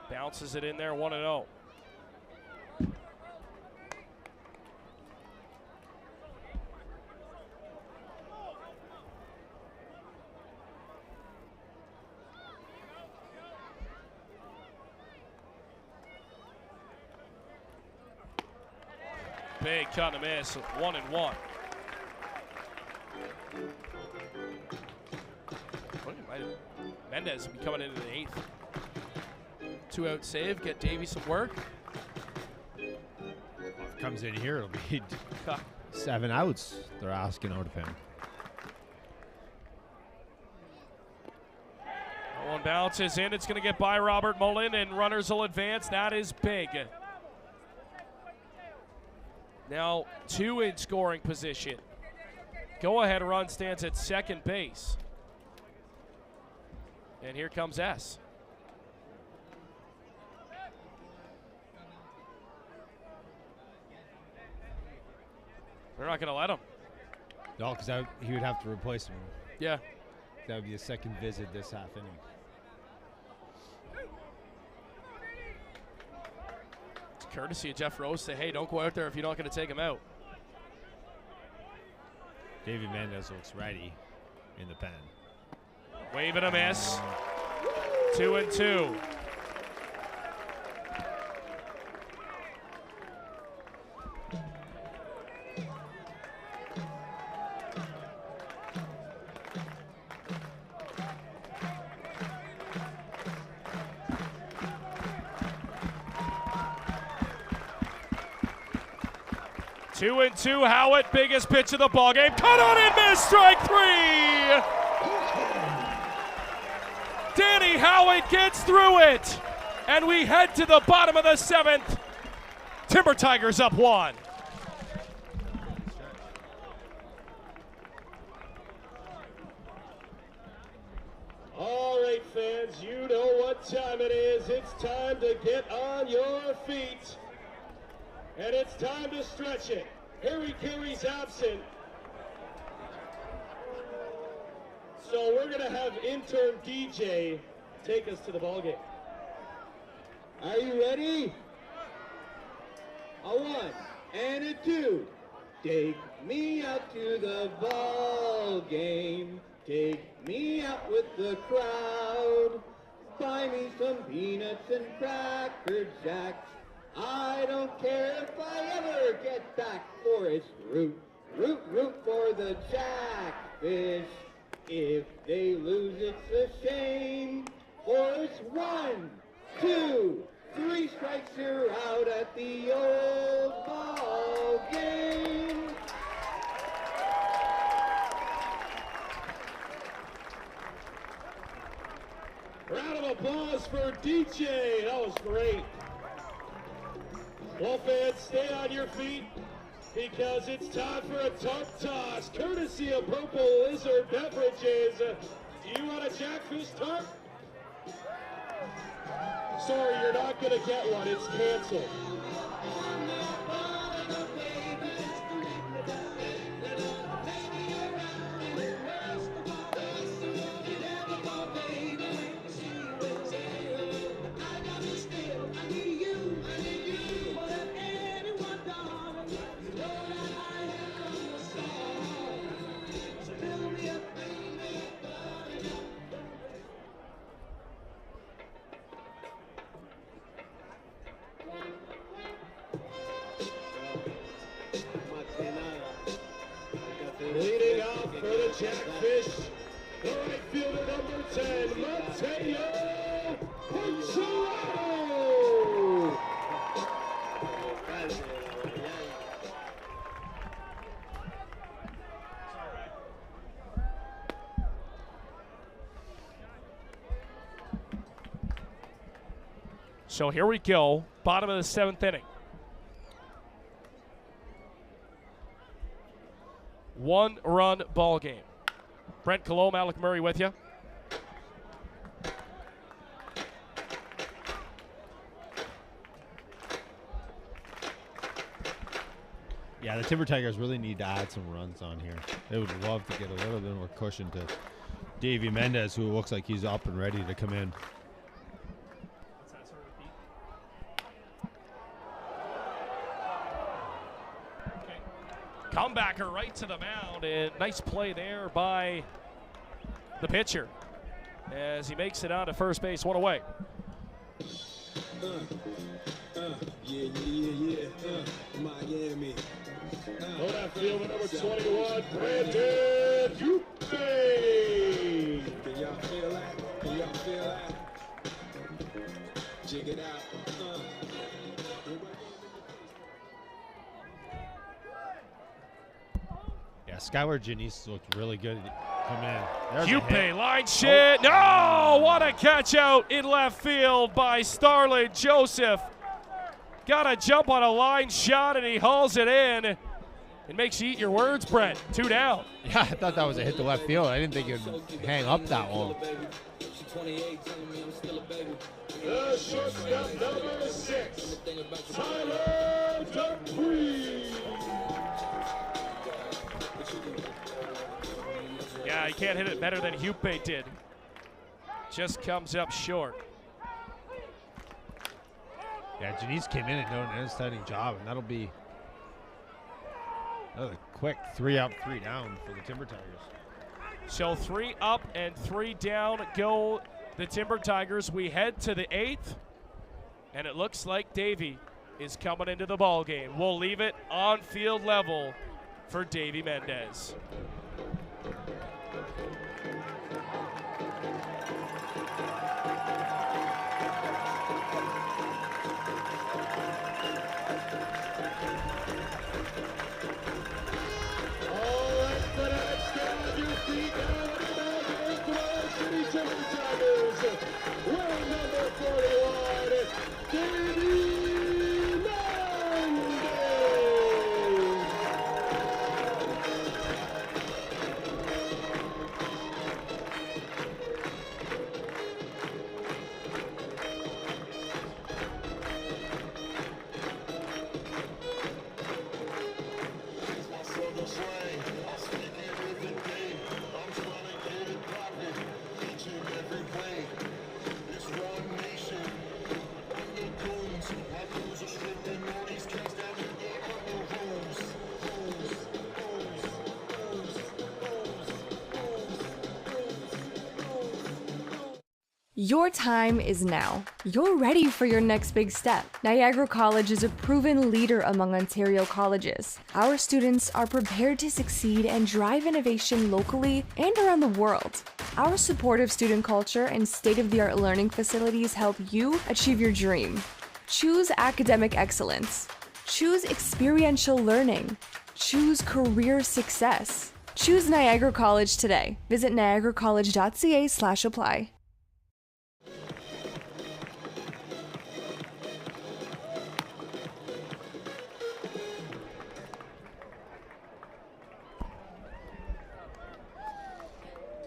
Bounces it in there, 1-0. Big cut and a miss, 1-1. Mendez will be coming into the 8th. 2-out save, get Davey some work. Well, if it comes in here, it'll be 7 outs they're asking out of him. One bounces in, it's going to get by Robert Mullen, and runners will advance. That is big. Now 2 in scoring position. Go-ahead run stands at second base. And here comes S. They're not going to let him. No, because he would have to replace him. Yeah. That would be a second visit this half inning. It's courtesy of Jeff Rose. Say, hey, don't go out there if you're not going to take him out. David Mendez looks ready in the pen. Wave and a miss. 2-2. Two and two, Howitt, biggest pitch of the ball game. Cut on and miss, strike 3. Danny Howitt gets through it, and we head to the bottom of the 7th. Timber Tigers up 1. All right, fans, you know what time it is. It's time to get on your feet. And it's time to stretch it. Harry Carey's absent. So we're going to have intern DJ take us to the ballgame. Are you ready? A 1 and a 2. Take me out to the ball game. Take me out with the crowd. Buy me some peanuts and Cracker Jacks. I don't care if I ever get back, for it's root, root, root for the Jackfish. If they lose, it's a shame, for it's 1, 2, 3 strikes, you're out at the old ball game. Round of applause for DJ. That was great. Well, fans, stay on your feet because it's time for a tart toss, courtesy of Purple Lizard Beverages. Do you want a Jackfish tart? Sorry, you're not going to get one. It's canceled. Leading off for the Jackfish, the right fielder number 10, Mateo Puncciato. So here we go, bottom of the 7th inning. 1-run ball game. Brent Colomb, Alec Murray with you. Yeah, the Timber Tigers really need to add some runs on here. They would love to get a little bit more cushion to Davey Mendez, who looks like he's up and ready to come in. Comebacker right to the mound, and nice play there by the pitcher as he makes it on to first base, 1 away. Miami. On that field, with number 21, Brandon Yuppie. Can y'all feel that? Can y'all feel that? Jig it out. Yeah, Skyward Janice looked really good coming in. There's a Yuppie, hit. line shit. No! What a catch out in left field by Starlin Joseph. Got a jump on a line shot, and he hauls it in. It makes you eat your words, Brent. 2 down. Yeah, I thought that was a hit to left field. I didn't think it would hang up that long. The shortstop, number 6, Tyler Dupree. Yeah, he can't hit it better than Yuppie did. Just comes up short. Yeah, Janice came in and doing an outstanding job, and that'll be another quick 3 up, 3 down for the Timber Tigers. So 3 up and 3 down go the Timber Tigers. We head to the 8th, and it looks like Davey is coming into the ball game. We'll leave it on field level for Davey Mendez. Your time is now. You're ready for your next big step. Niagara College is a proven leader among Ontario colleges. Our students are prepared to succeed and drive innovation locally and around the world. Our supportive student culture and state-of-the-art learning facilities help you achieve your dream. Choose academic excellence. Choose experiential learning. Choose career success. Choose Niagara College today. Visit niagaracollege.ca/apply.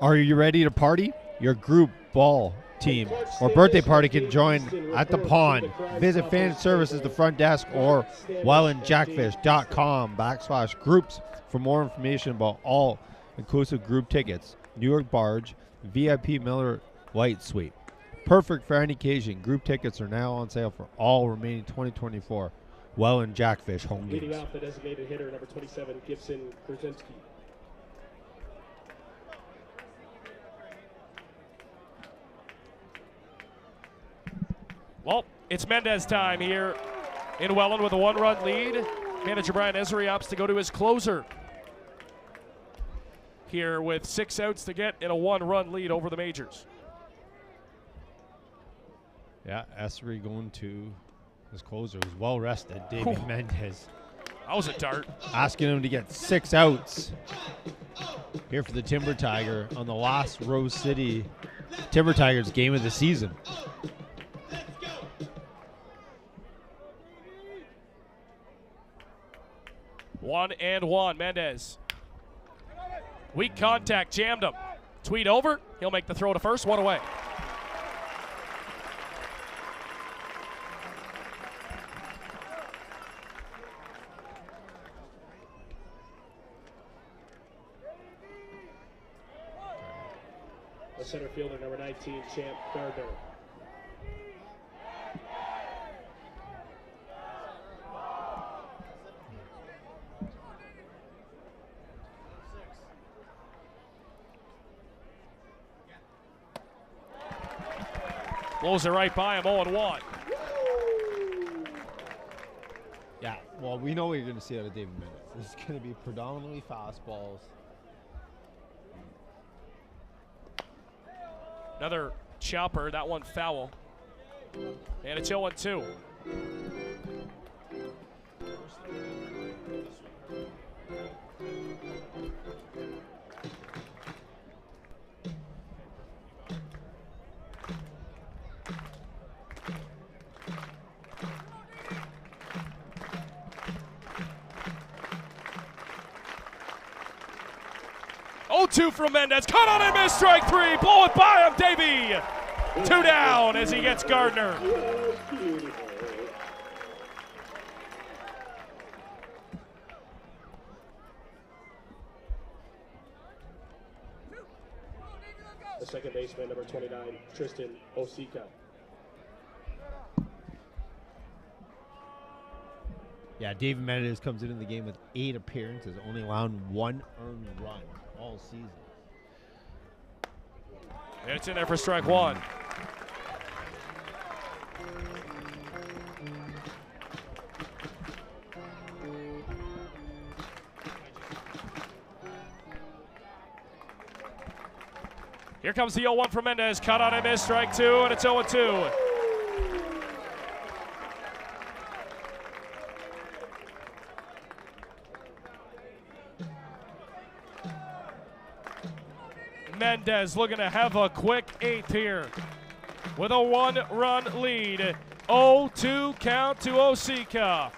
Are you ready to party? Your group ball team or birthday party can join at the pond. Visit Fan Services, the front desk, or wellandjackfish.com/groups for more information about all inclusive group tickets. New York Barge, VIP Miller Lite Suite. Perfect for any occasion. Group tickets are now on sale for all remaining 2024 Welland Jackfish home games. Leading off the designated hitter, number 27, Gibson Krzyzewski. Well, it's Mendez time here in Welland with a 1-run lead. Manager Brian Esri opts to go to his closer here with 6 outs to get in a 1-run lead over the majors. Yeah, Esri going to his closer, who's well rested, David Mendez. That was a dart. Asking him to get 6 outs here for the Timber Tiger on the last Rose City Timber Tigers game of the season. 1-1. Mendez. Weak contact, jammed him. Tweed over. He'll make the throw to first. 1 away. The center fielder, number 19, Champ Gardner. Blows it right by him, 0-1. Yeah, well, we know what you're going to see out of David Mendez. It's going to be predominantly fastballs. Another chopper, that one foul. And it's 0-2. Two from Mendez, cut on and miss, strike 3, blow it by him, Davey. 2 down as he gets Gardner. The second baseman, number 29, Tristan Osika. Yeah, David Mendez comes into the game with 8 appearances, only allowing 1 earned run all season. And it's in there for strike 1. Here comes the 0-1 from Mendez. Cut on and miss, strike 2, and it's 0-2. Mendez looking to have a quick 8th here with a 1-run lead. 0-2 count to Osika.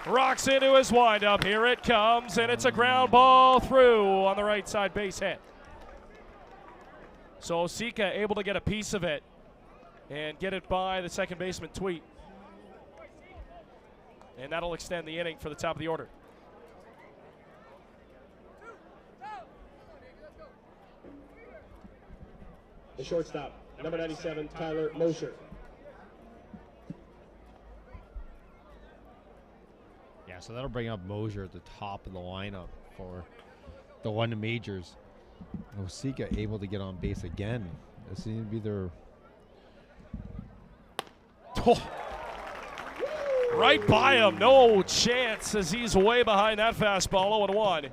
Rocks into his windup. Here it comes, and it's a ground ball through on the right side base hit. So Osika able to get a piece of it and get it by the second baseman, Tweet. And that'll extend the inning for the top of the order. The shortstop, number 97, Tyler Mosher. Yeah, so that'll bring up Mosier at the top of the lineup for the one to majors. Osika able to get on base again. This seems to be their... Oh. Right by him, no chance as he's way behind that fastball, 0-1.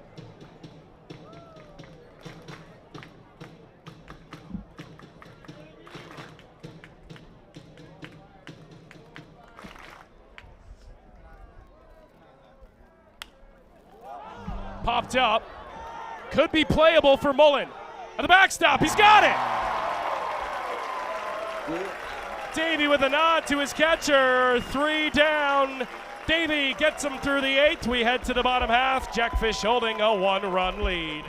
Popped up. Could be playable for Mullen. At the backstop, he's got it! Davey with a nod to his catcher. 3 down. Davey gets him through the 8th. We head to the bottom half. Jackfish holding a 1-run lead.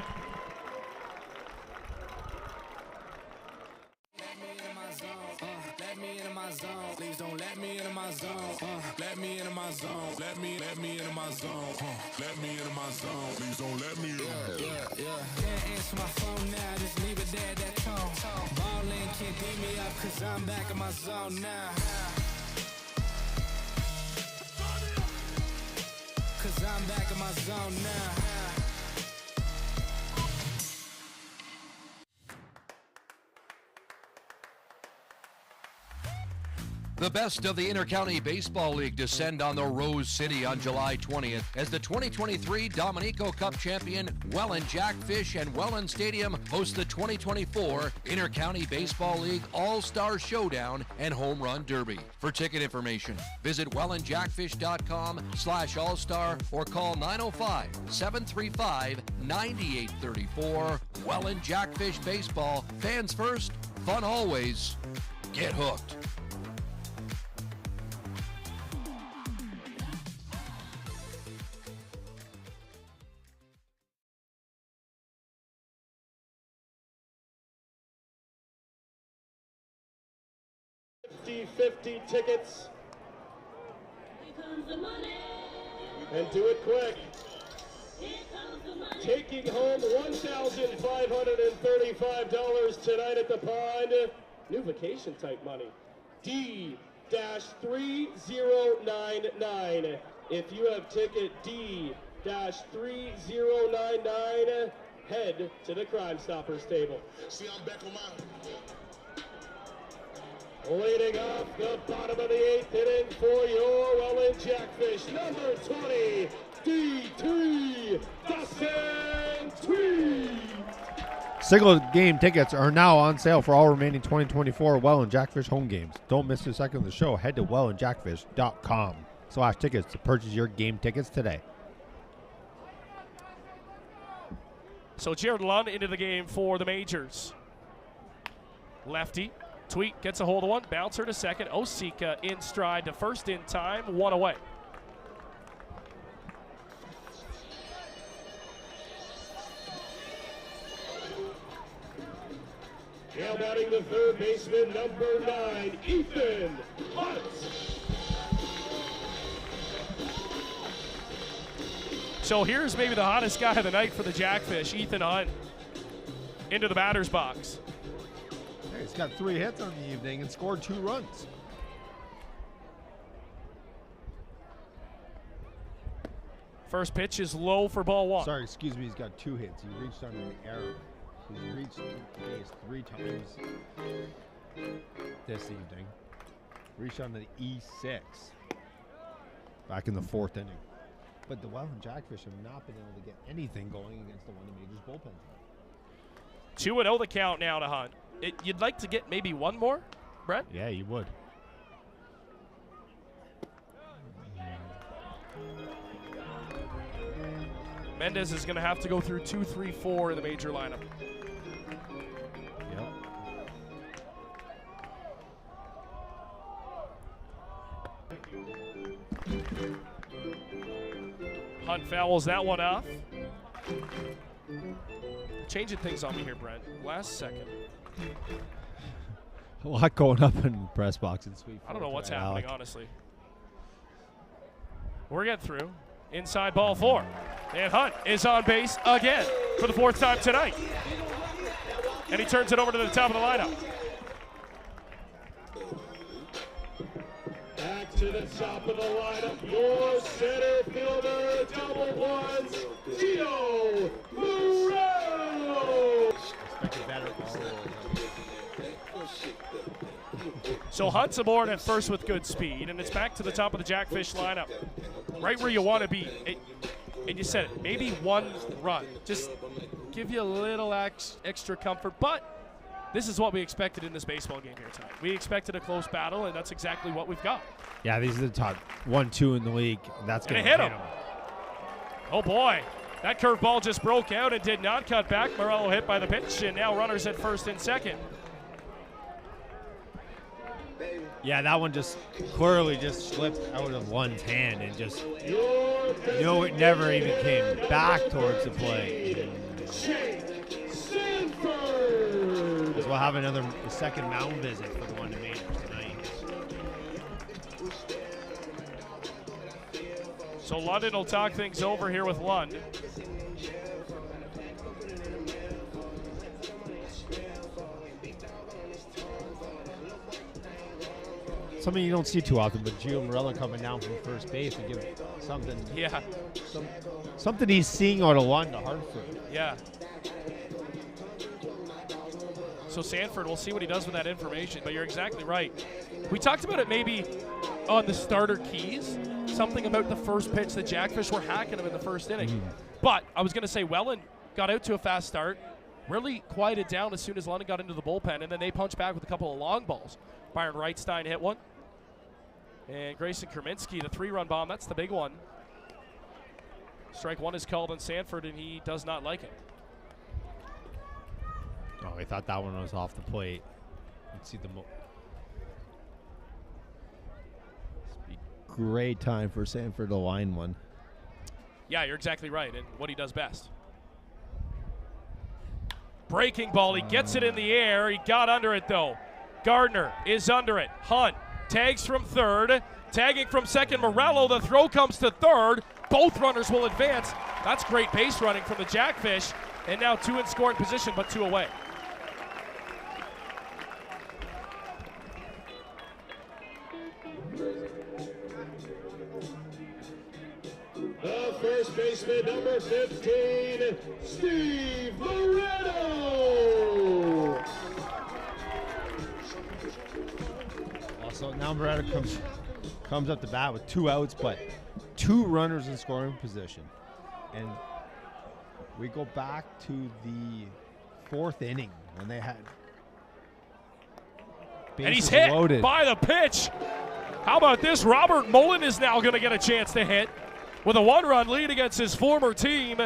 Please don't let me into my zone. Let me into my zone. Let me into my zone. Let me into my zone. Please don't let me in. Can't answer my phone now. Just leave it there, that tone. Ballin' can't beat me up, cause I'm back in my zone now. Cause I'm back in my zone now. The best of the Inter-County Baseball League descend on the Rose City on July 20th as the 2023 Dominico Cup champion Welland Jackfish and Welland Stadium host the 2024 Inter-County Baseball League All-Star Showdown and Home Run Derby. For ticket information, visit wellandjackfish.com/all-star or call 905-735-9834. Welland Jackfish Baseball. Fans first, fun always. Get hooked. 50-50 tickets. And do it quick. Taking home $1,535 tonight at the pond. New vacation type money. D-3099. If you have ticket D-3099, head to the Crime Stoppers table. See, I'm back on my... Leading off the bottom of the 8th inning for your Welland Jackfish, number 20, D3, Dustin Tweed. Single game tickets are now on sale for all remaining 2024 Welland Jackfish home games. Don't miss a second of the show. Head to wellandjackfish.com/tickets to purchase your game tickets today. So Jared Lund into the game for the Majors. Lefty. Tweet gets a hold of one. Bouncer to second. Osika in stride to first in time. One away. Now batting the third baseman, number 9, Ethan Hunt. So here's maybe the hottest guy of the night for the Jackfish, Ethan Hunt, into the batter's box. Hey, he's got 3 hits on the evening and scored 2 runs. First pitch is low for ball 1. Sorry, excuse me, he's got 2 hits. He reached under the arrow. He's reached the base 3 times this evening. Reached on the E6 back in the 4th inning. But the Welland Jackfish have not been able to get anything going against the London Majors bullpen. 2-0 the count now to Hunt. You'd like to get maybe one more, Brett? Yeah, you would. Mendez is going to have to go through 2, 3, 4 in the major lineup. Yep. Hunt fouls that one off. Changing things on me here, Brent. Last second. A lot going up in the press box in Sweet. I don't know what's happening, honestly. We're getting through. Inside ball 4. And Hunt is on base again for the 4th time tonight. And he turns it over to the top of the lineup. Back to the top of the lineup, your center fielder, double ones, Gio Morello. So Hunt's aboard at first with good speed, and it's back to the top of the Jackfish lineup. Right where you want to be. And you said it, maybe one run. Just give you a little extra comfort. But this is what we expected in this baseball game here tonight. We expected a close battle, and that's exactly what we've got. Yeah, these are the top 1, 2 in the league. That's going to hit him. Oh, boy. That curveball just broke out and did not cut back. Morello hit by the pitch, and now runners at first and second. Yeah, that one just clearly just slipped out of Lund's hand and just, it never even came back towards the plate. As we'll have a second mound visit for the London Majors tonight. So London will talk things over here with Lund. Something you don't see too often, but Gio Morello coming down from first base to give something. Yeah. Something he's seeing out of Lund to Hartford. Yeah. So Sanford, we'll see what he does with that information, but you're exactly right. We talked about it maybe on the starter keys, something about the first pitch. The Jackfish were hacking him in the first inning. But I was going to say Welland got out to a fast start, really quieted down as soon as London got into the bullpen, and then they punched back with a couple of long balls. Byron Wrightstein hit one. And Grayson Kerminski, the 3-run bomb, that's the big one. Strike 1 is called on Sanford, and he does not like it. Oh, I thought that one was off the plate. Let's see the great time for Sanford to line one. Yeah, you're exactly right, and what he does best. Breaking ball, he gets it in the air. He got under it, though. Gardner is under it. Hunt tags from third. Tagging from second, Morello. The throw comes to third. Both runners will advance. That's great base running from the Jackfish. And now 2 in scoring position, but 2 away. The first baseman, number 15, Steve Moreno. Also, now Moreno comes up the bat with 2 outs, but 2 runners in scoring position. And we go back to the 4th inning when they had and he's hit loaded by the pitch. How about this? Robert Mullen is now going to get a chance to hit with a 1-run lead against his former team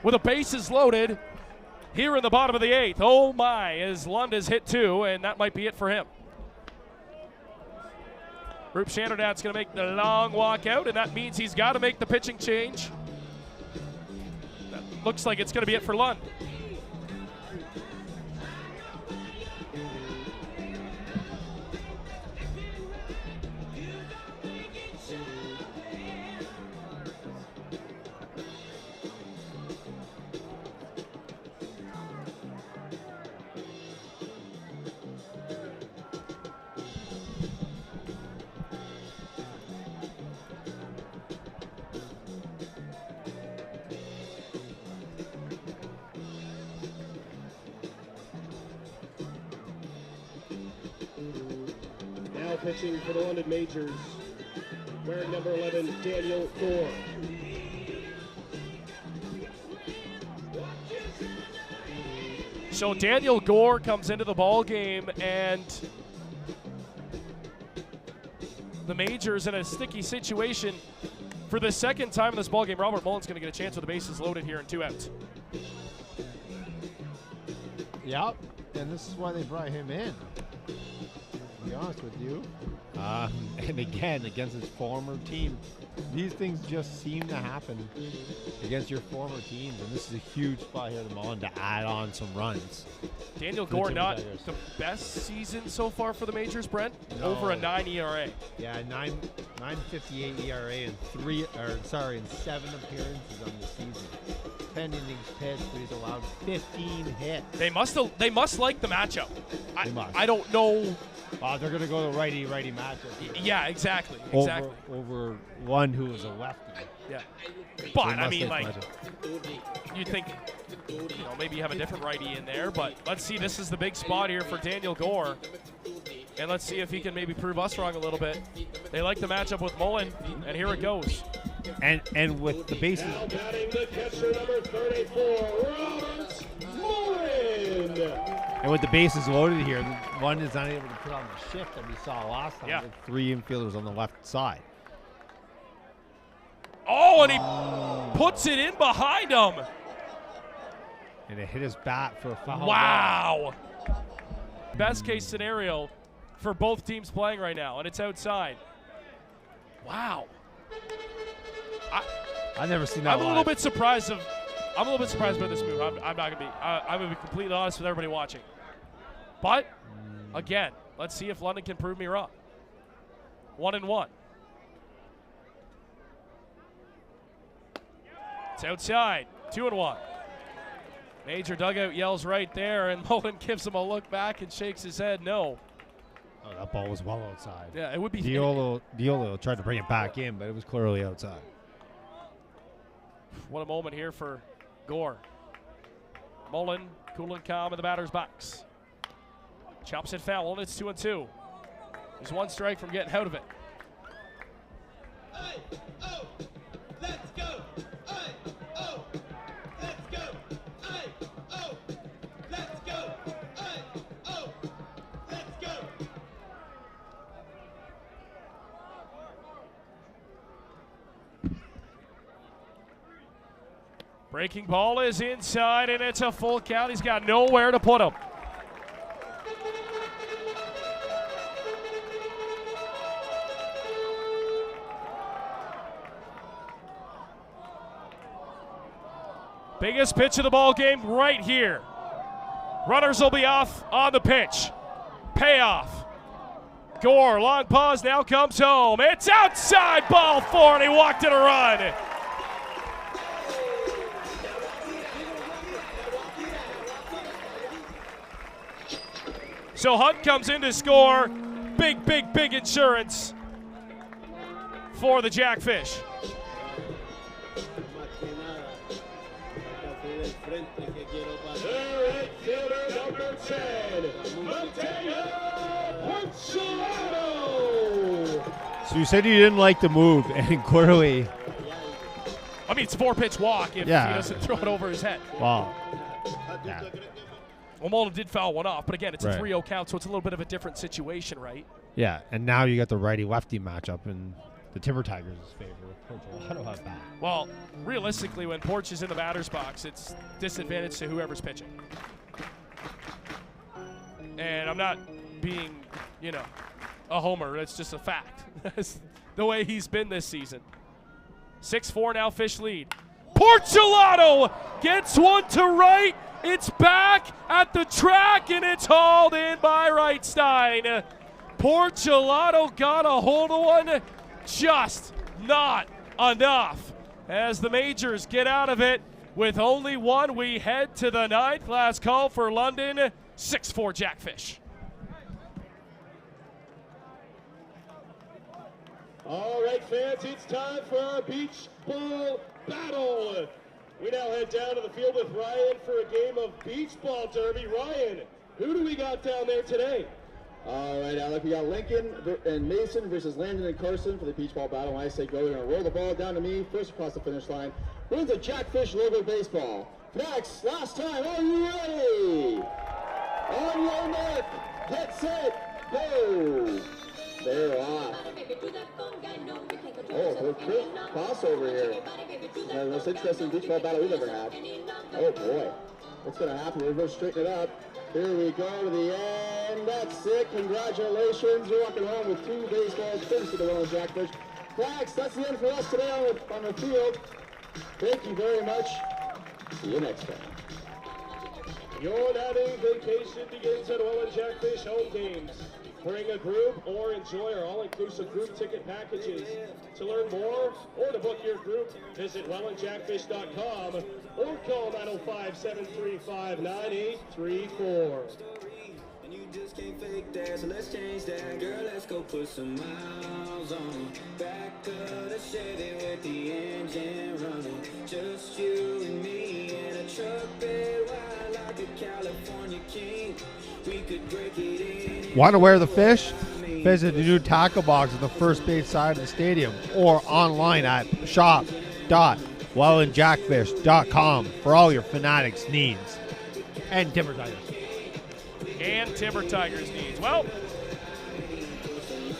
with the bases loaded here in the bottom of the 8th. Oh my, as Lund has hit 2, and that might be it for him. Rup Shanderdad's going to make the long walk out, and that means he's got to make the pitching change. That looks like it's going to be it for Lund. Now pitching for the London Majors, wearing number 11, Daniel Gore. So Daniel Gore comes into the ball game, and the Majors in a sticky situation for the second time in this ball game. Robert Mullen's going to get a chance with the bases loaded here and 2 outs. Yep, and this is why they brought him in. To be honest with you. And again, against his former team, these things just seem to happen against your former teams, and this is a huge spot here to Mullen to add on some runs. Daniel Gore not the best season so far for the Majors, Brent? No. Over a 9 ERA. Yeah, 9.58 ERA and 7 appearances on the season. 10 innings pitched, but he's allowed 15 hits. They must like the matchup. They must. I don't know. They're going to go the righty-righty matchup. Yeah, exactly. Over one who is a lefty. Yeah. But, I mean, like, you'd think, maybe you have a different righty in there. But let's see. This is the big spot here for Daniel Gore. And let's see if he can maybe prove us wrong a little bit. They like the matchup with Mullen, and here it goes. And with the bases. Now batting the catcher, number 34, Robert Mullen. And with the bases loaded here, one is not able to put on the shift that we saw last time with 3 infielders on the left side. Oh, and he puts it in behind him. And it hit his bat for a foul. Wow. Best case scenario for both teams playing right now, and it's outside. Wow. I've never seen that. I'm a little bit surprised by this move. I'm not gonna be. I'm gonna be completely honest with everybody watching. But again, let's see if London can prove me wrong. 1-1. It's outside. 2-1. Major dugout yells right there, and Mullen gives him a look back and shakes his head. No. Oh, that ball was well outside. Yeah, it would be. Diolo tried to bring it back in, but it was clearly outside. What a moment here for Gore. Mullen, cool and calm in the batter's box. Chops it foul, and it's 2-2. There's 1 strike from getting out of it. Let's go! Let's go! Let's go! Let's go! Breaking ball is inside, and it's a full count. He's got nowhere to put him. Biggest pitch of the ball game right here. Runners will be off on the pitch. payoff. Gore, long pause, now comes home. It's outside, ball 4, and he walked in a run. So Hunt comes in to score. Big, big, big insurance for the Jackfish. So you said you didn't like the move, and clearly. I mean, it's a 4-pitch walk if he doesn't throw it over his head. Wow. Yeah. Well, Mullen did foul one off, but again, it's a Right. 3-0 count, so it's a little bit of a different situation, right? Yeah, and now you got the righty-lefty matchup in the Timber Tigers' favor. Porcelado at bat. Well, realistically, when Porch is in the batter's box, it's disadvantage to whoever's pitching. And I'm not being, a homer. It's just a fact. That's the way he's been this season. 6-4 now, Fish lead. Porcelado gets one to right. It's back at the track, and it's hauled in by Wrightstein. Porcelado got a hold of one, just not enough. As the Majors get out of it with only one, we head to the 9th. Last call for London, 6-4 Jackfish. All right, fans, it's time for our beach ball battle. We now head down to the field with Ryan for a game of beach ball derby. Ryan, who do we got down there today? All right, Alec, we got Lincoln and Mason versus Landon and Carson for the beach ball battle. When I say go, they're going to roll the ball down to me, first across the finish line. Wins a Jackfish logo baseball. Next, last time, are you ready? On your mark, get set, go. They're off. Oh, quick crossover here. The most interesting beach ball battle we've ever had. Oh boy, what's going to happen? We're going to straighten it up. Here we go to the end. That's it. Congratulations. You're walking home with 2 baseballs, thanks to the Welland Jackfish. Thanks. That's the end for us today on the field. Thank you very much. See you next time. Your Natty vacation begins at Welland Jackfish home games. Bring a group or enjoy our all-inclusive group ticket packages. To learn more or to book your group, visit wellandjackfish.com or call 905-735-9834. And you just can't fake that, so let's change that. Girl, let's go put some miles on. Back of the Chevy with the engine running. Just you and me in a truck bed wide like a California king. We could break it in. Want to wear the fish? Visit the new tackle box at the first base side of the stadium or online at shop.wellandjackfish.com for all your Fanatics needs. And Timber Tigers. And Timber Tigers needs. Well,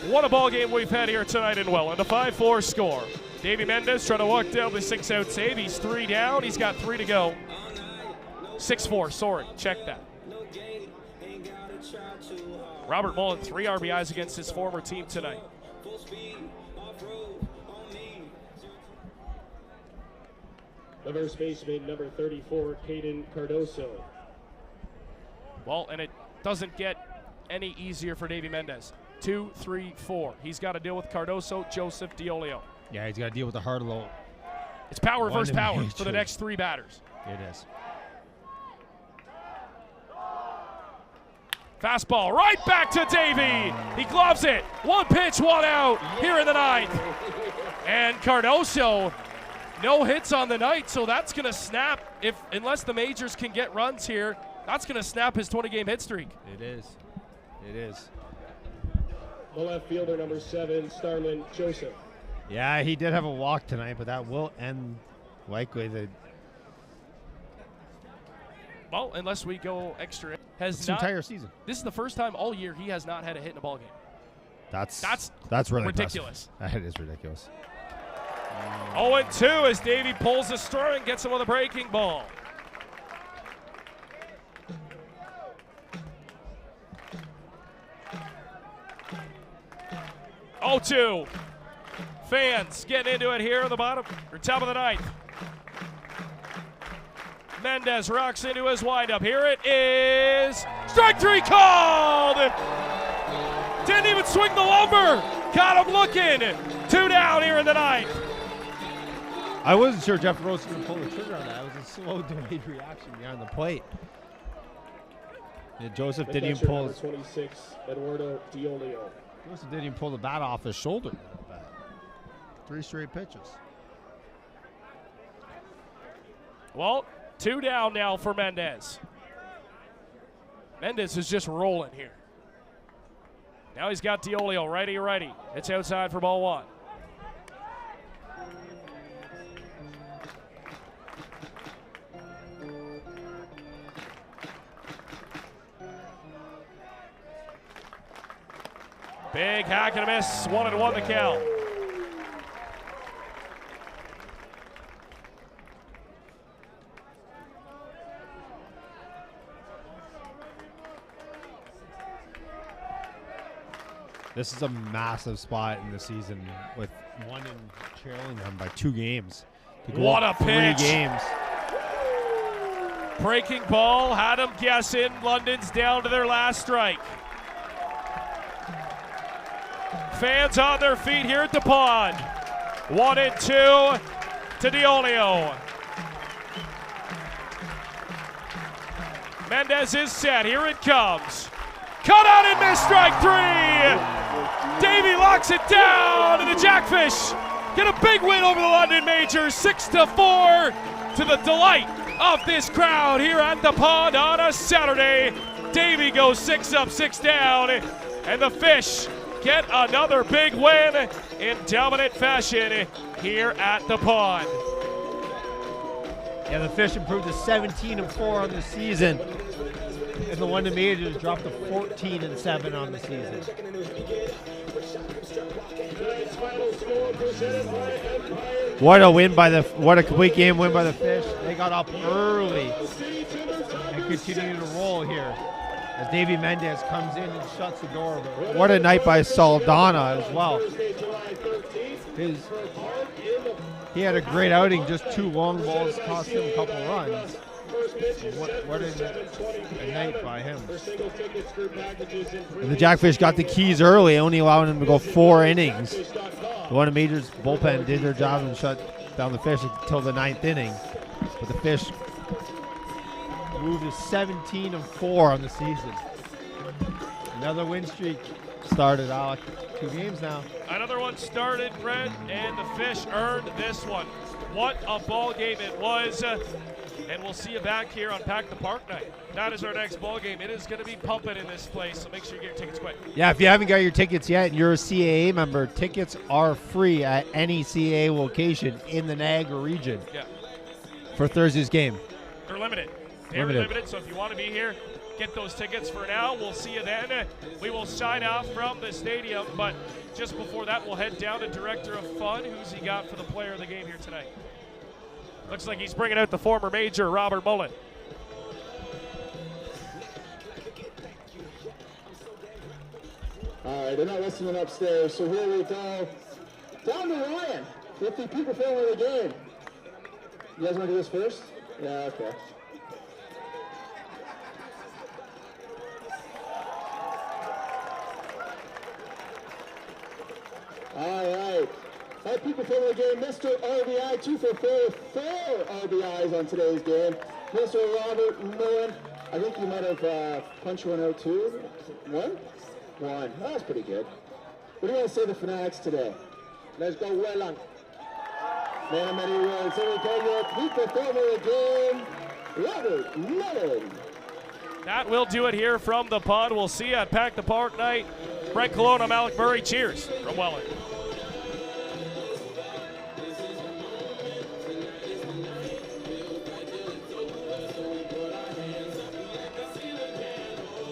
what a ball game we've had here tonight in Welland. A 5-4 score. Davey Mendez trying to walk down the 6-out save. He's 3 down. He's got 3 to go. 6-4, sorry. Check that. Robert Mullen, 3 RBIs against his former team tonight. The first baseman, number 34, Caden Cardoso. Well, and it doesn't get any easier for Davey Mendez. 2, 3, 4. He's got to deal with Cardoso, Joseph, Diolio. Yeah, he's got to deal with the hard low. It's power versus power for the next 3 batters. It is. Fastball right back to Davey. He gloves it. 1 pitch, 1 out here in the 9th. And Cardoso, no hits on the night, so that's going to snap. Unless the Majors can get runs here, that's going to snap his 20-game hit streak. It is. It is. The left fielder, number 7, Starlin Joseph. Yeah, he did have a walk tonight, but that will end likely the Well, unless we go extra. It's entire season. This is the first time all year he has not had a hit in a ball game. That's really ridiculous. Impressive. That is ridiculous. 0-2 as Davey pulls the string and gets him with a breaking ball. Oh, 2. Fans getting into it here in the bottom or top of the 9th. Mendez rocks into his windup. Here it is. Strike three called. Didn't even swing the lumber. Got him looking. 2 down here in the ninth. I wasn't sure Jeff Rose was going to pull the trigger on that. It was a slow, delayed reaction behind the plate. Yeah, Joseph didn't even pull. 26, Eduardo Diolio. Joseph didn't even pull the bat off his shoulder. 3 straight pitches. Well, 2 down now for Mendez. Mendez is just rolling here. Now he's got Diolio righty. It's outside for ball 1. Big hack and a miss. 1-1 the count. This is a massive spot in the season with one and trailing them by 2 games. What a pitch. 3 games. Breaking ball, had him guessing. London's down to their last strike. Fans on their feet here at the pond. 1-2 to Diolio. Mendez is set. Here it comes. Cut out and missed. Strike 3. Davey locks it down, and the Jackfish get a big win over the London Majors, 6-4, to the delight of this crowd here at the pond on a Saturday. Davey goes 6 up, 6 down, and the Fish get another big win in dominant fashion here at the pond. Yeah, the Fish improved to 17-4 on the season, and the London Majors dropped to 14-7 on the season. What a complete game win by the Fish. They got up early and continue to roll here as Davey Mendez comes in and shuts the door. But what a night by Saldana as well. He had a great outing, just 2 long balls cost him a couple runs. What a night by him. And the Jackfish got the keys early, only allowing him to go 4 innings. The London Majors bullpen did their job and shut down the Fish until the 9th inning. But the Fish moved to 17-4 on the season. Another win streak started, Alec. 2 games now. Another one started, Brent, and the Fish earned this one. What a ball game it was. And we'll see you back here on Pack the Park night. That is our next ball game. It is going to be pumping in this place, so make sure you get your tickets quick. Yeah, if you haven't got your tickets yet and you're a CAA member, tickets are free at any CAA location in the Niagara region for Thursday's game. They're limited. Very limited, so if you want to be here, get those tickets for now. We'll see you then. We will sign off from the stadium, but just before that, we'll head down to Director of Fun. Who's he got for the player of the game here tonight? Looks like he's bringing out the former Major, Robert Mullen. All right, they're not listening upstairs, so here we go. Down to Ryan with the people filming the game. You guys want to do this first? Yeah, okay. All right. Our people filming the game, Mr. RBI, 2 for 4, 4 RBIs on today's game. Mr. Robert Mullen, I think you might have punched one out too. 1? 1. That was pretty good. What do you want to say to the Fanatics today? Let's go Welland. Man of many words. Here we go, your people filming the game, Robert Mullen. That will do it here from the pond. We'll see you at Pack the Park night. Brent Colon, I'm Alec Murray. Cheers from Welland.